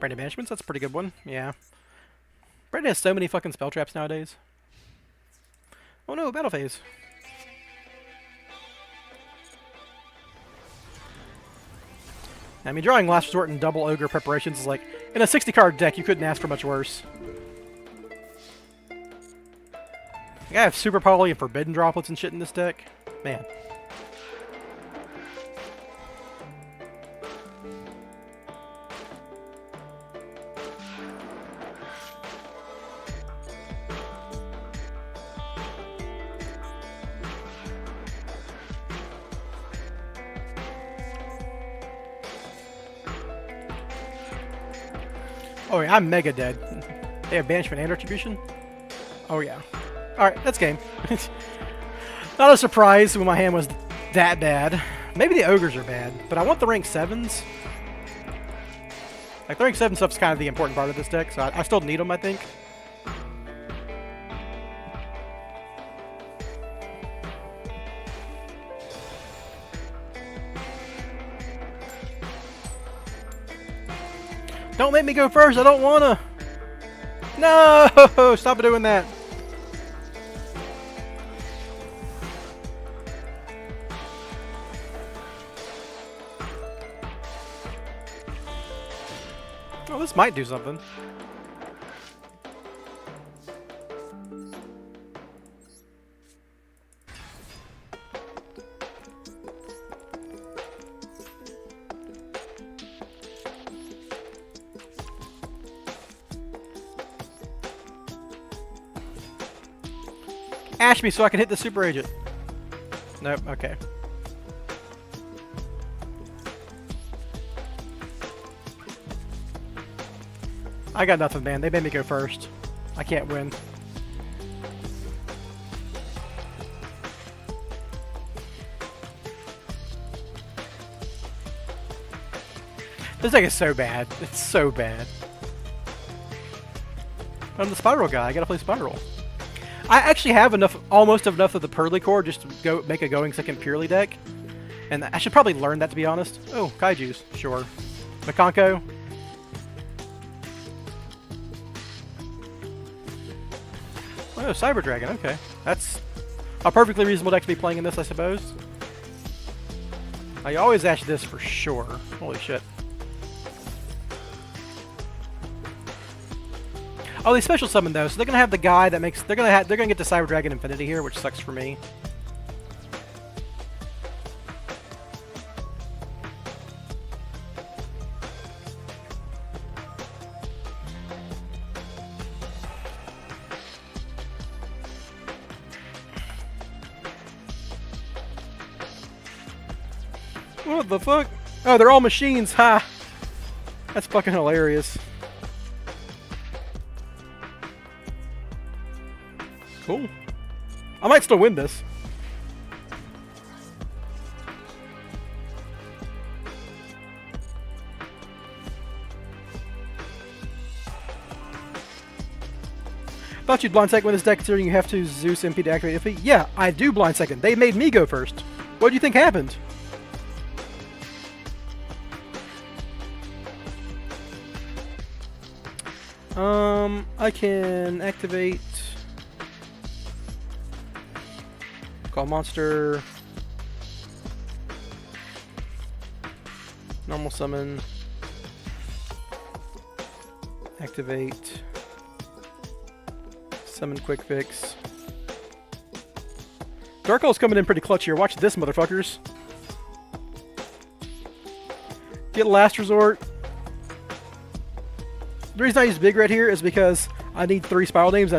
Branded Banishments, that's a pretty good one. Yeah. Branded has so many fucking spell traps nowadays. Oh no, battle phase. I mean, drawing Last Resort and double Ogre preparations is like, in a 60-card deck, you couldn't ask for much worse. Like, I have Super Poly and Forbidden Droplets and shit in this deck. Man. Oh yeah, I'm mega dead. They have Banishment and Retribution? Oh yeah. Alright, that's game. Not a surprise when my hand was that bad. Maybe the Ogres are bad, but I want the rank 7s. Like, the rank 7 stuff's kind of the important part of this deck, so I still need them, I think. Don't make me go first. I don't wanna. No! Stop doing that. Oh, this might do something. Ash me so I can hit the super agent. Nope, okay. I got nothing, man. They made me go first. I can't win. This deck is so bad. It's so bad. I'm the Spyral guy. I gotta play Spyral. I actually have enough, almost enough of the Pearly Core just to go make a going second purely deck. And I should probably learn that, to be honest. Oh, Kaiju's. Sure. Makonko. Oh, Cyber Dragon. Okay. That's a perfectly reasonable deck to be playing in this, I suppose. I always ash this for sure. Holy shit. Oh, they special summon though, so they're gonna have the guy that makes. They're gonna get the Cyber Dragon Infinity here, which sucks for me. What the fuck? Oh, they're all machines. Ha! That's fucking hilarious. Cool. I might still win this. Thought you'd blind second with this deck considering you have to Zeus MP to activate Iffy. Yeah, I do blind second. They made me go first. What do you think happened? I can activate call monster, normal summon, activate, summon quick fix. Dark Hole's coming in pretty clutch here. Watch this, motherfuckers. Get last resort. The reason I use Big Red here is because I need 3 Spiral names. I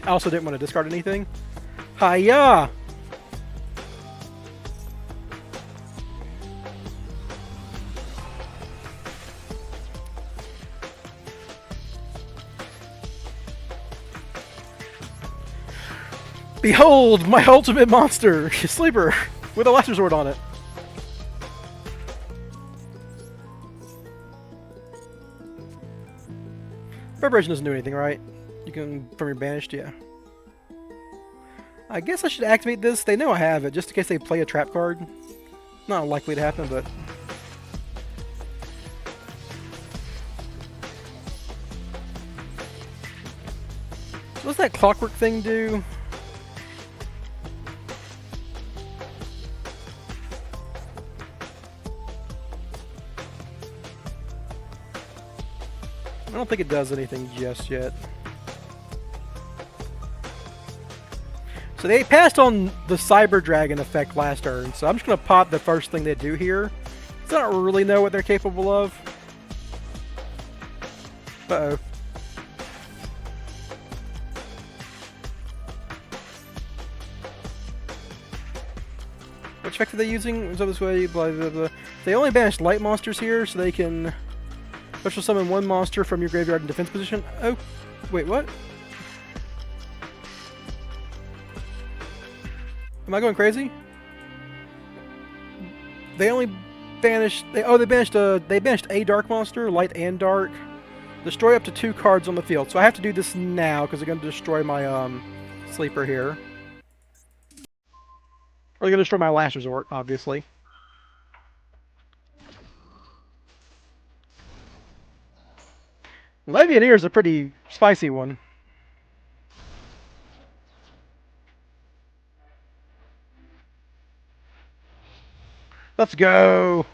also didn't want to discard anything. Hiya! Behold, my ultimate monster, Sleeper, with a last resort on it. Preparation doesn't do anything, right? You can, from your banished, yeah. I guess I should activate this. They know I have it, just in case they play a trap card. Not likely to happen, but... What's that clockwork thing do? I don't think it does anything just yet. So they passed on the Cyber Dragon effect last turn, so I'm just going to pop the first thing they do here. I don't really know what they're capable of. Uh-oh. Which effect are they using? So this way, blah, blah, blah. They only banished light monsters here, so they can special summon 1 monster from your graveyard in defense position. Oh, wait, what? Am I going crazy? They only banished. They banished a dark monster, light and dark. Destroy up to 2 cards on the field. So I have to do this now because they're going to destroy my sleeper here. Or they're going to destroy my last resort, obviously. Levianeer is a pretty spicy one. Let's go.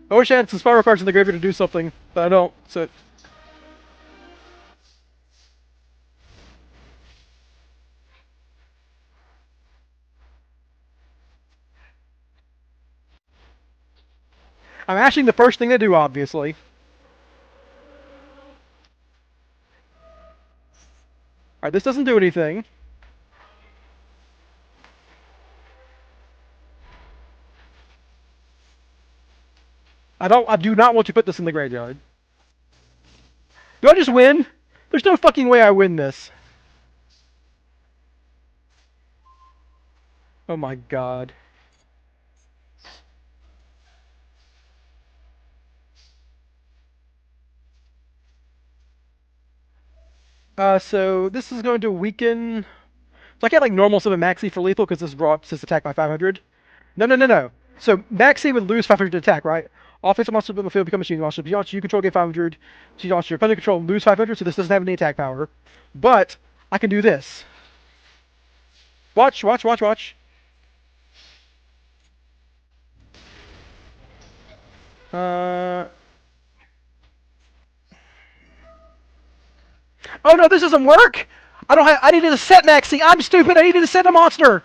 I wish I had some Spyral cards in the graveyard to do something, but I don't. So I'm ashing the first thing to do, obviously. Alright, this doesn't do anything. I do not want to put this in the graveyard. Do I just win? There's no fucking way I win this. Oh my god. So this is going to weaken. So I can't like normal summon Maxi for lethal because this drops his attack by 500. No. So Maxi would lose 500 to attack, right? Offensive monster on the field become machine monster. You control get 500. Machine monster your opponent control lose 500. So this doesn't have any attack power. But I can do this. Watch. Uh. Oh no, this doesn't work. I needed to set Maxi. I'm stupid. I needed to set a monster.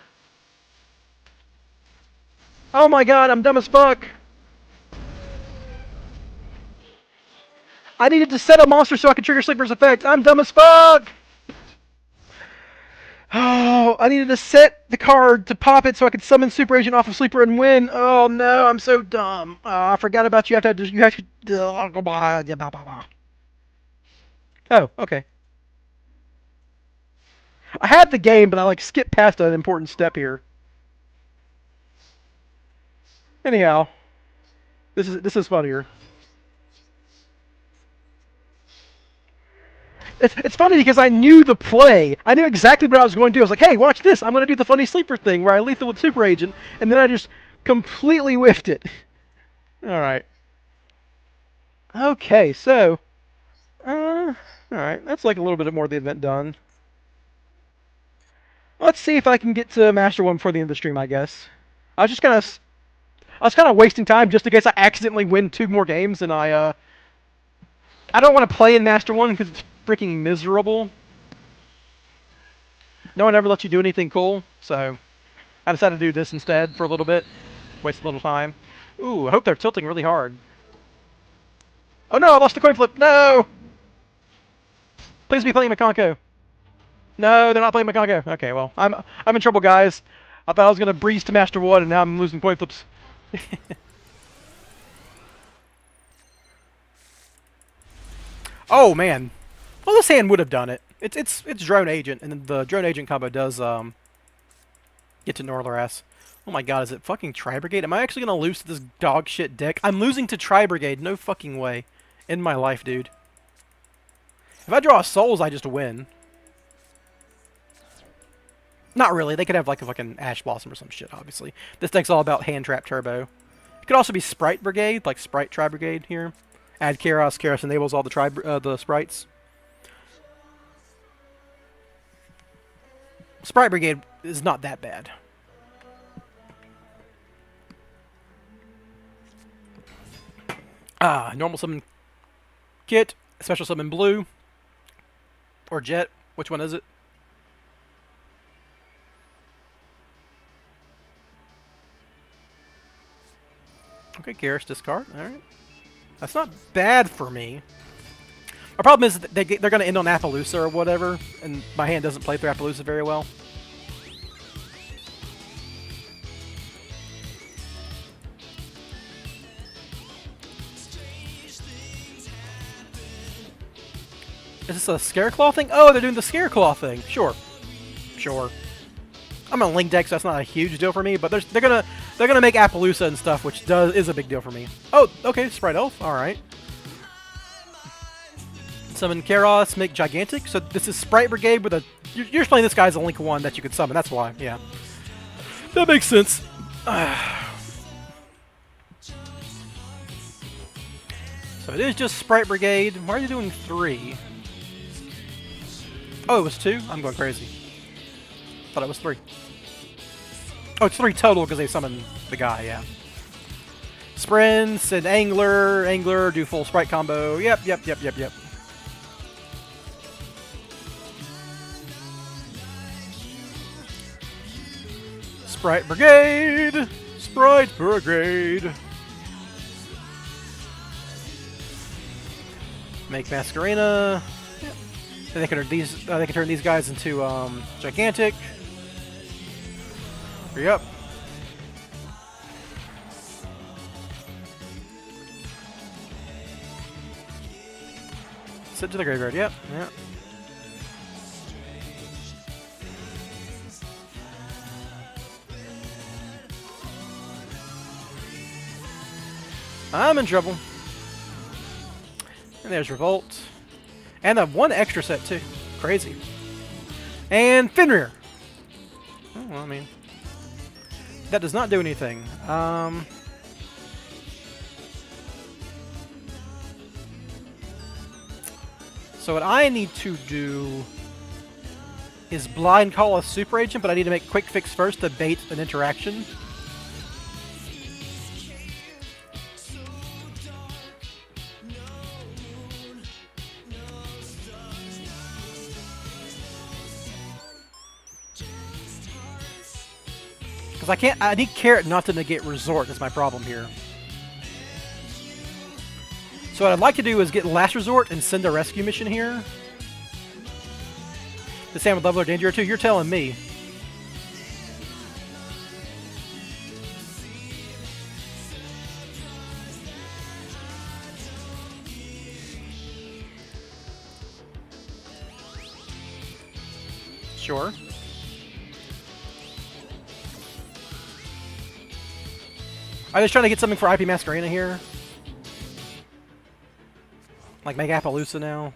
Oh my god, I'm dumb as fuck. I needed to set a monster so I could trigger Sleeper's effect. I'm dumb as fuck. Oh, I needed to set the card to pop it so I could summon Super Agent off of Sleeper and win. Oh no, I'm so dumb. I forgot about you. You have to. Oh, okay. I had the game, but I like skipped past an important step here. Anyhow, this is funnier. It's funny because I knew the play. I knew exactly what I was going to do. I was like, hey, watch this. I'm going to do the funny sleeper thing where I lethal with Super Agent, and then I just completely whiffed it. Alright. Okay, so... alright, that's like a little bit more of the event done. Let's see if I can get to Master 1 before the end of the stream, I guess. I was kind of wasting time just in case I accidentally win 2 more games, and I don't want to play in Master 1 because it's freaking miserable. No one ever lets you do anything cool, so I decided to do this instead for a little bit. Waste a little time. Ooh, I hope they're tilting really hard. Oh no, I lost the coin flip. No! Please be playing Makonko. No, they're not playing Makonko. Okay, well, I'm in trouble, guys. I thought I was gonna breeze to Master 1, and now I'm losing coin flips. Oh man. Well, this hand would have done it. It's Drone Agent, and the Drone Agent combo does get to Northerass. Oh my god, is it fucking Tri-Brigade? Am I actually gonna lose to this dog shit deck? I'm losing to Tri-Brigade, no fucking way. In my life, dude. If I draw Souls, I just win. Not really, they could have like a fucking Ash Blossom or some shit, obviously. This deck's all about Hand Trap Turbo. It could also be Sprite Brigade, like Sprite Tri-Brigade here. Add Kairos, Kairos enables all the sprites. Sprite Brigade is not that bad. Normal summon Kit, special summon Blue, or Jet. Which one is it? Okay, Garrus discard. Alright. That's not bad for me. My problem is that they're going to end on Appaloosa or whatever, and my hand doesn't play through Appaloosa very well. Is this a Scareclaw thing? Oh, they're doing the Scareclaw thing. Sure. I'm on Link deck, so that's not a huge deal for me, but they're gonna make Appaloosa and stuff, which is a big deal for me. Oh, okay, Sprite Elf. All right. Summon Kairos, make Gigantic. So this is Sprite Brigade with a... You're just playing this guy as a Link 1 that you could summon. That's why, yeah. That makes sense. So it is just Sprite Brigade. Why are you doing 3? Oh, it was 2? I'm going crazy. Thought it was 3. Oh, it's 3 total because they summoned the guy, yeah. Sprints and Angler. Angler, do full Sprite combo. Yep. Sprite Brigade! Sprite Brigade! Make Masquerena. Yep. They can turn these guys into gigantic. Yep. Sit to the graveyard. Yep. I'm in trouble. And there's Revolt. And a 1 extra set, too. Crazy. And Fenrir. Oh, well, I mean, that does not do anything. So what I need to do is blind call a super agent, but I need to make quick fix first to bait an interaction. Because I need Carrot not to negate Resort, is my problem here. So what I'd like to do is get Last Resort and send a rescue mission here. The same with Leveler Danger 2, you're telling me. Sure. I'm just trying to get something for IP Masquerena here. Like make Appaloosa now.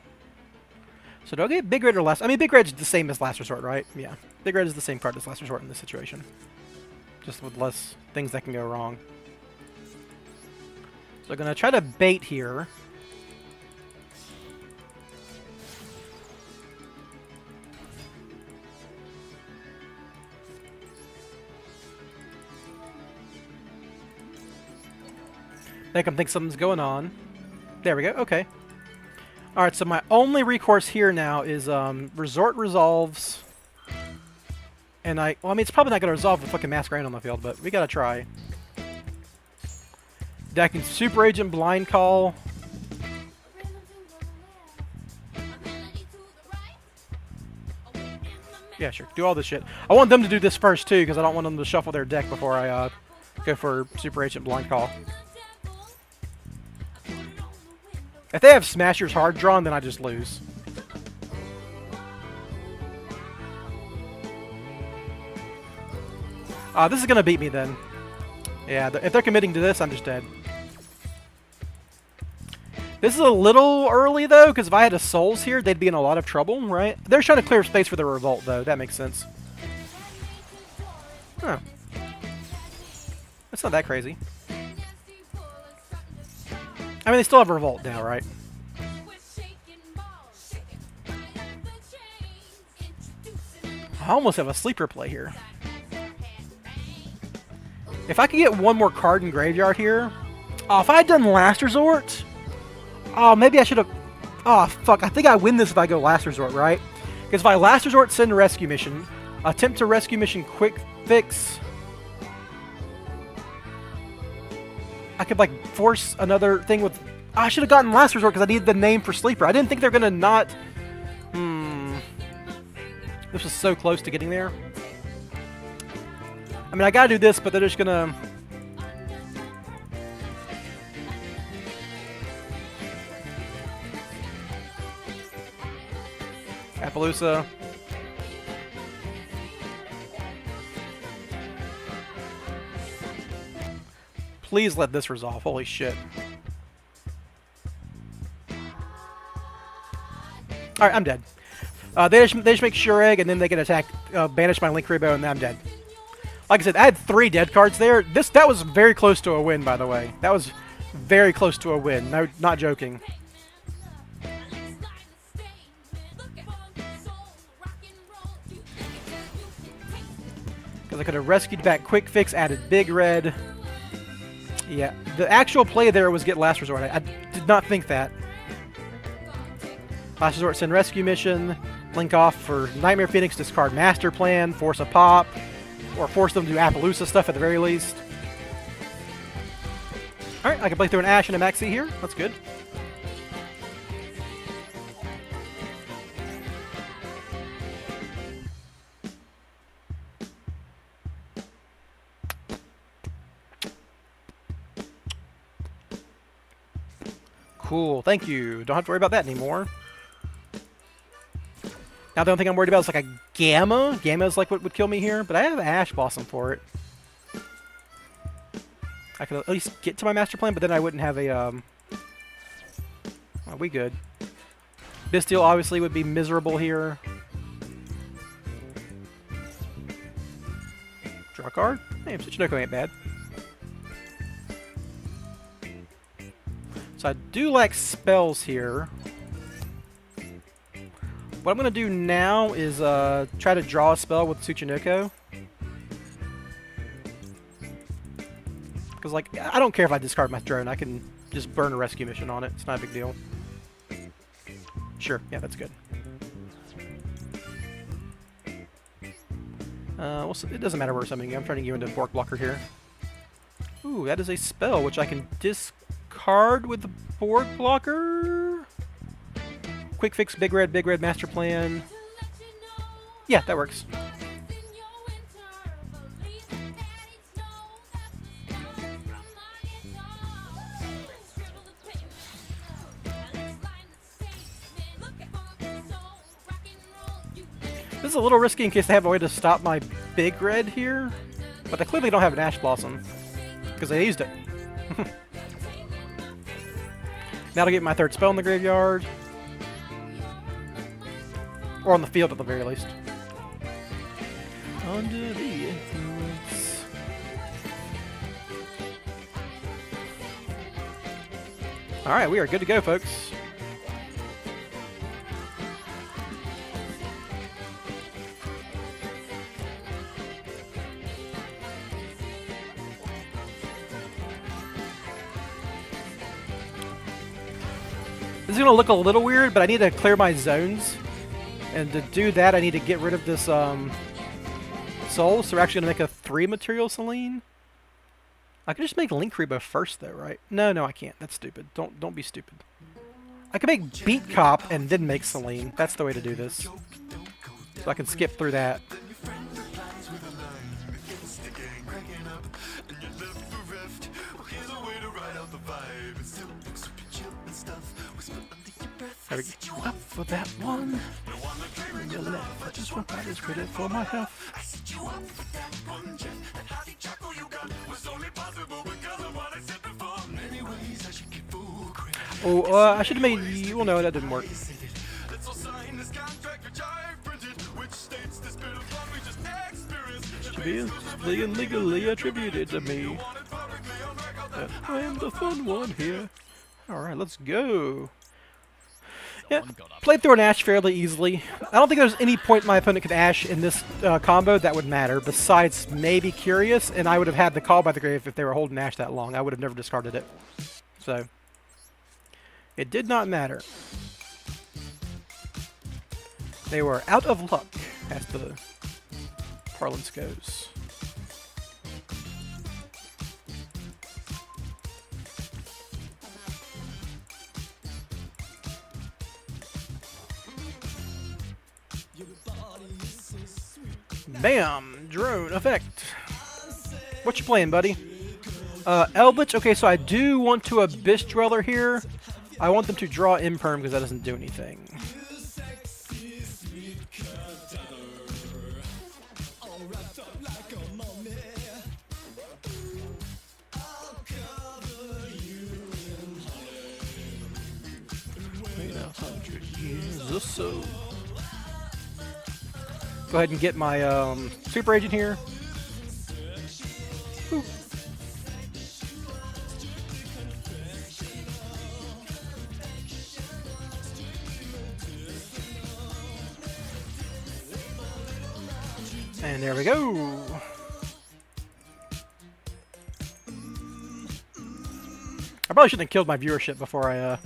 So do I get Big Red or Last? I mean, Big Red's the same as Last Resort, right? Yeah. Big Red is the same card as Last Resort in this situation. Just with less things that can go wrong. So I'm going to try to bait here. Make them think something's going on. There we go. Okay. Alright, so my only recourse here now is Resort resolves. And well, I mean, it's probably not going to resolve with fucking Masquerade on the field, but we got to try. Decking Super Agent Blind Call. Yeah, sure. Do all this shit. I want them to do this first, too, because I don't want them to shuffle their deck before I go for Super Agent Blind Call. If they have Smasher's Hard Drawn, then I just lose. This is going to beat me then. Yeah, if they're committing to this, I'm just dead. This is a little early, though, because if I had a Souls here, they'd be in a lot of trouble, right? They're trying to clear space for the Revolt, though. That makes sense. Huh. That's not that crazy. I mean, they still have Revolt now, right? I almost have a sleeper play here. If I could get one more card in Graveyard here... Oh, if I had done Last Resort... Oh, maybe I should have... Oh, fuck. I think I win this if I go Last Resort, right? Because if I Last Resort, send a rescue mission. Attempt to rescue mission quick fix... I could, like, force another thing with... I should have gotten Last Resort because I needed the name for Sleeper. I didn't think they're going to not... This was so close to getting there. I mean, I got to do this, but they're just going to... Appaloosa. Please let this resolve. Holy shit. Alright, I'm dead. They just make Sure Egg, and then they can attack, banish my Link Rebo, and then I'm dead. Like I said, I had 3 dead cards there. That was very close to a win, by the way. That was very close to a win. No, not joking. Because I could have rescued back Quick Fix, added Big Red. Yeah, the actual play there was get Last Resort. I did not think that. Last Resort, send Rescue Mission. Link off for Nightmare Phoenix, discard Master Plan, force a pop. Or force them to do Appaloosa stuff at the very least. Alright, I can play through an Ash and a Maxi here. That's good. Cool, thank you. Don't have to worry about that anymore. Now the only thing I'm worried about is like a Gamma. Gamma is like what would kill me here, but I have Ash Blossom for it. I could at least get to my Master Plan, but then I wouldn't have a, oh, we good. Bisteel obviously would be miserable here. Draw a card? Hey, Tsuchinoko ain't bad. So I do like spells here. What I'm going to do now is try to draw a spell with Tsuchinoko. Because, like, I don't care if I discard my drone. I can just burn a rescue mission on it. It's not a big deal. Sure. Yeah, that's good. It doesn't matter where we're summoning you. I'm turning you into Bork Blocker here. Ooh, that is a spell, which I can discard with the Bork Blocker. Quick Fix, Big Red, Master Plan. Yeah, that works. This is a little risky in case they have a way to stop my Big Red here. But they clearly don't have an Ash Blossom. Because they used it. Now to get my 3rd spell in the graveyard. Or on the field at the very least. Under the influence. Alright, we are good to go, folks. This is going to look a little weird, but I need to clear my zones. And to do that, I need to get rid of this soul. So we're actually going to make a 3 material Selene. I could just make Linkuriboh first, though, right? No, I can't. That's stupid. Don't be stupid. I can make Beat Cop and then make Selene. That's the way to do this. So I can skip through that. There we go. Up for that one. On your left, I just want that as credit for my health. Oh, I should have made you. Well, no, that didn't work. To be illegally attributed to me. I am the fun one here. Alright, let's go. Yeah, played through an Ash fairly easily. I don't think there's any point my opponent could Ash in this combo that would matter, besides maybe Curious, and I would have had the Call by the Grave if they were holding Ash that long. I would have never discarded it. So, it did not matter. They were out of luck, as the parlance goes. Bam! Drone effect. What you playing, buddy? Eldritch. Okay, so I do want to Abyss Dweller here. I want them to draw Imperm because that doesn't do anything. Wait 100 years or so. Go ahead and get my Super Agent here. Ooh. And there we go. I probably shouldn't have killed my viewership before I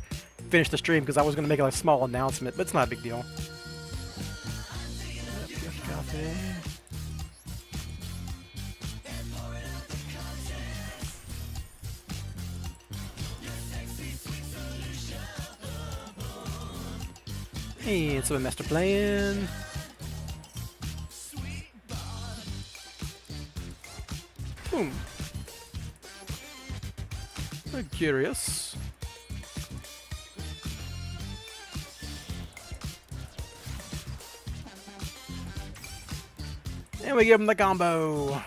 finished the stream because I was going to make a small announcement, but it's not a big deal. And so a master plan. Boom. I'm curious. And we give him the combo.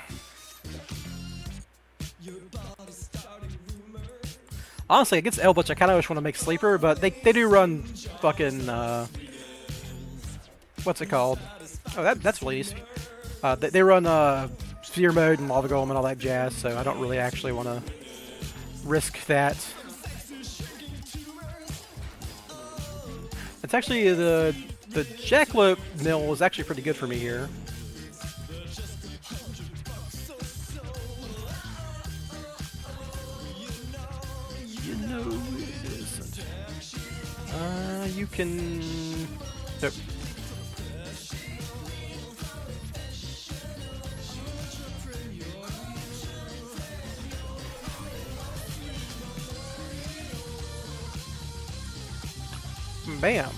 Honestly, against Eldritch, I kind of just want to make Sleeper, but they do run fucking, what's it called? Oh, that's really easy. They run Sphere Mode and Lava Golem and all that jazz, so I don't really actually want to risk that. It's actually, the Jackalope mill is actually pretty good for me here. You can... Nope. Bam.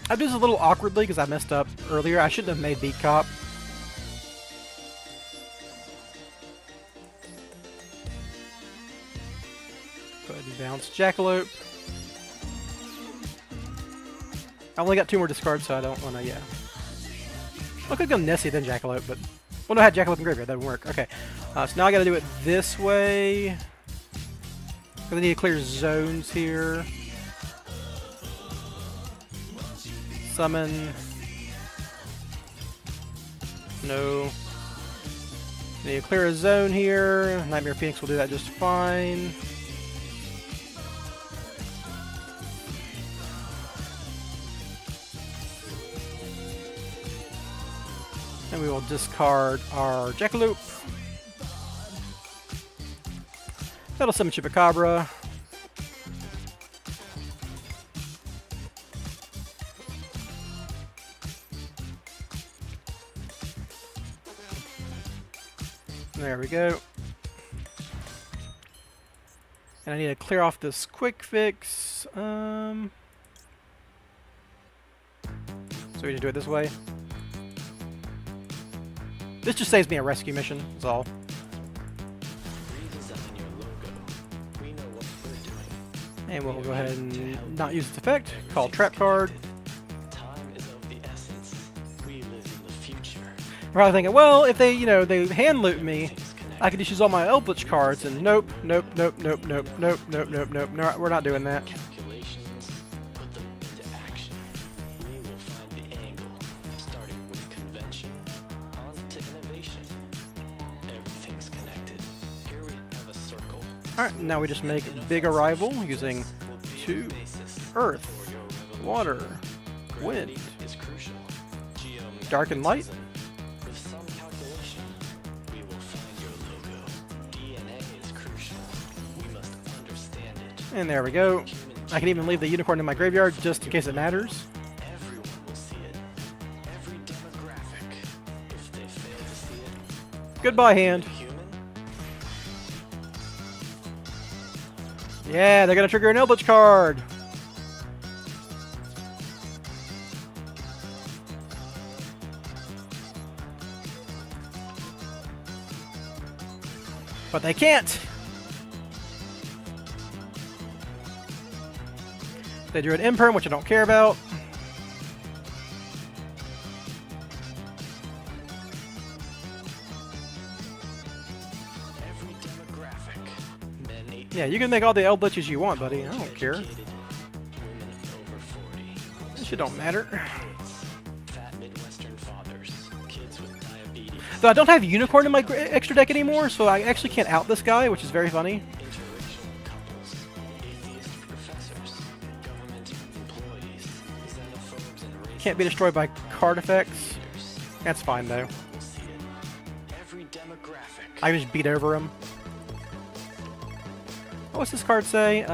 I did this a little awkwardly because I messed up earlier. I shouldn't have made Beat Cop. Go ahead and bounce Jackalope. I only got 2 more discards, so I don't want to, yeah. I could go Nessie then Jackalope, but... Well, no, I had Jackalope in Graveyard. That would work. Okay. So now I got to do it this way. Because I need to clear zones here. Summon. No. Need to clear a zone here. Nightmare Phoenix will do that just fine. And we will discard our Jackalope. That'll summon Chupacabra. There we go. And I need to clear off this quick fix. So we need to do it this way. This just saves me a rescue mission, that's all. And we'll go ahead and not use its effect. Call trap card. I'm probably thinking, well, if they, you know, they hand loot me, I could just use all my Eldritch cards, and nope, nope, nope, nope, nope, nope, nope, nope, nope, no, we're not doing that. Alright, now we just make Big Arrival using 2 Earth, Water, Wind, Dark and Light. And there we go. I can even leave the unicorn in my graveyard just in case it matters. Goodbye, hand. Yeah, they're gonna trigger an Eldritch card. But they can't. They drew an Imperm, which I don't care about. Yeah, you can make all the Eldritches you want, buddy. I don't care. Shit don't matter. Fat Midwestern fathers, kids with diabetes, Though I don't have Unicorn in my extra deck anymore, so I actually can't out this guy, which is very funny. interracial couples, atheist professors, government employees, xenophobes and racists. Can't be destroyed by card effects. That's fine though. We'll see it. Every demographic. I just beat over him. What's this card say?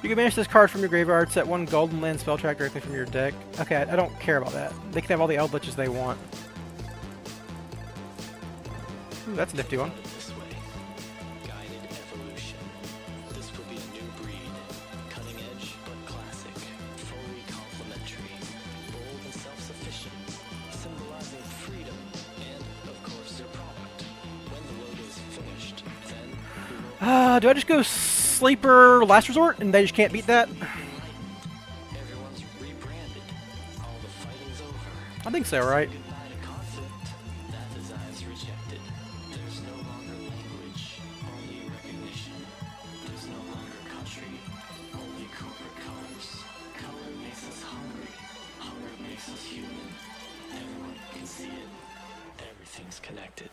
You can banish this card from your graveyard, set one golden land spell track directly from your deck. Okay, I don't care about that. They can have all the Eldritches they want. Ooh, that's a nifty one. This way. Guided evolution. This will be a new breed. Cutting edge, but classic. Fully complementary. Bold and self-sufficient. Symbolizing freedom. And, of course, their product. When the load is finished, then we will Do I just go Sleeper Last Resort and they just can't beat that? everyone's rebranded. All the fighting's over. I think so, right? Goodbye to conflict. That design's rejected. There's no longer language, only recognition. There's no longer country, only corporate colors. Color makes us hungry. Hunger makes us human. Everyone can see it. Everything's connected.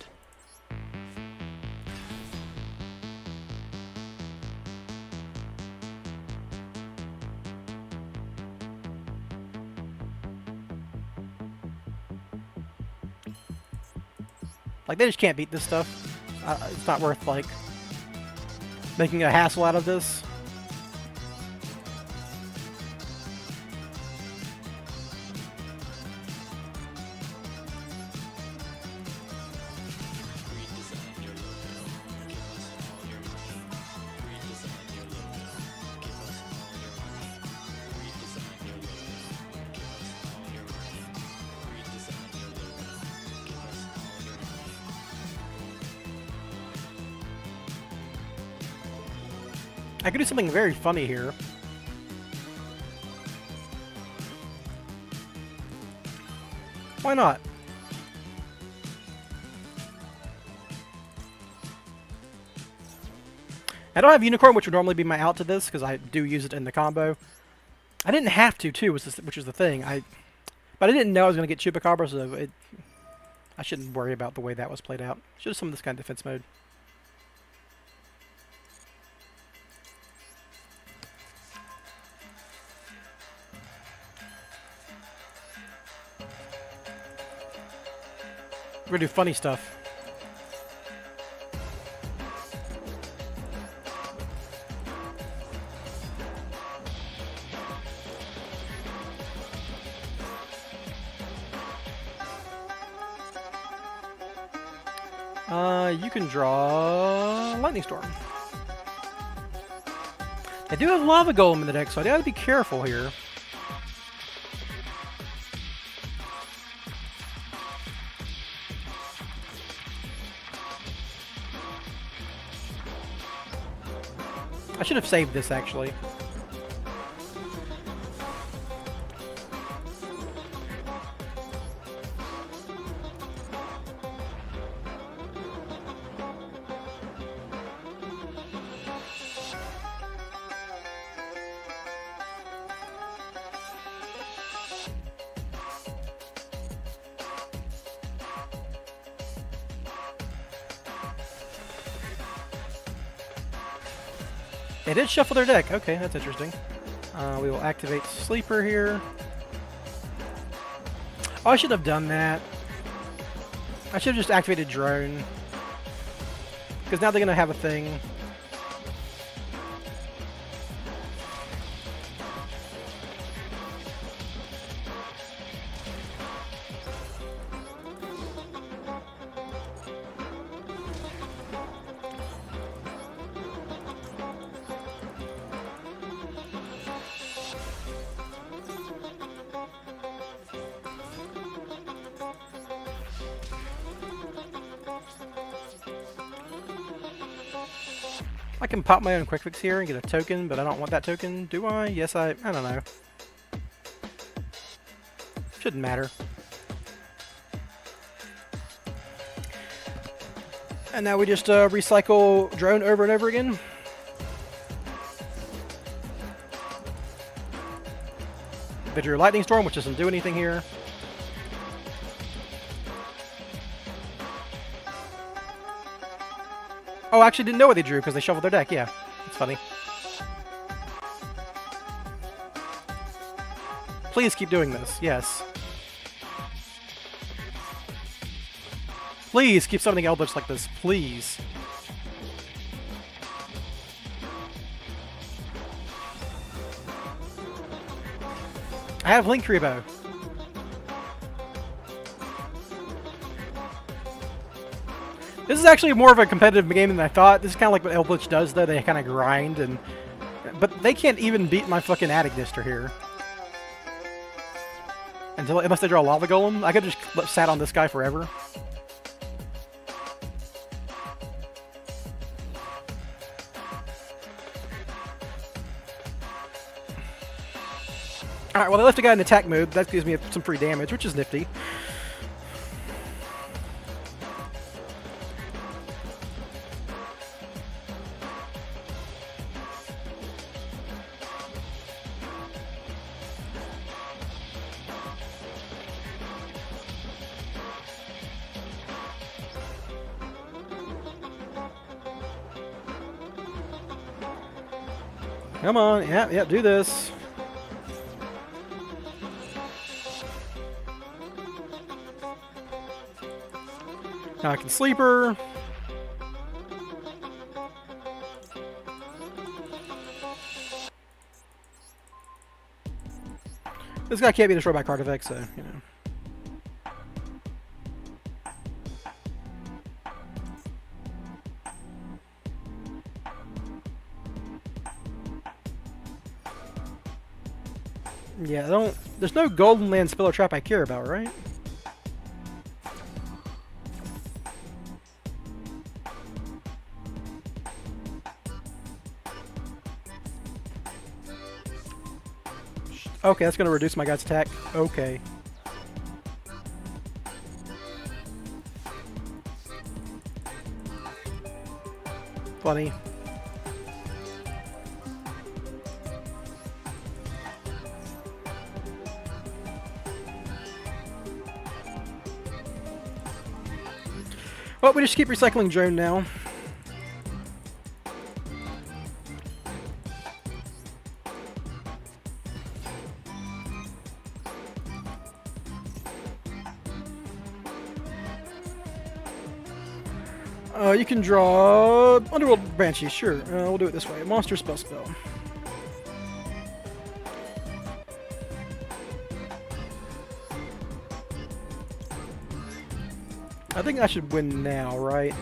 Like, they just can't beat this stuff. It's not worth, like, making a hassle out of this. Redesign your logo. Give us all your money. Redesign your logo. Give us all your money. Redesign your logo. Give us all your money. Redesign your logo. Give us all your money. I could do something very funny here. Why not? I don't have Unicorn, which would normally be my out to this, because I do use it in the combo. I didn't have to, too, which is the thing. But I didn't know I was going to get Chupacabra, so I shouldn't worry about the way that was played out. Should have summoned this guy in defense mode. We're going to do funny stuff. You can draw Lightning Storm. I do have Lava Golem in the deck, so I gotta be careful here. I should have saved this, actually. They did shuffle their deck. Okay, that's interesting. We will activate Sleeper here. Oh, I should have done that. I should have just activated Drone. Because now they're going to have a thing. I can pop my own quick fix here and get a token, but I don't want that token, do I? Yes, I don't know. Shouldn't matter. And now we just recycle Drone over and over again. They drew Lightning Storm, which doesn't do anything here. Oh, I actually didn't know what they drew because they shuffled their deck. Yeah, it's funny. Please keep doing this. Yes. Please keep summoning Eldritch like this. Please. I have Link Rebo. This is actually more of a competitive game than I thought. This is kind of like what Eldritch does, though. They kind of grind, but they can't even beat my fucking Attic here. Unless they draw a Lava Golem. I could just sat on this guy forever. Alright, well, they left a guy in attack mode. That gives me some free damage, which is nifty. Come on, yeah, do this. Now I can sleeper. This guy can't be destroyed by card effects, so, you know. Yeah, there's no Golden Land Spiller Trap I care about, right? Okay, that's going to reduce my guy's attack. Okay. Funny. Well, we just keep recycling drone now. You can draw Underworld Banshee, sure. We'll do it this way. Monster Spell. I think I should win now, right?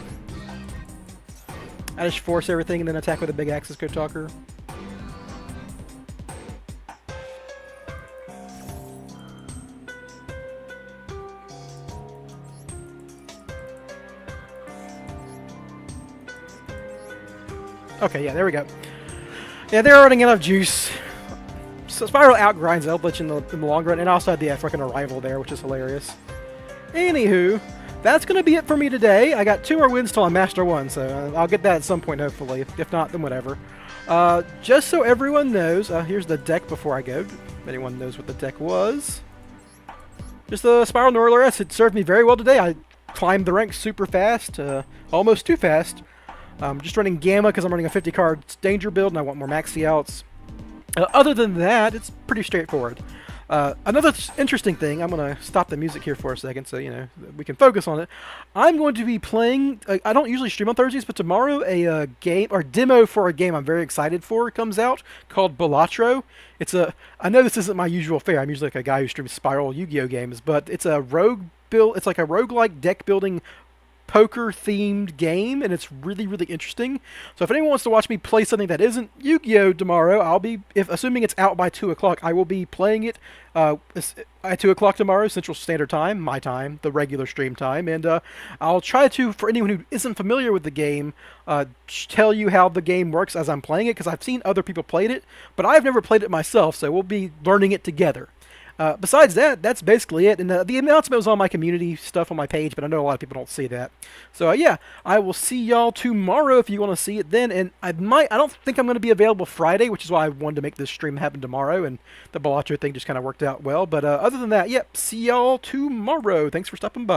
I just force everything and then attack with a big Access Code Talker. Okay, yeah, there we go. Yeah, they're running out of juice. So Spyral outgrinds Eldritch in the long run, and also had the freaking Arrival there, which is hilarious. Anywho, that's going to be it for me today. I got 2 more wins till I'm Master 1, so I'll get that at some point, hopefully. If not, then whatever. Just so everyone knows, here's the deck before I go. If anyone knows what the deck was. Just the Spyral Norler S. It served me very well today. I climbed the ranks super fast, almost too fast. Just running Gamma because I'm running a 50-card Danger build and I want more maxi outs. Other than that, it's pretty straightforward. Another interesting thing, I'm going to stop the music here for a second so, you know, we can focus on it. I'm going to be playing, I don't usually stream on Thursdays, but tomorrow a game, or demo for a game I'm very excited for comes out called Balatro. I know this isn't my usual fare, I'm usually like a guy who streams Spyral Yu-Gi-Oh games, but it's a it's like a roguelike deck building poker-themed game, and it's really, really interesting. So if anyone wants to watch me play something that isn't Yu-Gi-Oh tomorrow, I'll be, assuming it's out by 2 o'clock, I will be playing it at 2 o'clock tomorrow, Central Standard Time, my time, the regular stream time, and I'll try to, for anyone who isn't familiar with the game, tell you how the game works as I'm playing it, because I've seen other people play it, but I've never played it myself, so we'll be learning it together. Besides that, that's basically it. And the announcement was on my community stuff on my page, but I know a lot of people don't see that. So yeah, I will see y'all tomorrow if you want to see it then. And I don't think I'm going to be available Friday, which is why I wanted to make this stream happen tomorrow. And the Balacho thing just kind of worked out well. But other than that, yep, see y'all tomorrow. Thanks for stopping by.